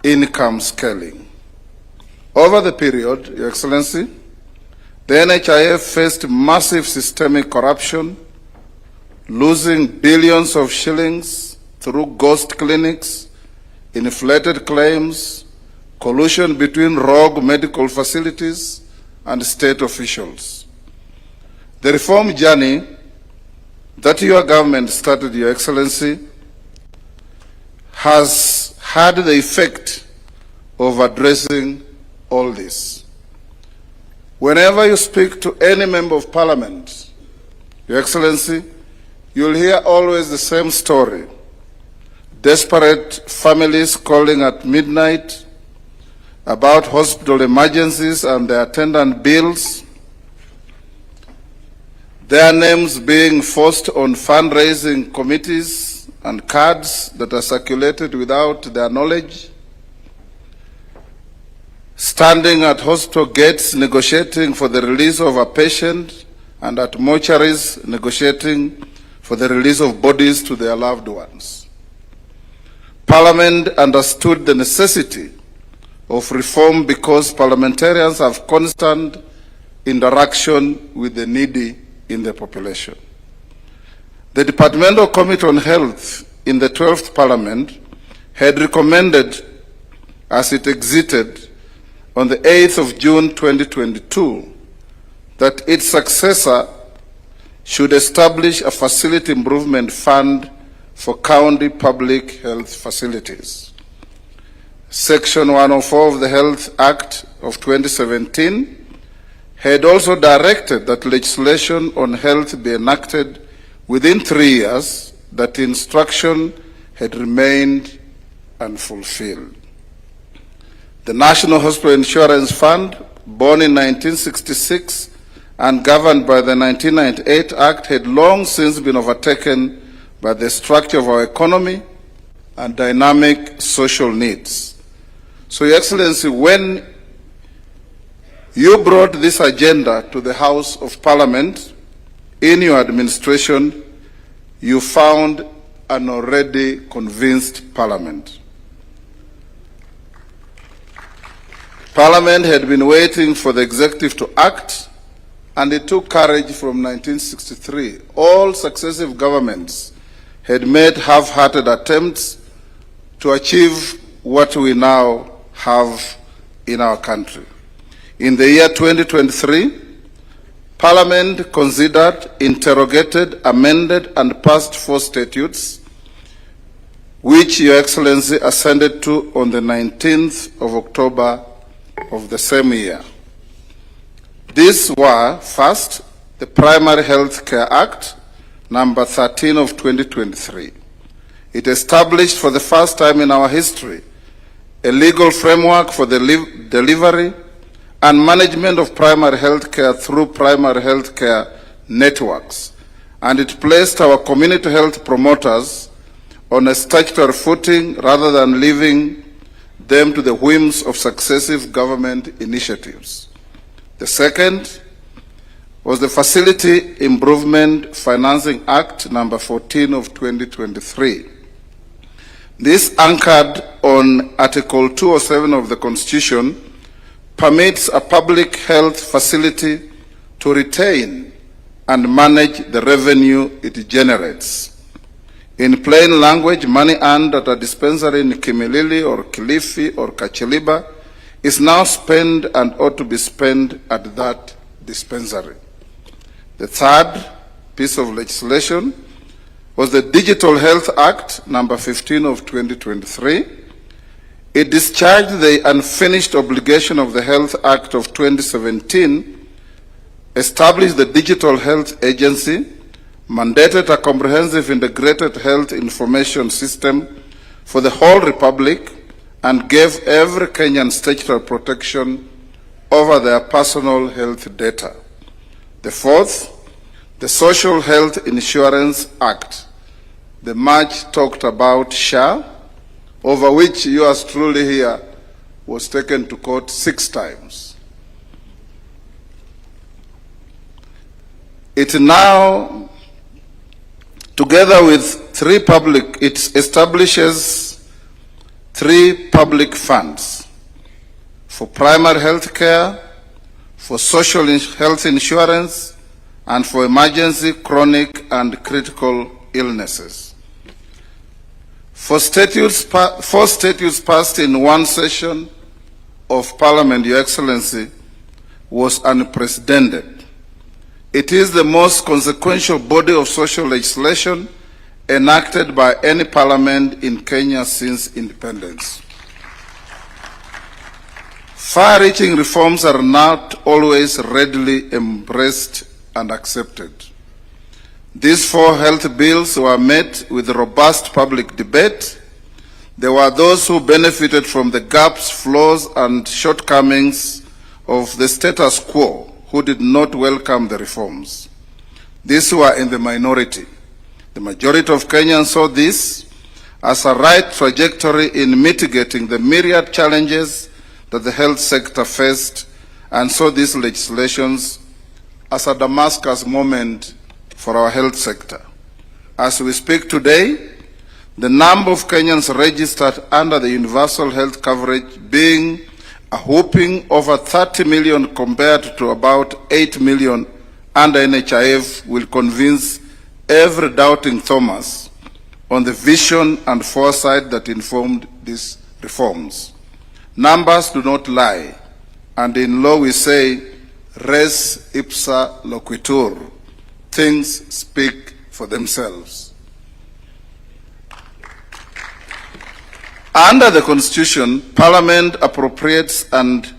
income scaling. Over the period, Your Excellency, the NHIF faced massive systemic corruption, losing billions of shillings through ghost clinics, inflated claims, collusion between rogue medical facilities and state officials. The reform journey that your government started, Your Excellency, has had the effect of addressing all this. Whenever you speak to any member of Parliament, Your Excellency, you'll hear always the same story. Desperate families calling at midnight about hospital emergencies and their attendant bills, their names being forced on fundraising committees and cards that are circulated without their knowledge, standing at hospital gates negotiating for the release of a patient and at mortuaries negotiating for the release of bodies to their loved ones. Parliament understood the necessity of reform because parliamentarians have constant interaction with the needy in the population. The Departmental Committee on Health in the 12th Parliament had recommended, as it exited on the 8th of June 2022, that its successor should establish a facility improvement fund for county public health facilities. Section 104 of the Health Act of 2017 had also directed that legislation on health be enacted within 3 years. That instruction had remained unfulfilled. The National Hospital Insurance Fund, born in 1966 and governed by the 1998 Act, had long since been overtaken by the structure of our economy and dynamic social needs. So, Your Excellency, when you brought this agenda to the House of Parliament in your administration, you found an already convinced Parliament. Parliament had been waiting for the executive to act, and it took courage from 1963. All successive governments had made half-hearted attempts to achieve what we now have in our country. In the year 2023, Parliament considered, interrogated, amended, and passed 4 statutes, which Your Excellency assented to on the 19th of October of the same year. These were, first, the Primary Health Care Act, number 13 of 2023. It established for the first time in our history a legal framework for the delivery and management of primary health care through primary health care networks, and it placed our community health promoters on a statutory footing rather than leaving them to the whims of successive government initiatives. The second was the Facility Improvement Financing Act, number 14 of 2023. This, anchored on Article 207 of the Constitution, permits a public health facility to retain and manage the revenue it generates. In plain language, money earned at a dispensary in Kimilili or Kilifi or Kachiliba is now spent and ought to be spent at that dispensary. The third piece of legislation was the Digital Health Act, number 15 of 2023. It discharged the unfinished obligation of the Health Act of 2017, established the Digital Health Agency, mandated a comprehensive integrated health information system for the whole Republic, and gave every Kenyan statutory protection over their personal health data. The fourth, the Social Health Insurance Act, the much talked about SHA, over which yours truly here was taken to court 6 times. It now, together with it establishes 3 public funds for primary health care, for social health insurance, and for emergency, chronic, and critical illnesses. 4 statutes passed in one session of Parliament, Your Excellency, was unprecedented. It is the most consequential body of social legislation enacted by any parliament in Kenya since independence. Far-reaching reforms are not always readily embraced and accepted. These 4 health bills were met with robust public debate. There were those who benefited from the gaps, flaws, and shortcomings of the status quo who did not welcome the reforms. These were in the minority. The majority of Kenyans saw this as a right trajectory in mitigating the myriad challenges that the health sector faced, and saw these legislations as a Damascus moment for our health sector. As we speak today, the number of Kenyans registered under the universal health coverage being a whopping over 30 million compared to about 8 million under NHIF will convince every doubting Thomas on the vision and foresight that informed these reforms. Numbers do not lie, and in law we say, res ipsa loquitur. Things speak for themselves. Under the Constitution, Parliament appropriates and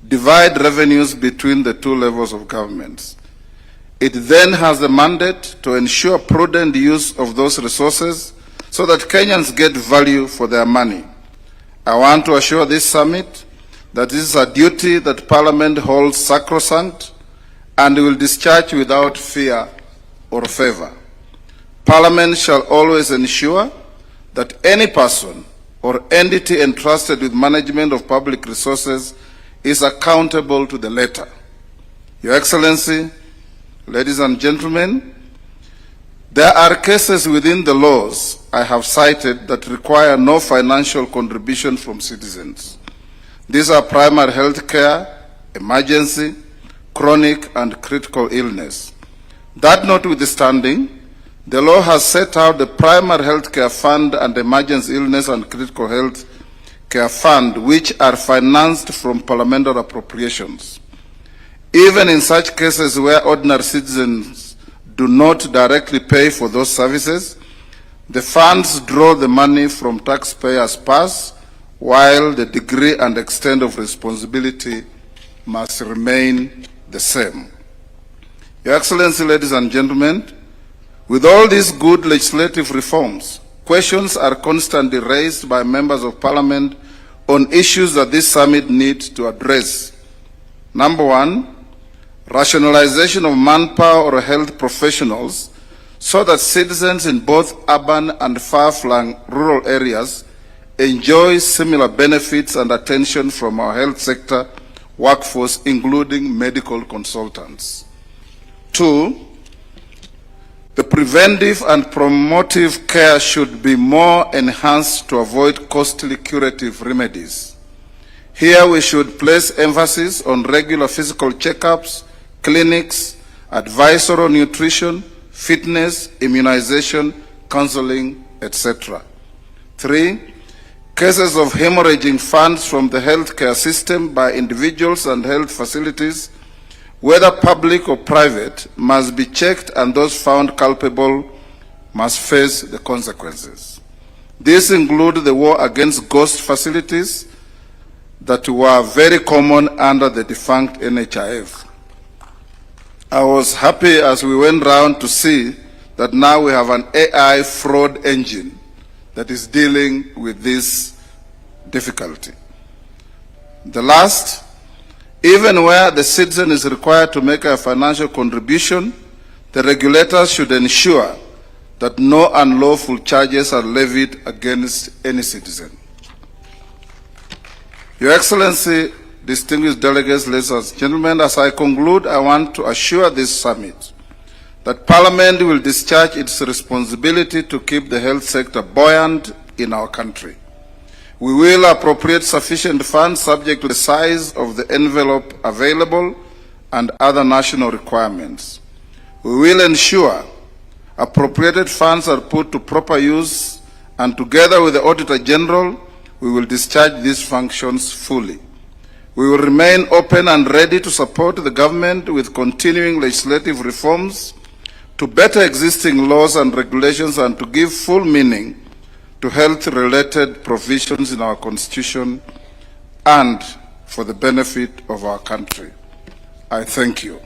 divides revenues between the two levels of government. It then has the mandate to ensure prudent use of those resources so that Kenyans get value for their money. I want to assure this summit that this is a duty that Parliament holds sacrosanct and will discharge without fear or favor. Parliament shall always ensure that any person or entity entrusted with management of public resources is accountable to the letter. Your Excellency, ladies and gentlemen, there are cases within the laws I have cited that require no financial contribution from citizens. These are primary health care, emergency, chronic and critical illness. That notwithstanding, the law has set out the primary health care fund and emergency illness and critical health care fund, which are financed from parliamentary appropriations. Even in such cases where ordinary citizens do not directly pay for those services, the funds draw the money from taxpayers' purse, while the degree and extent of responsibility must remain the same. Your Excellency, ladies and gentlemen, with all these good legislative reforms, questions are constantly raised by members of Parliament on issues that this summit needs to address. Number one, rationalization of manpower or health professionals so that citizens in both urban and far-flung rural areas enjoy similar benefits and attention from our health sector workforce, including medical consultants. Two, the preventive and promotive care should be more enhanced to avoid costly curative remedies. Here we should place emphasis on regular physical checkups, clinics, advisory nutrition, fitness, immunization, counseling, etc. 3. Cases of hemorrhaging funds from the healthcare system by individuals and health facilities, whether public or private, must be checked, and those found culpable must face the consequences. These include the war against ghost facilities that were very common under the defunct NHIF. I was happy as we went round to see that now we have an AI fraud engine that is dealing with this difficulty. The last, even where the citizen is required to make a financial contribution, the regulators should ensure that no unlawful charges are levied against any citizen. Your Excellency, distinguished delegates, ladies and gentlemen, as I conclude, I want to assure this summit that Parliament will discharge its responsibility to keep the health sector buoyant in our country. We will appropriate sufficient funds subject to the size of the envelope available and other national requirements. We will ensure appropriated funds are put to proper use, and together with the Auditor General, we will discharge these functions fully. We will remain open and ready to support the government with continuing legislative reforms to better existing laws and regulations and to give full meaning to health-related provisions in our Constitution and for the benefit of our country. I thank you.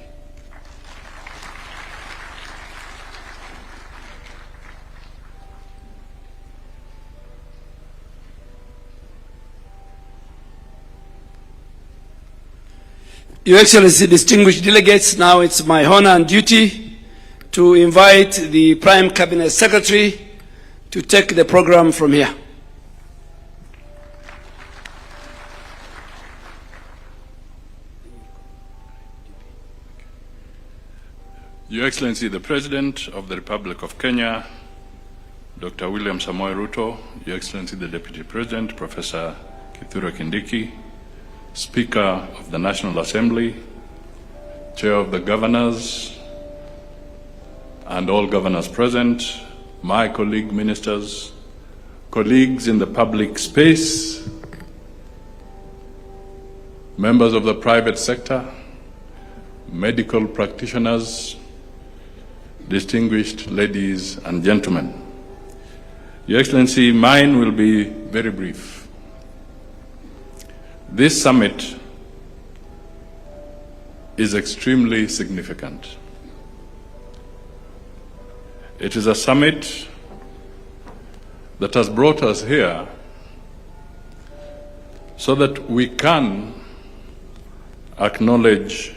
Your Excellency, distinguished delegates, now it's my honor and duty to invite the Prime Cabinet Secretary to take the program from here. Your Excellency, the President of the Republic of Kenya, Dr. William Samoei Ruto, Your Excellency, the Deputy President, Professor Kithure Kindiki, Speaker of the National Assembly, Chair of the Governors, and all governors present, my colleague ministers, colleagues in the public space, members of the private sector, medical practitioners, distinguished ladies and gentlemen. Your Excellency, mine will be very brief. This summit is extremely significant. It is a summit that has brought us here so that we can acknowledge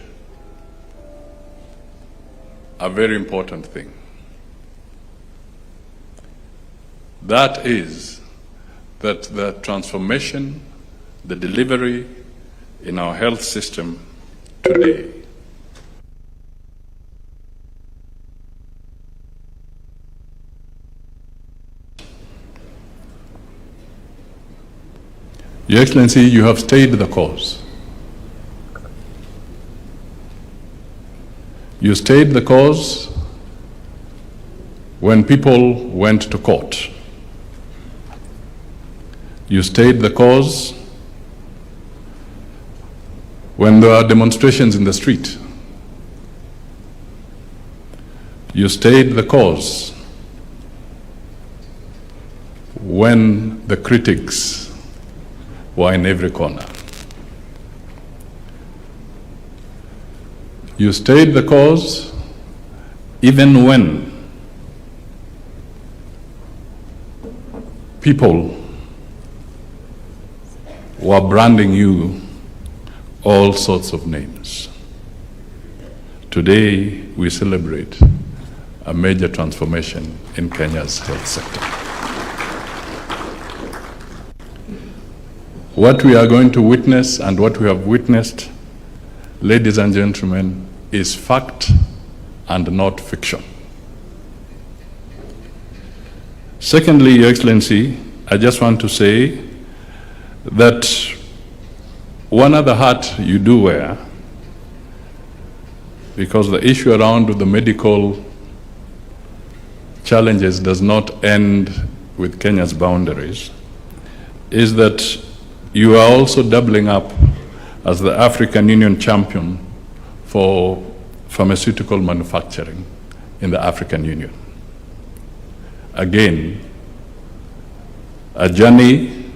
a very important thing. That is that the transformation, the delivery in our health system today Your Excellency, you have stayed the course. You stayed the course when people went to court. You stayed the course when there are demonstrations in the street. You stayed the course when the critics were in every corner. You stayed the course even when people were branding you all sorts of names. Today, we celebrate a major transformation in Kenya's health sector. What we are going to witness and what we have witnessed, ladies and gentlemen, is fact and not fiction. Secondly, Your Excellency, I just want to say that one other hat you do wear, because the issue around the medical challenges does not end with Kenya's boundaries, is that you are also doubling up as the African Union champion for pharmaceutical manufacturing in the African Union. Again, a journey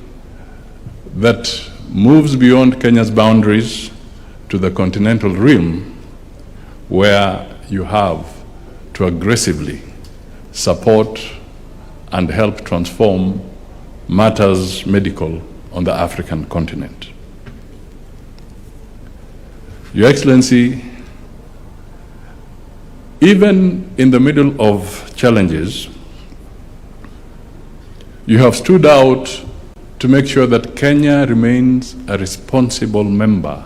that moves beyond Kenya's boundaries to the continental realm, where you have to aggressively support and help transform matters medical on the African continent. Your Excellency, even in the middle of challenges, you have stood out to make sure that Kenya remains a responsible member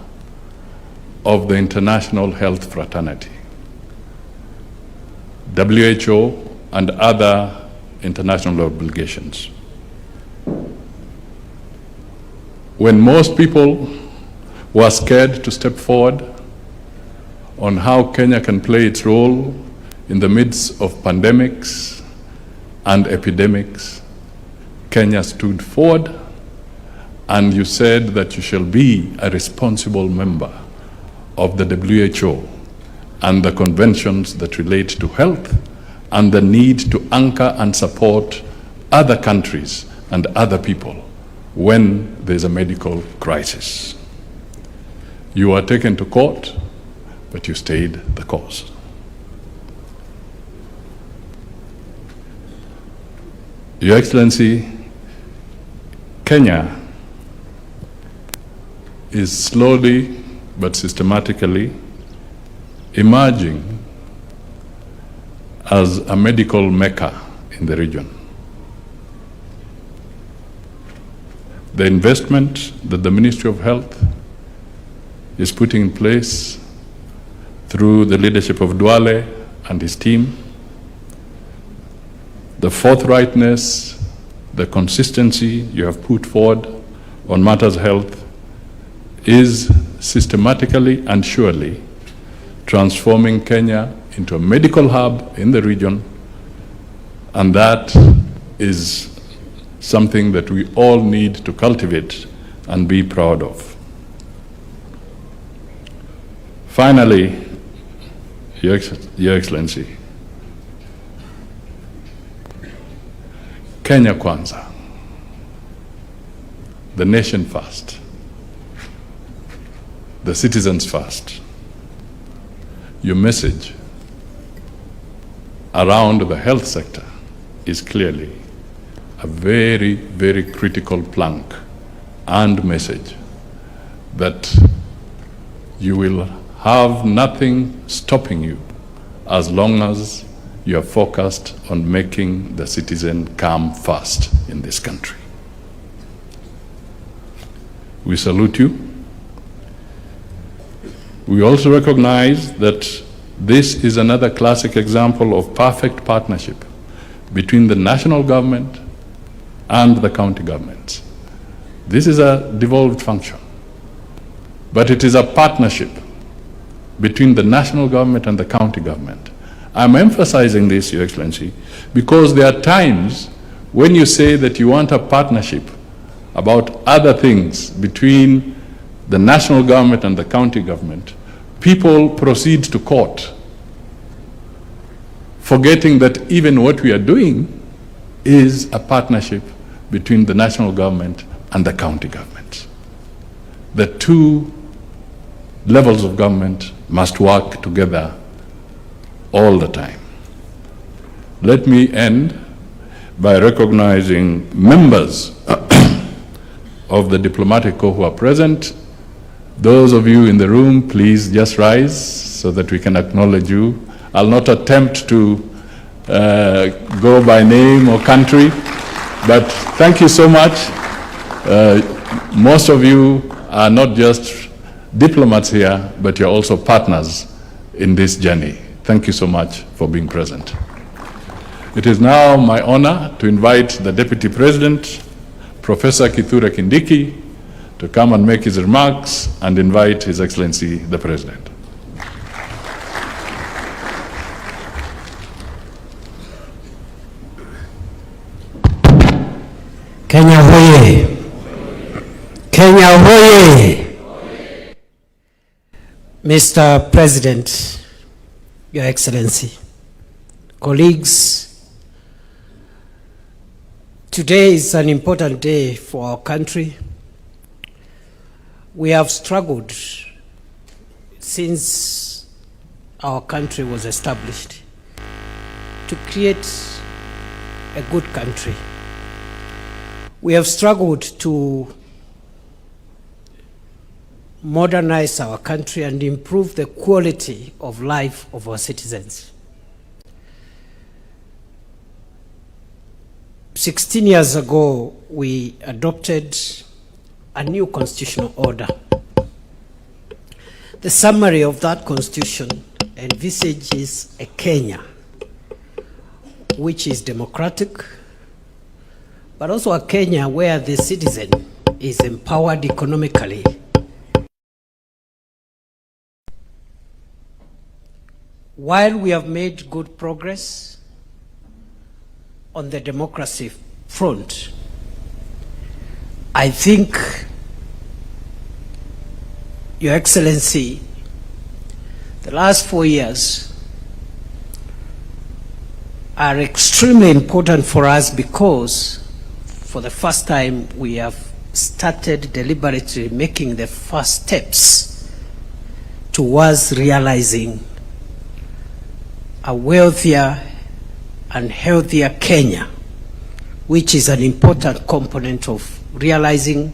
of the international health fraternity, WHO, and other international obligations. When most people were scared to step forward on how Kenya can play its role in the midst of pandemics and epidemics, Kenya stood forward and you said that you shall be a responsible member of the WHO and the conventions that relate to health and the need to anchor and support other countries and other people when there's a medical crisis. You were taken to court, but you stayed the course. Your Excellency, Kenya is slowly but systematically emerging as a medical mecca in the region. The investment that the Ministry of Health is putting in place through the leadership of Duale and his team. The forthrightness, the consistency you have put forward on matters health is systematically and surely transforming Kenya into a medical hub in the region, and that is something that we all need to cultivate and be proud of. Finally, Your Excellency, Kenya Kwanza, the nation first, the citizens first. Your message around the health sector is clearly a very, very critical plank and message that you will have nothing stopping you as long as you are focused on making the citizen come first in this country. We salute you. We also recognize that this is another classic example of perfect partnership between the national government and the county governments. This is a devolved function, but it is a partnership between the national government and the county government. I'm emphasizing this, Your Excellency, because there are times when you say that you want a partnership about other things between the national government and the county government, people proceed to court, forgetting that even what we are doing is a partnership between the national government and the county government. The two levels of government must work together all the time. Let me end by recognizing members of the diplomatic corps who are present. Those of you in the room, please just rise so that we can acknowledge you. I'll not attempt to go by name or country, but thank you so much. Most of you are not just diplomats here, but you're also partners in this journey. Thank you so much for being present. It is now my honor to invite the Deputy President, Professor Kithure Kindiki, to come and make his remarks and invite His Excellency the President. Kenya hoye! Kenya hoye! Mr. President, Your Excellency, colleagues, today is an important day for our country. We have struggled since our country was established to create a good country. We have struggled to modernize our country and improve the quality of life of our citizens. 16 years ago, we adopted a new constitutional order. The summary of that constitution envisages a Kenya which is democratic, but also a Kenya where the citizen is empowered economically. While we have made good progress on the democracy front, I think, Your Excellency, the last 4 years are extremely important for us because for the first time we have started deliberately making the first steps towards realizing a wealthier and healthier Kenya, which is an important component of realizing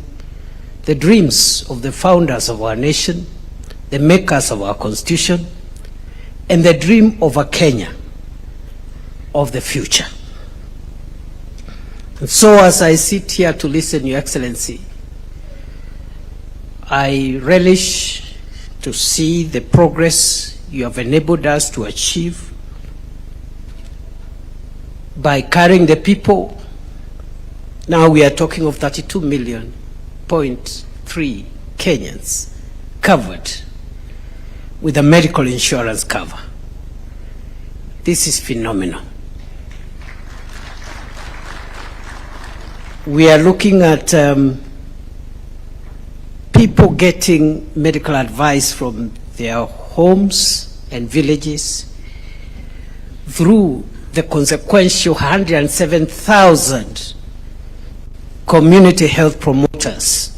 the dreams of the founders of our nation, the makers of our constitution, and the dream of a Kenya of the future. And so as I sit here to listen, Your Excellency, I relish to see the progress you have enabled us to achieve by carrying the people. Now we are talking of 32 million, 0.3 Kenyans covered with a medical insurance cover. This is phenomenal. We are looking at people getting medical advice from their homes and villages through the consequential 107,000 community health promoters,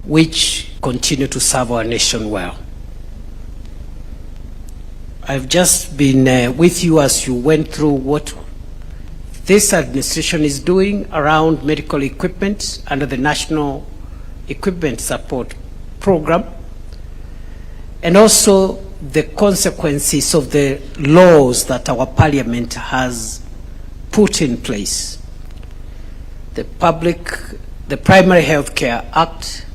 which continue to serve our nation well. I've just been with you as you went through what this administration is doing around medical equipment under the National Equipment Support Program, and also the consequences of the laws that our parliament has put in place. The Primary Health Care Act,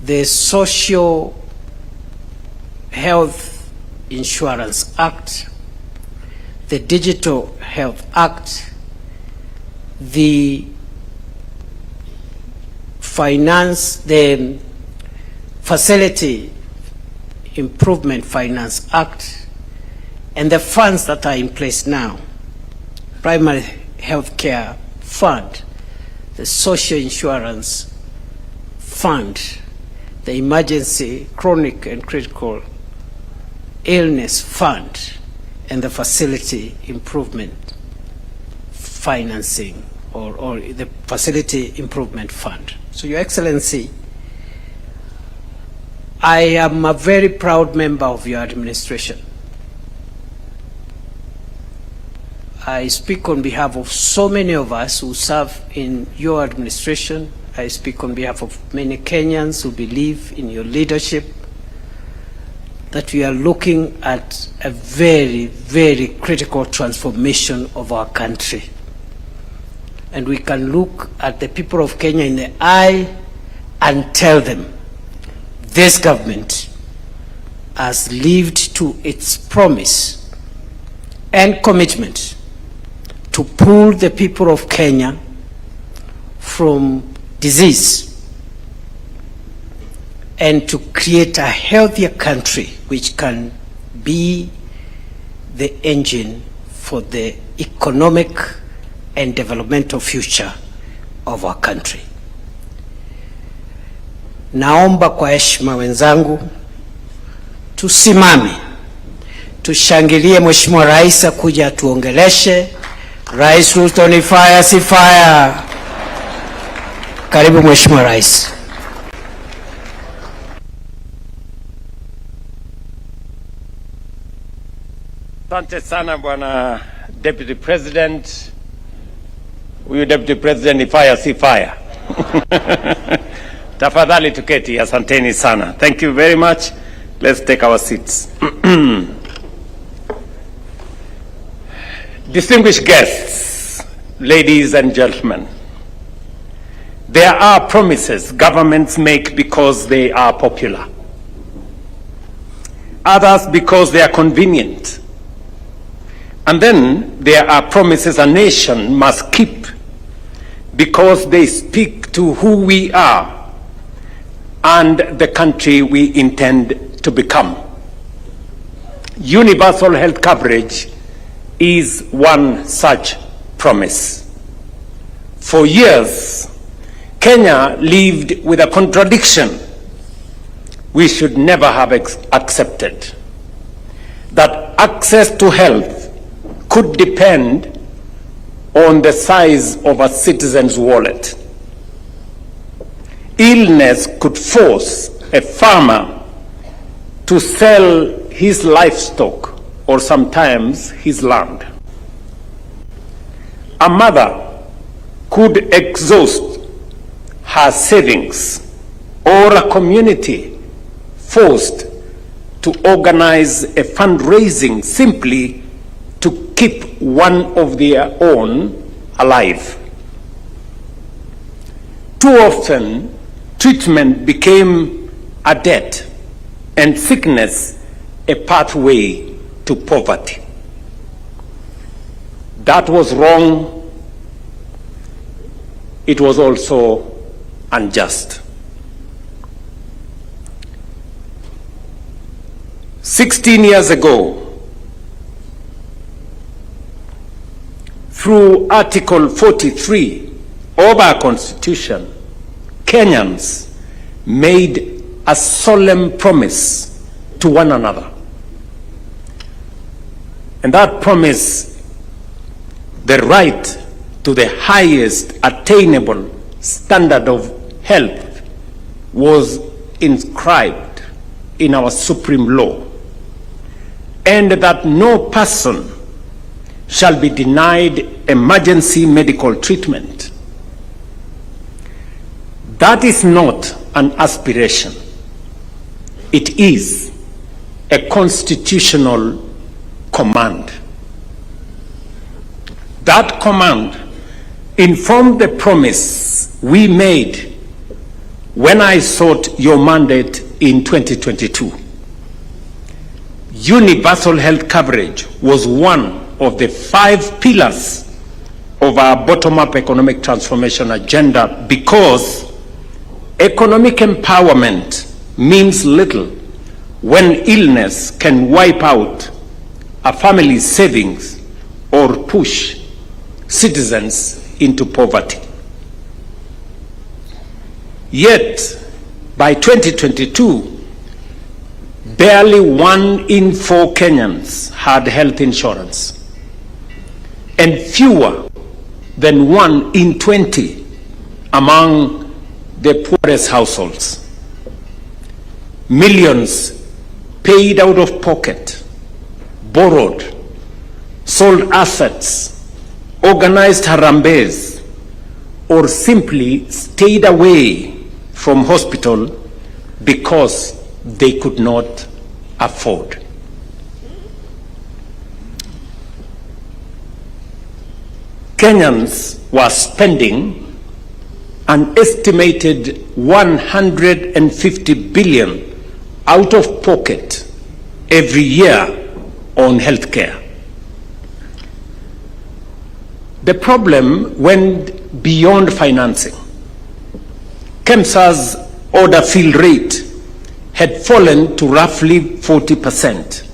the Social Health Insurance Act, the Digital Health Act, the Facility Improvement Finance Act, and the funds that are in place now: Primary Health Care Fund, the Social Insurance Fund, the Emergency Chronic and Critical Illness Fund, and the Facility Improvement Financing, or the Facility Improvement Fund. So, Your Excellency, I am a very proud member of your administration. I speak on behalf of so many of us who serve in your administration. I speak on behalf of many Kenyans who believe in your leadership, that we are looking at a very, very critical transformation of our country. And we can look at the people of Kenya in the eye and tell them this government has lived to its promise and commitment to pull the people of Kenya from disease and to create a healthier country which can be the engine for the economic and developmental future of our country. Naomba kwa heshima wenzangu tusimame tushangilie Mheshimiwa Rais akuja tuongeleshe. Rais Ruto, ni fire si fire? Karibu Mheshimiwa Rais. Asante sana Bwana Deputy President. Huyu Deputy President ni fire si fire? Tafadhali tuketi, asanteni sana. Thank you very much. Let's take our seats. Distinguished guests, ladies and gentlemen, there are promises governments make because they are popular. Others because they are convenient. And then there are promises a nation must keep because they speak to who we are and the country we intend to become. Universal health coverage is one such promise. For years, Kenya lived with a contradiction we should never have accepted, that access to health could depend on the size of a citizen's wallet. Illness could force a farmer to sell his livestock or sometimes his land. A mother could exhaust her savings, or a community forced to organize a fundraising simply to keep one of their own alive. Too often, treatment became a debt and sickness a pathway to poverty. That was wrong. It was also unjust. 16 years ago, through Article 43 of our Constitution, Kenyans made a solemn promise to one another. And that promise, the right to the highest attainable standard of health, was inscribed in our supreme law, and that no person shall be denied emergency medical treatment. That is not an aspiration. It is a constitutional command. That command informed the promise we made when I sought your mandate in 2022. Universal health coverage was one of the 5 pillars of our bottom-up economic transformation agenda, because economic empowerment means little when illness can wipe out a family's savings or push citizens into poverty. Yet, by 2022, barely 1 in 4 Kenyans had health insurance, and fewer than 1 in 20 among the poorest households. Millions paid out of pocket, borrowed, sold assets, organized harambes, or simply stayed away from hospital because they could not afford. Kenyans were spending an estimated 150 billion out of pocket every year on healthcare. The problem went beyond financing. KEMSA's order fill rate had fallen to roughly 40%.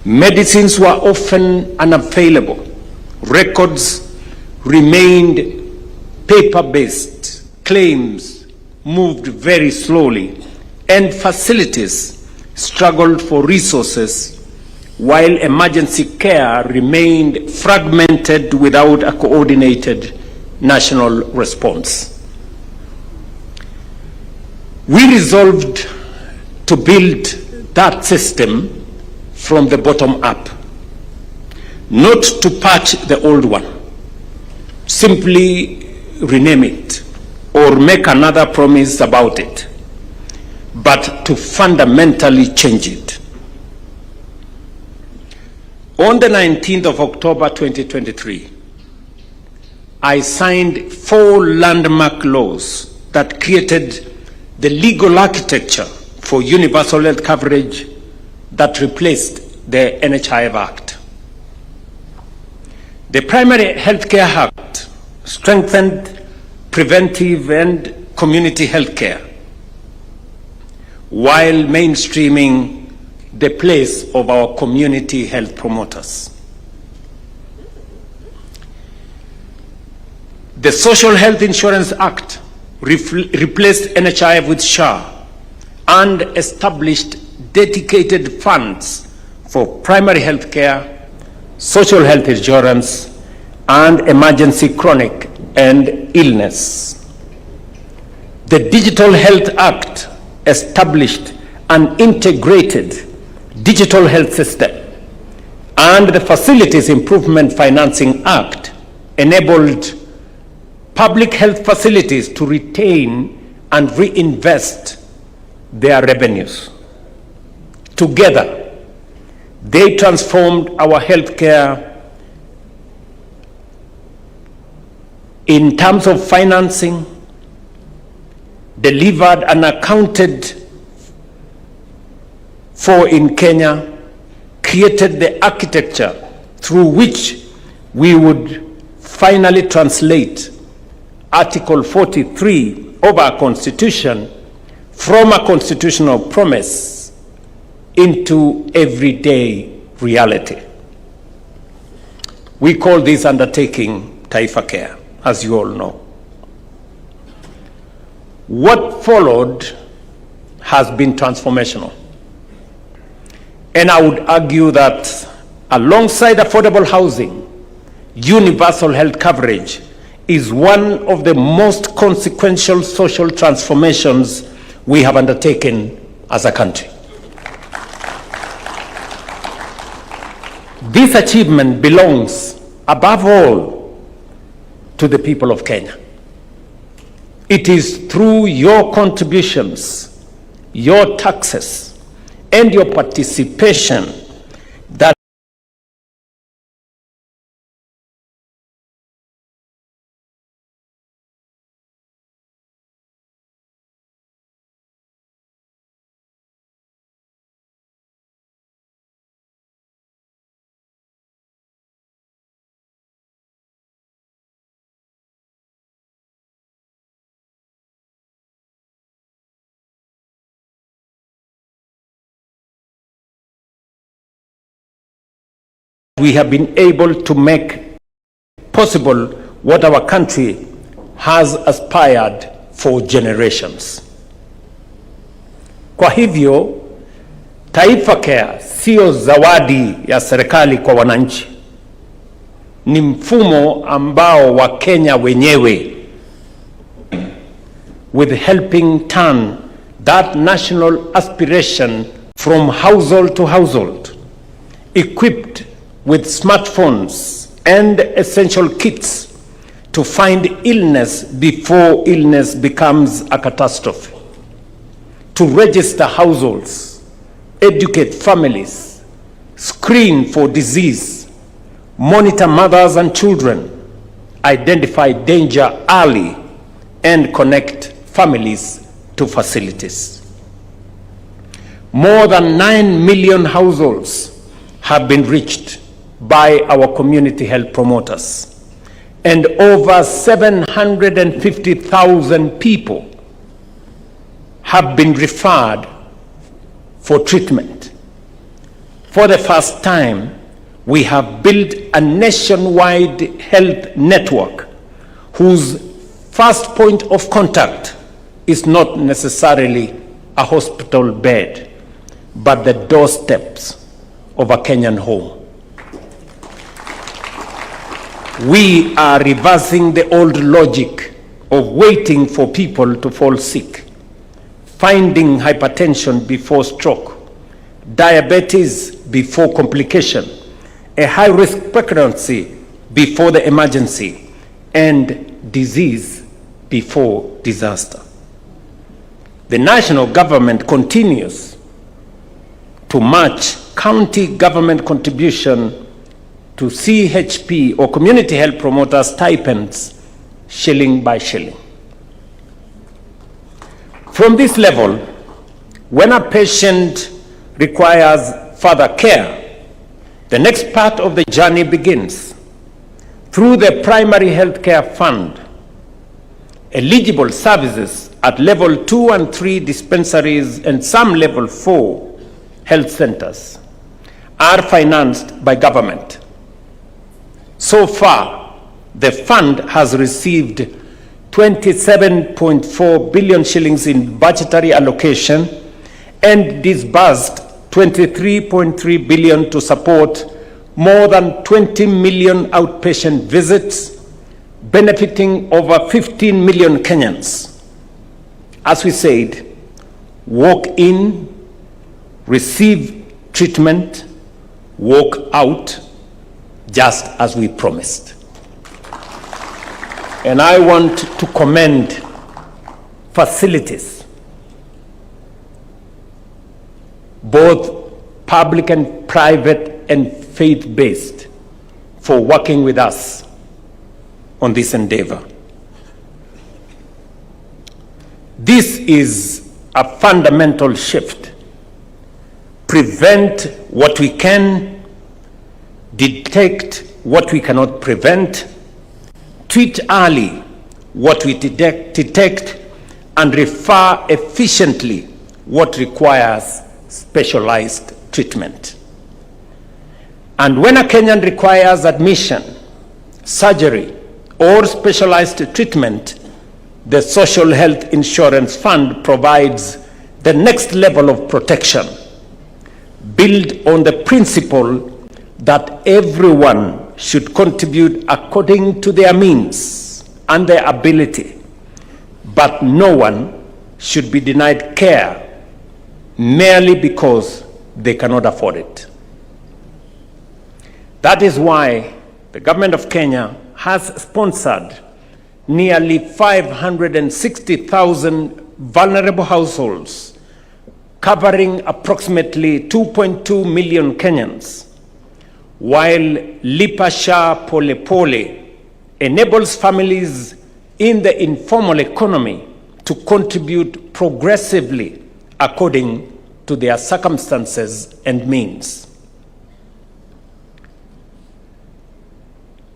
Medicines were often unavailable. Records remained paper-based. Claims moved very slowly, and facilities struggled for resources, while emergency care remained fragmented without a coordinated national response. We resolved to build that system from the bottom up, not to patch the old one, simply rename it or make another promise about it, but to fundamentally change it. On the 19th of October 2023, I signed 4 landmark laws that created the legal architecture for universal health coverage that replaced the NHIF Act. The Primary Healthcare Act strengthened preventive and community health care, while mainstreaming the place of our community health promoters. The Social Health Insurance Act replaced NHIF with SHA and established dedicated funds for primary health care, social health insurance, and emergency chronic and illness. The Digital Health Act established an integrated digital health system, and the Facilities Improvement Financing Act enabled public health facilities to retain and reinvest their revenues. Together, they transformed our healthcare in terms of financing, delivered and accounted for in Kenya, created the architecture through which we would finally translate Article 43 of our Constitution from a constitutional promise into everyday reality. We call this undertaking Taifa Care, as you all know. What followed has been transformational. And I would argue that alongside affordable housing, universal health coverage is one of the most consequential social transformations we have undertaken as a country. This achievement belongs, above all, to the people of Kenya. It is through your contributions, your taxes, and your participation that we have been able to make possible what our country has aspired for generations. Kwa hivyo, Taifa Care sio zawadi ya serikali kwa wananchi. Ni mfumo ambao wa Kenya wenyewe, with helping turn that national aspiration from household to household, equipped with smartphones and essential kits to find illness before illness becomes a catastrophe, to register households, educate families, screen for disease, monitor mothers and children, identify danger early, and connect families to facilities. More than 9 million households have been reached by our community health promoters, and over 750,000 people have been referred for treatment. For the first time, we have built a nationwide health network whose first point of contact is not necessarily a hospital bed, but the doorsteps of a Kenyan home. We are reversing the old logic of waiting for people to fall sick, finding hypertension before stroke, diabetes before complication, a high-risk pregnancy before the emergency, and disease before disaster. The national government continues to match county government contribution to CHP or community health promoter stipends shilling by shilling. From this level, when a patient requires further care, the next part of the journey begins. Through the Primary Health Care Fund, eligible services at level 2 and 3 dispensaries and some level 4 health centers are financed by government. So far, the fund has received 27.4 billion shillings in budgetary allocation and disbursed 23.3 billion to support more than 20 million outpatient visits, benefiting over 15 million Kenyans. As we said, walk in, receive treatment, walk out, just as we promised. And I want to commend facilities, both public and private and faith-based, for working with us on this endeavor. This is a fundamental shift. Prevent what we can, detect what we cannot prevent, treat early what we detect, and refer efficiently what requires specialized treatment. And when a Kenyan requires admission, surgery, or specialized treatment, the Social Health Insurance Fund provides the next level of protection, built on the principle that everyone should contribute according to their means and their ability, but no one should be denied care merely because they cannot afford it. That is why the government of Kenya has sponsored nearly 560,000 vulnerable households, covering approximately 2.2 million Kenyans, while Lipa Sha Pole Pole enables families in the informal economy to contribute progressively according to their circumstances and means.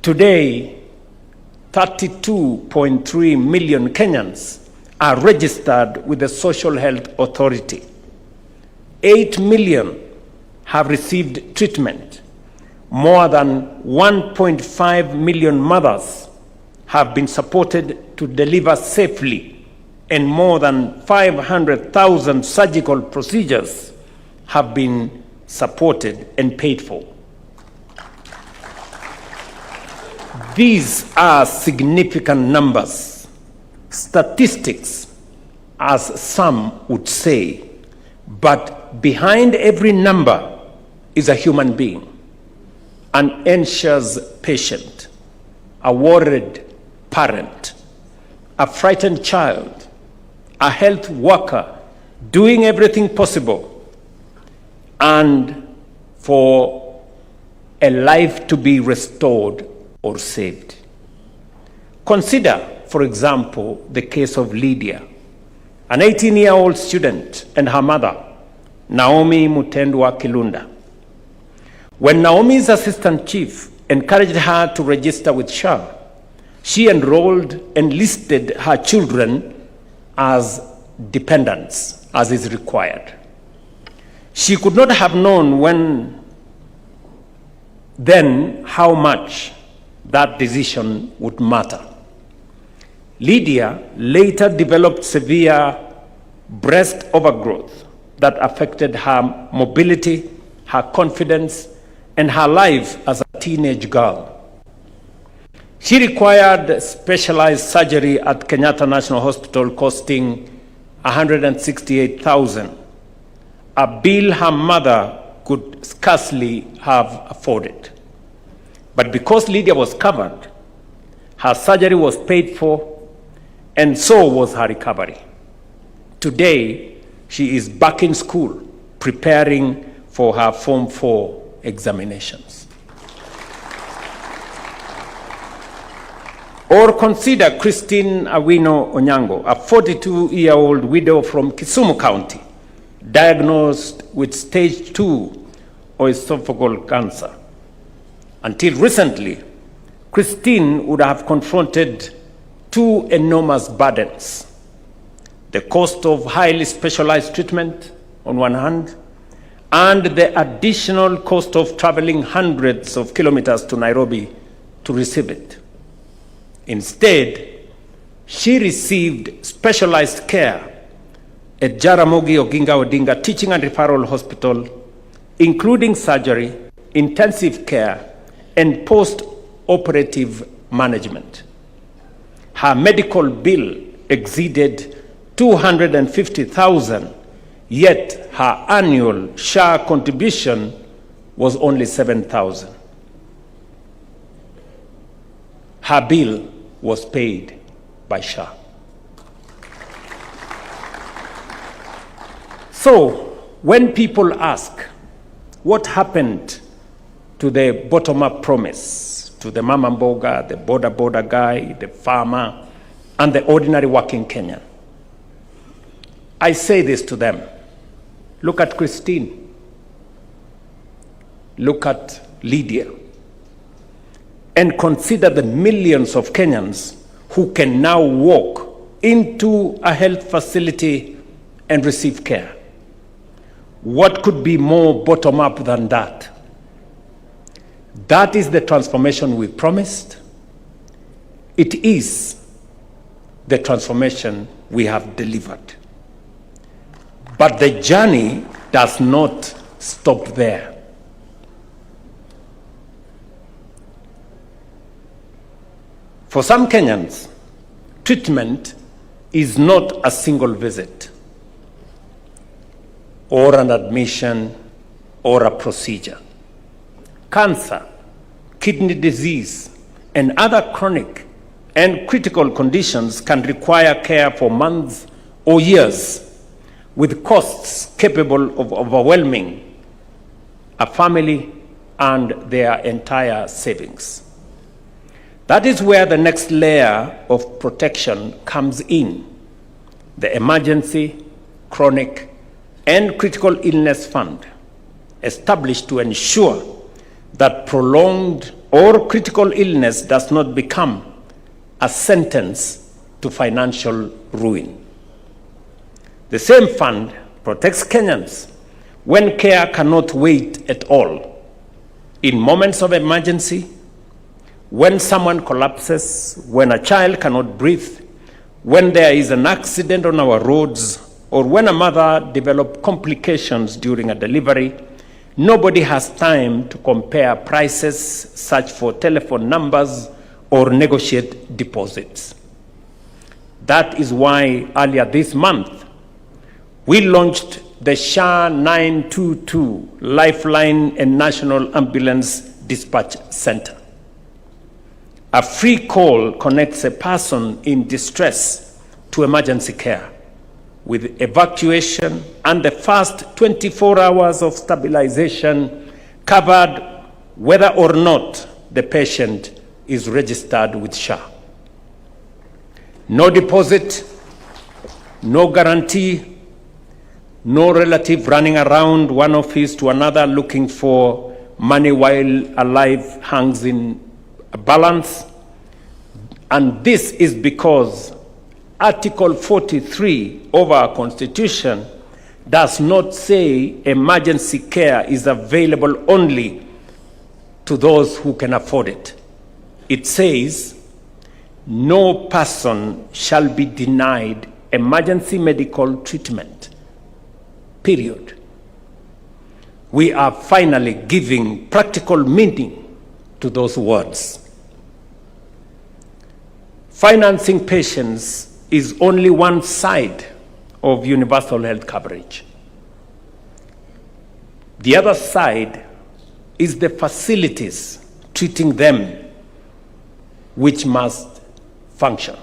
Today, 32.3 million Kenyans are registered with the Social Health Authority. 8 million have received treatment. More than 1.5 million mothers have been supported to deliver safely, and more than 500,000 surgical procedures have been supported and paid for. These are significant numbers, statistics, as some would say, but behind every number is a human being, an anxious patient, a worried parent, a frightened child, a health worker doing everything possible, and for a life to be restored or saved. Consider, for example, the case of Lydia, an 18-year-old student, and her mother, Naomi Mutendwa Kilunda. When Naomi's assistant chief encouraged her to register with SHA, she enrolled and listed her children as dependents, as is required. She could not have known then how much that decision would matter. Lydia later developed severe breast overgrowth that affected her mobility, her confidence, and her life as a teenage girl. She required specialized surgery at Kenyatta National Hospital costing $168,000, a bill her mother could scarcely have afforded. But because Lydia was covered, her surgery was paid for, and so was her recovery. Today, she is back in school, preparing for her Form 4 examinations. Or consider Christine Awino Onyango, a 42-year-old widow from Kisumu County, diagnosed with stage 2 esophageal cancer. Until recently, Christine would have confronted two enormous burdens: the cost of highly specialized treatment on one hand, and the additional cost of traveling hundreds of kilometers to Nairobi to receive it. Instead, she received specialized care at Jaramogi Oginga Odinga Teaching and Referral Hospital, including surgery, intensive care, and post-operative management. Her medical bill exceeded $250,000, yet her annual SHA contribution was only $7,000. Her bill was paid by SHA. So, when people ask, what happened to the bottom-up promise, to the mama mboga, the border guy, the farmer, and the ordinary working Kenyan? I say this to them: look at Christine. Look at Lydia. and consider the millions of Kenyans who can now walk into a health facility and receive care. What could be more bottom-up than that? That is the transformation we promised. It is the transformation we have delivered. But the journey does not stop there. For some Kenyans, treatment is not a single visit or an admission or a procedure. Cancer, kidney disease, and other chronic and critical conditions can require care for months or years, with costs capable of overwhelming a family and their entire savings. That is where the next layer of protection comes in: the Emergency, Chronic, and Critical Illness Fund, established to ensure that prolonged or critical illness does not become a sentence to financial ruin. The same fund protects Kenyans when care cannot wait at all. In moments of emergency, when someone collapses, when a child cannot breathe, when there is an accident on our roads, or when a mother develops complications during a delivery, nobody has time to compare prices, search for telephone numbers, or negotiate deposits. That is why earlier this month, we launched the SHA 922 Lifeline and National Ambulance Dispatch Center. A free call connects a person in distress to emergency care, with evacuation and the first 24 hours of stabilization covered whether or not the patient is registered with SHA. No deposit, no guarantee, no relative running around one office to another looking for money while a life hangs in a balance. And this is because Article 43 of our Constitution does not say emergency care is available only to those who can afford it. It says no person shall be denied emergency medical treatment, period. We are finally giving practical meaning to those words. Financing patients is only one side of universal health coverage. The other side is the facilities treating them, which must function.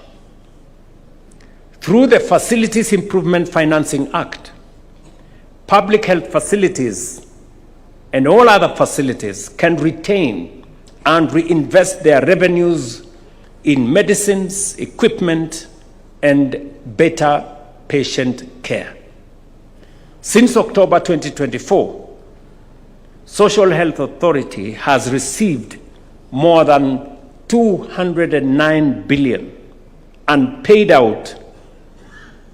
Through the Facilities Improvement Financing Act, public health facilities and all other facilities can retain and reinvest their revenues in medicines, equipment, and better patient care. Since October 2024, Social Health Authority has received more than 209 billion and paid out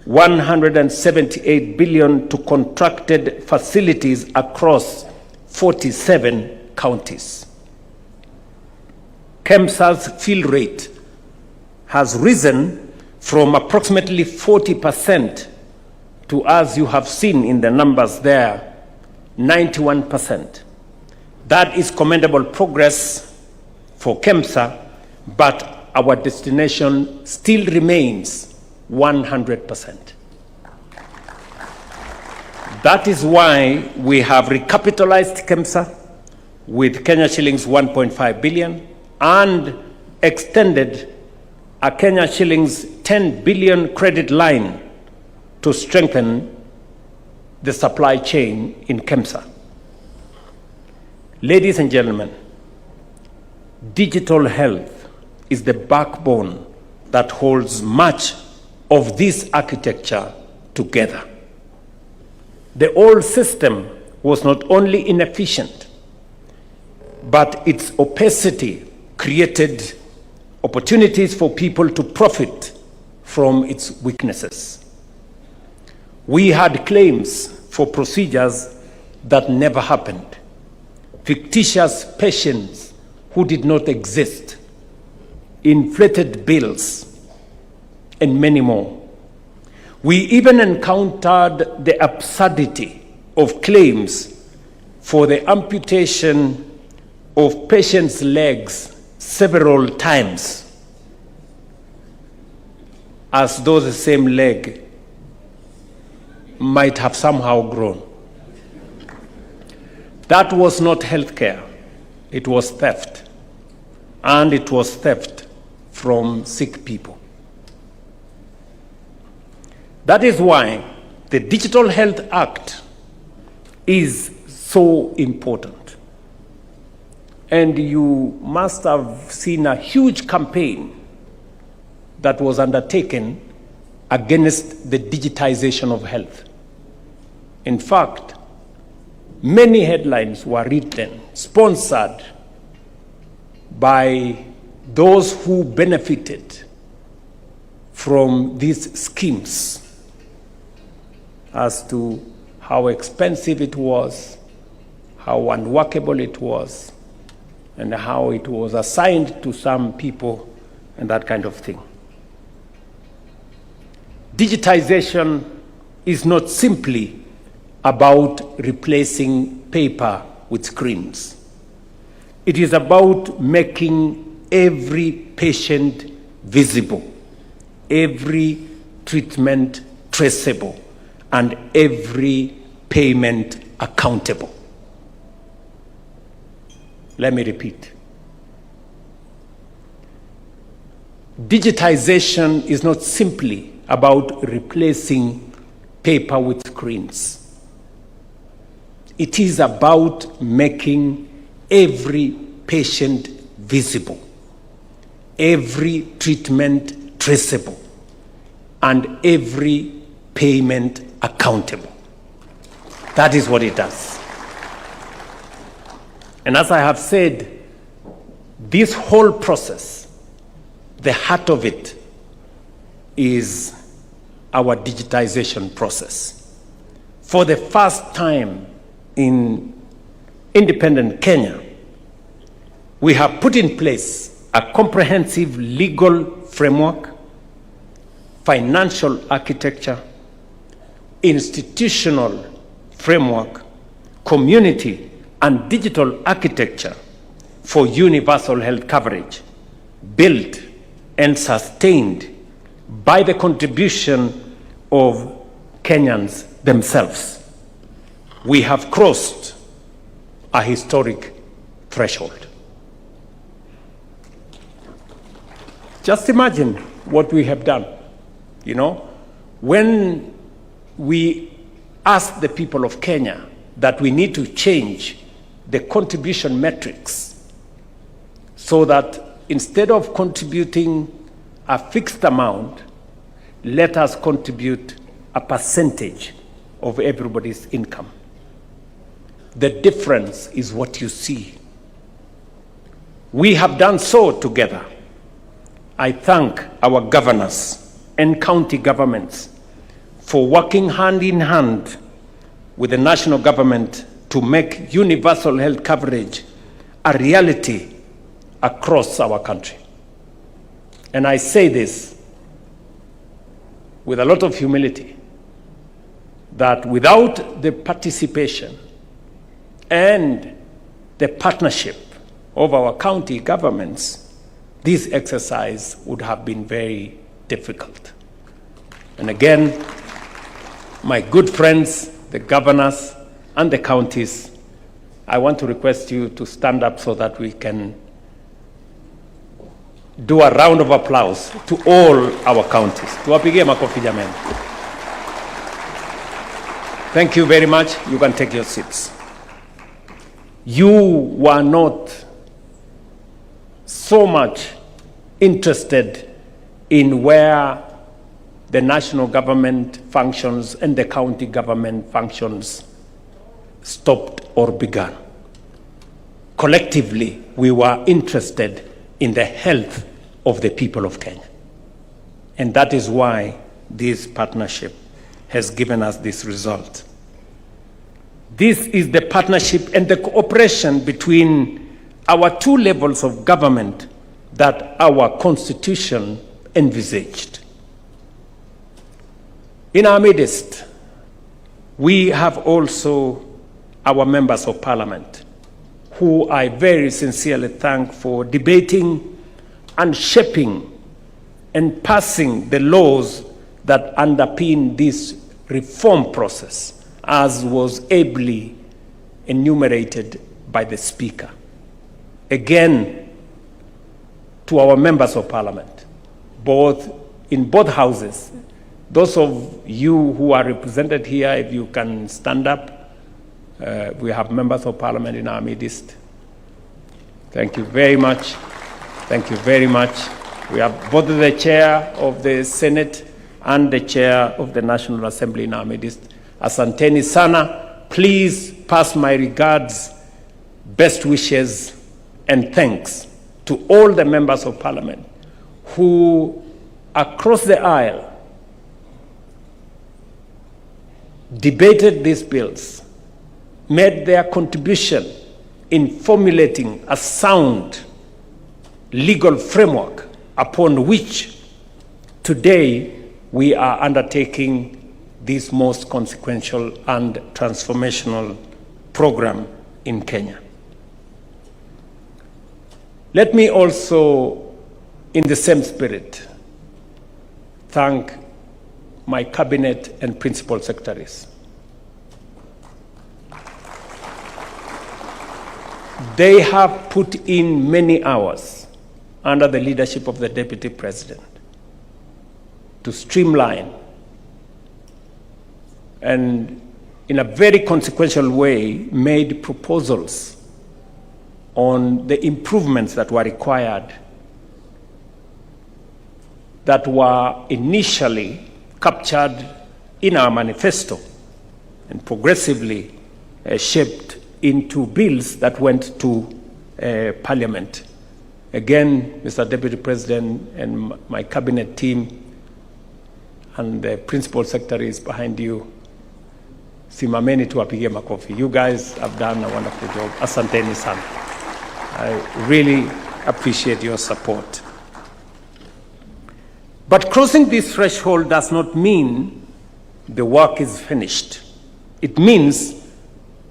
178 billion to contracted facilities across 47 counties. KEMSA's fill rate has risen from approximately 40% to, as you have seen in the numbers there, 91%. That is commendable progress for KEMSA, but our destination still remains 100%. That is why we have recapitalized KEMSA with Kenya shillings 1.5 billion and extended a Kenya shillings 10 billion credit line to strengthen the supply chain in KEMSA. Ladies and gentlemen, digital health is the backbone that holds much of this architecture together. The old system was not only inefficient, but its opacity created opportunities for people to profit from its weaknesses. We had claims for procedures that never happened, fictitious patients who did not exist, inflated bills, and many more. We even encountered the absurdity of claims for the amputation of patients' legs several times, as though the same leg might have somehow grown. That was not healthcare, it was theft. And it was theft from sick people. That is why the Digital Health Act is so important. And you must have seen a huge campaign that was undertaken against the digitization of health. In fact, many headlines were written, sponsored by those who benefited from these schemes as to how expensive it was, how unworkable it was, and how it was assigned to some people and that kind of thing. Digitization is not simply about replacing paper with screens. It is about making every patient visible, every treatment traceable, and every payment accountable. Let me repeat. Digitization is not simply about replacing paper with screens. It is about making every patient visible, every treatment traceable, and every payment accountable. That is what it does. And as I have said, this whole process, the heart of it is our digitization process. For the first time in independent Kenya, we have put in place a comprehensive legal framework, financial architecture, institutional framework, community and digital architecture for universal health coverage, built and sustained by the contribution of Kenyans themselves. We have crossed a historic threshold. Just imagine what we have done. You know, when we asked the people of Kenya that we need to change the contribution metrics so that instead of contributing a fixed amount, let us contribute a percentage of everybody's income. The difference is what you see. We have done so together. I thank our governors and county governments for working hand in hand with the national government to make universal health coverage a reality across our country. And I say this with a lot of humility, that without the participation and the partnership of our county governments, this exercise would have been very difficult. And again, my good friends, the governors and the counties, I want to request you to stand up so that we can do a round of applause to all our counties. Tuwapigie makofi jameni. Thank you very much. You can take your seats. You were not so much interested in where the national government functions and the county government functions stopped or began. Collectively, we were interested in the health of the people of Kenya. And that is why this partnership has given us this result. This is the partnership and the cooperation between our two levels of government that our Constitution envisaged. In our midst, we have also our members of parliament, who I very sincerely thank for debating and shaping and passing the laws that underpin this reform process, as was ably enumerated by the Speaker. Again, to our members of parliament, in both houses, those of you who are represented here, if you can stand up, we have members of parliament in our midst. Thank you very much. Thank you very much. We have both the chair of the Senate and the chair of the National Assembly in our midst. Asanteni sana. Please pass my regards, best wishes, and thanks to all the members of parliament who, across the aisle, debated these bills, made their contribution in formulating a sound legal framework upon which today we are undertaking this most consequential and transformational program in Kenya. Let me also, in the same spirit, thank my cabinet and principal secretaries. They have put in many hours under the leadership of the Deputy President to streamline and in a very consequential way made proposals on the improvements that were required, that were initially captured in our manifesto and progressively shaped into bills that went to Parliament. Again, Mr. Deputy President and my cabinet team and the principal secretaries behind you, simameni tuwapigie makofi. You guys have done a wonderful job. Asanteni sana. I really appreciate your support. But crossing this threshold does not mean the work is finished. It means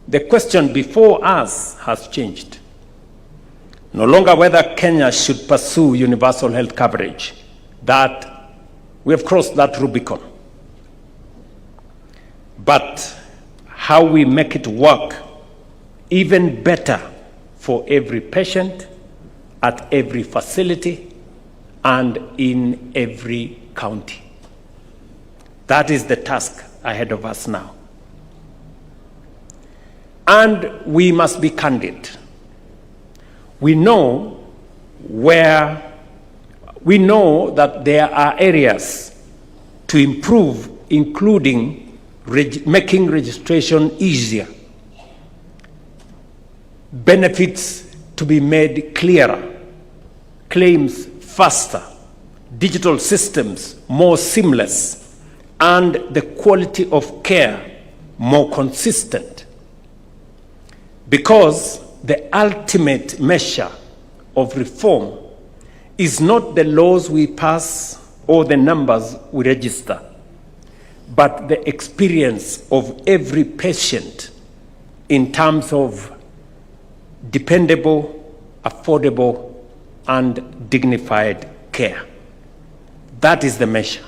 the question before us has changed. No longer whether Kenya should pursue universal health coverage. That we have crossed that Rubicon. But how we make it work even better for every patient, at every facility, and in every county. That is the task ahead of us now. And we must be candid. We know that there are areas to improve, including making registration easier, benefits to be made clearer, claims faster, digital systems more seamless, and the quality of care more consistent. Because the ultimate measure of reform is not the laws we pass or the numbers we register, but the experience of every patient in terms of dependable, affordable, and dignified care. That is the measure.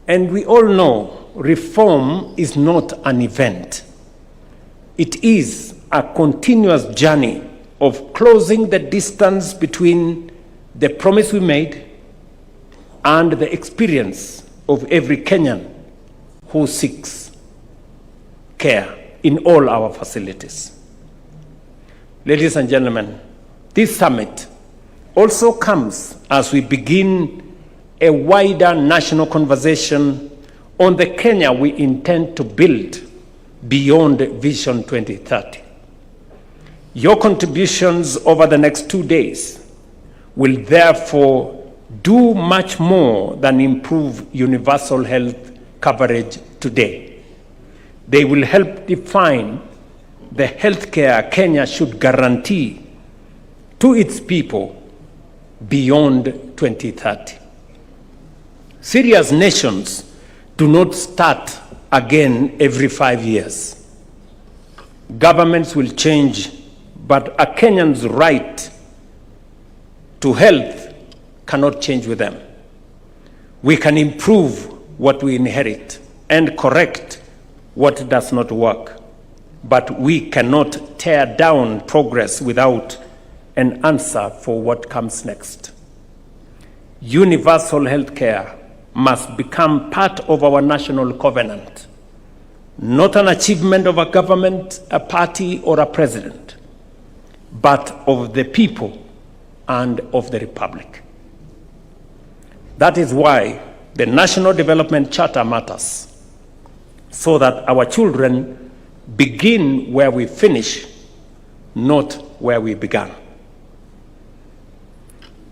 And we all know reform is not an event. It is a continuous journey of closing the distance between the promise we made and the experience of every Kenyan who seeks care in all our facilities. Ladies and gentlemen, this summit also comes as we begin a wider national conversation on the Kenya we intend to build beyond Vision 2030. Your contributions over the next 2 days will therefore do much more than improve universal health coverage today. They will help define the healthcare Kenya should guarantee to its people beyond 2030. Serious nations do not start again every 5 years. Governments will change, but a Kenyan's right to health cannot change with them. We can improve what we inherit and correct what does not work, but we cannot tear down progress without an answer for what comes next. Universal health care must become part of our national covenant, not an achievement of a government, a party, or a president, but of the people and of the Republic. That is why the National Development Charter matters, so that our children begin where we finish, not where we began.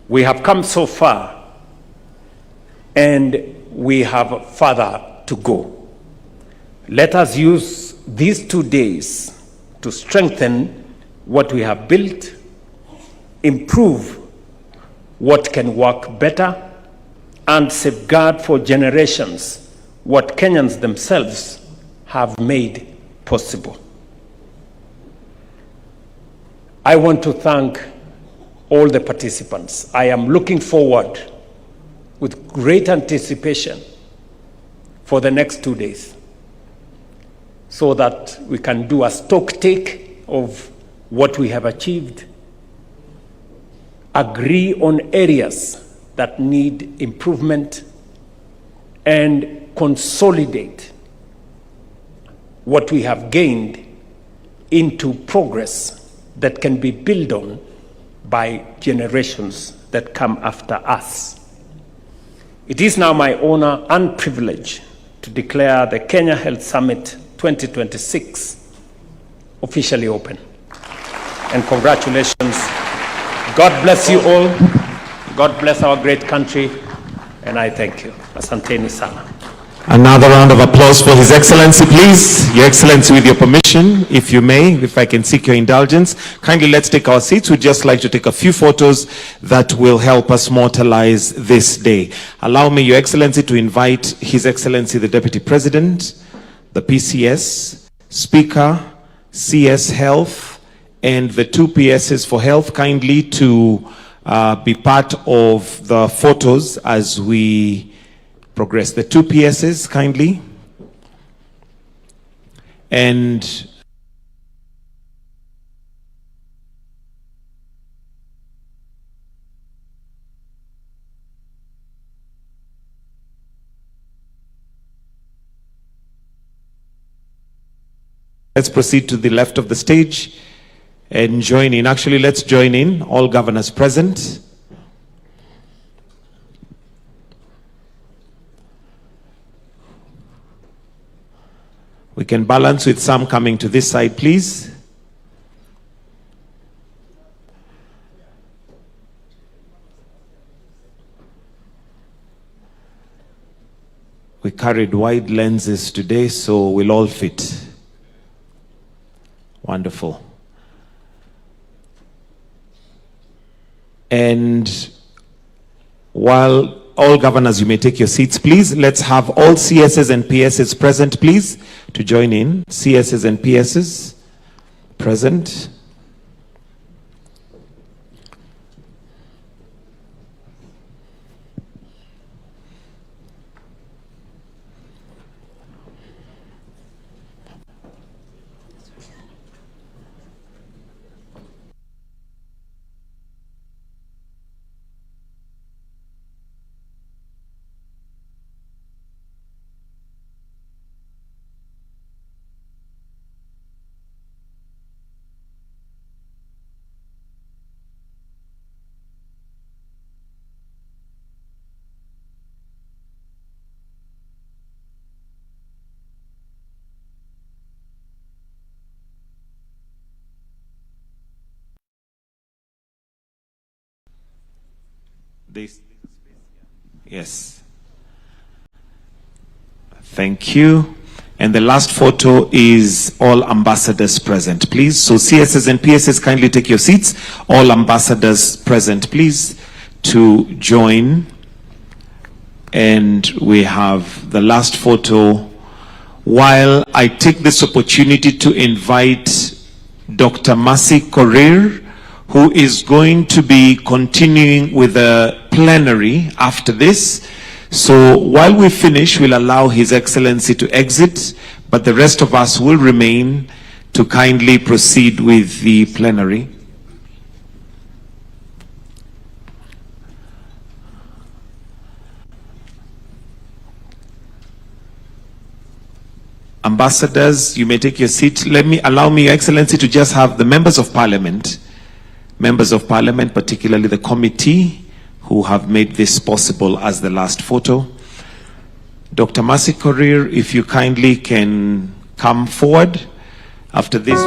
We have come so far, and we have further to go. Let us use these 2 days to strengthen what we have built, improve what can work better, and safeguard for generations what Kenyans themselves have made possible. I want to thank all the participants. I am looking forward with great anticipation for the next 2 days, so that we can do a stock take of what we have achieved, agree on areas that need improvement, and consolidate what we have gained into progress that can be built on by generations that come after us. It is now my honor and privilege to declare the Kenya Health Summit 2026 officially open. And congratulations. God bless you all. God bless our great country. And I thank you. Asanteni sana. Another round of applause for His Excellency, please. Your Excellency, with your permission, if you may, if I can seek your indulgence, kindly let's take our seats. We'd just like to take a few photos that will help us mortalize this day. Allow me, Your Excellency, to invite His Excellency, the Deputy President, the PCS, Speaker, CS Health, and the 2 PSs for Health kindly to be part of the photos as we progress. The 2 PSs kindly. And let's proceed to the left of the stage and join in. Actually, let's join in, all governors present. We can balance with some coming to this side, please. We carried wide lenses today, so we'll all fit. Wonderful. And while all governors, you may take your seats, please. Let's have all CSs and PSs present, please, to join in. CSs and PSs present. This. Yes. Thank you. And the last photo is all ambassadors present, please. So CSS and PSS, kindly take your seats. All ambassadors present, please, to join. And we have the last photo. While I take this opportunity to invite Dr. Mercy Korir, who is going to be continuing with the plenary after this. So while we finish, we'll allow His Excellency to exit, but the rest of us will remain to kindly proceed with the plenary. Ambassadors, you may take your seat. Allow me, Your Excellency, to just have the members of parliament, particularly the committee, who have made this possible as the last photo. Dr. Mercy Korir, if you kindly can come forward after this.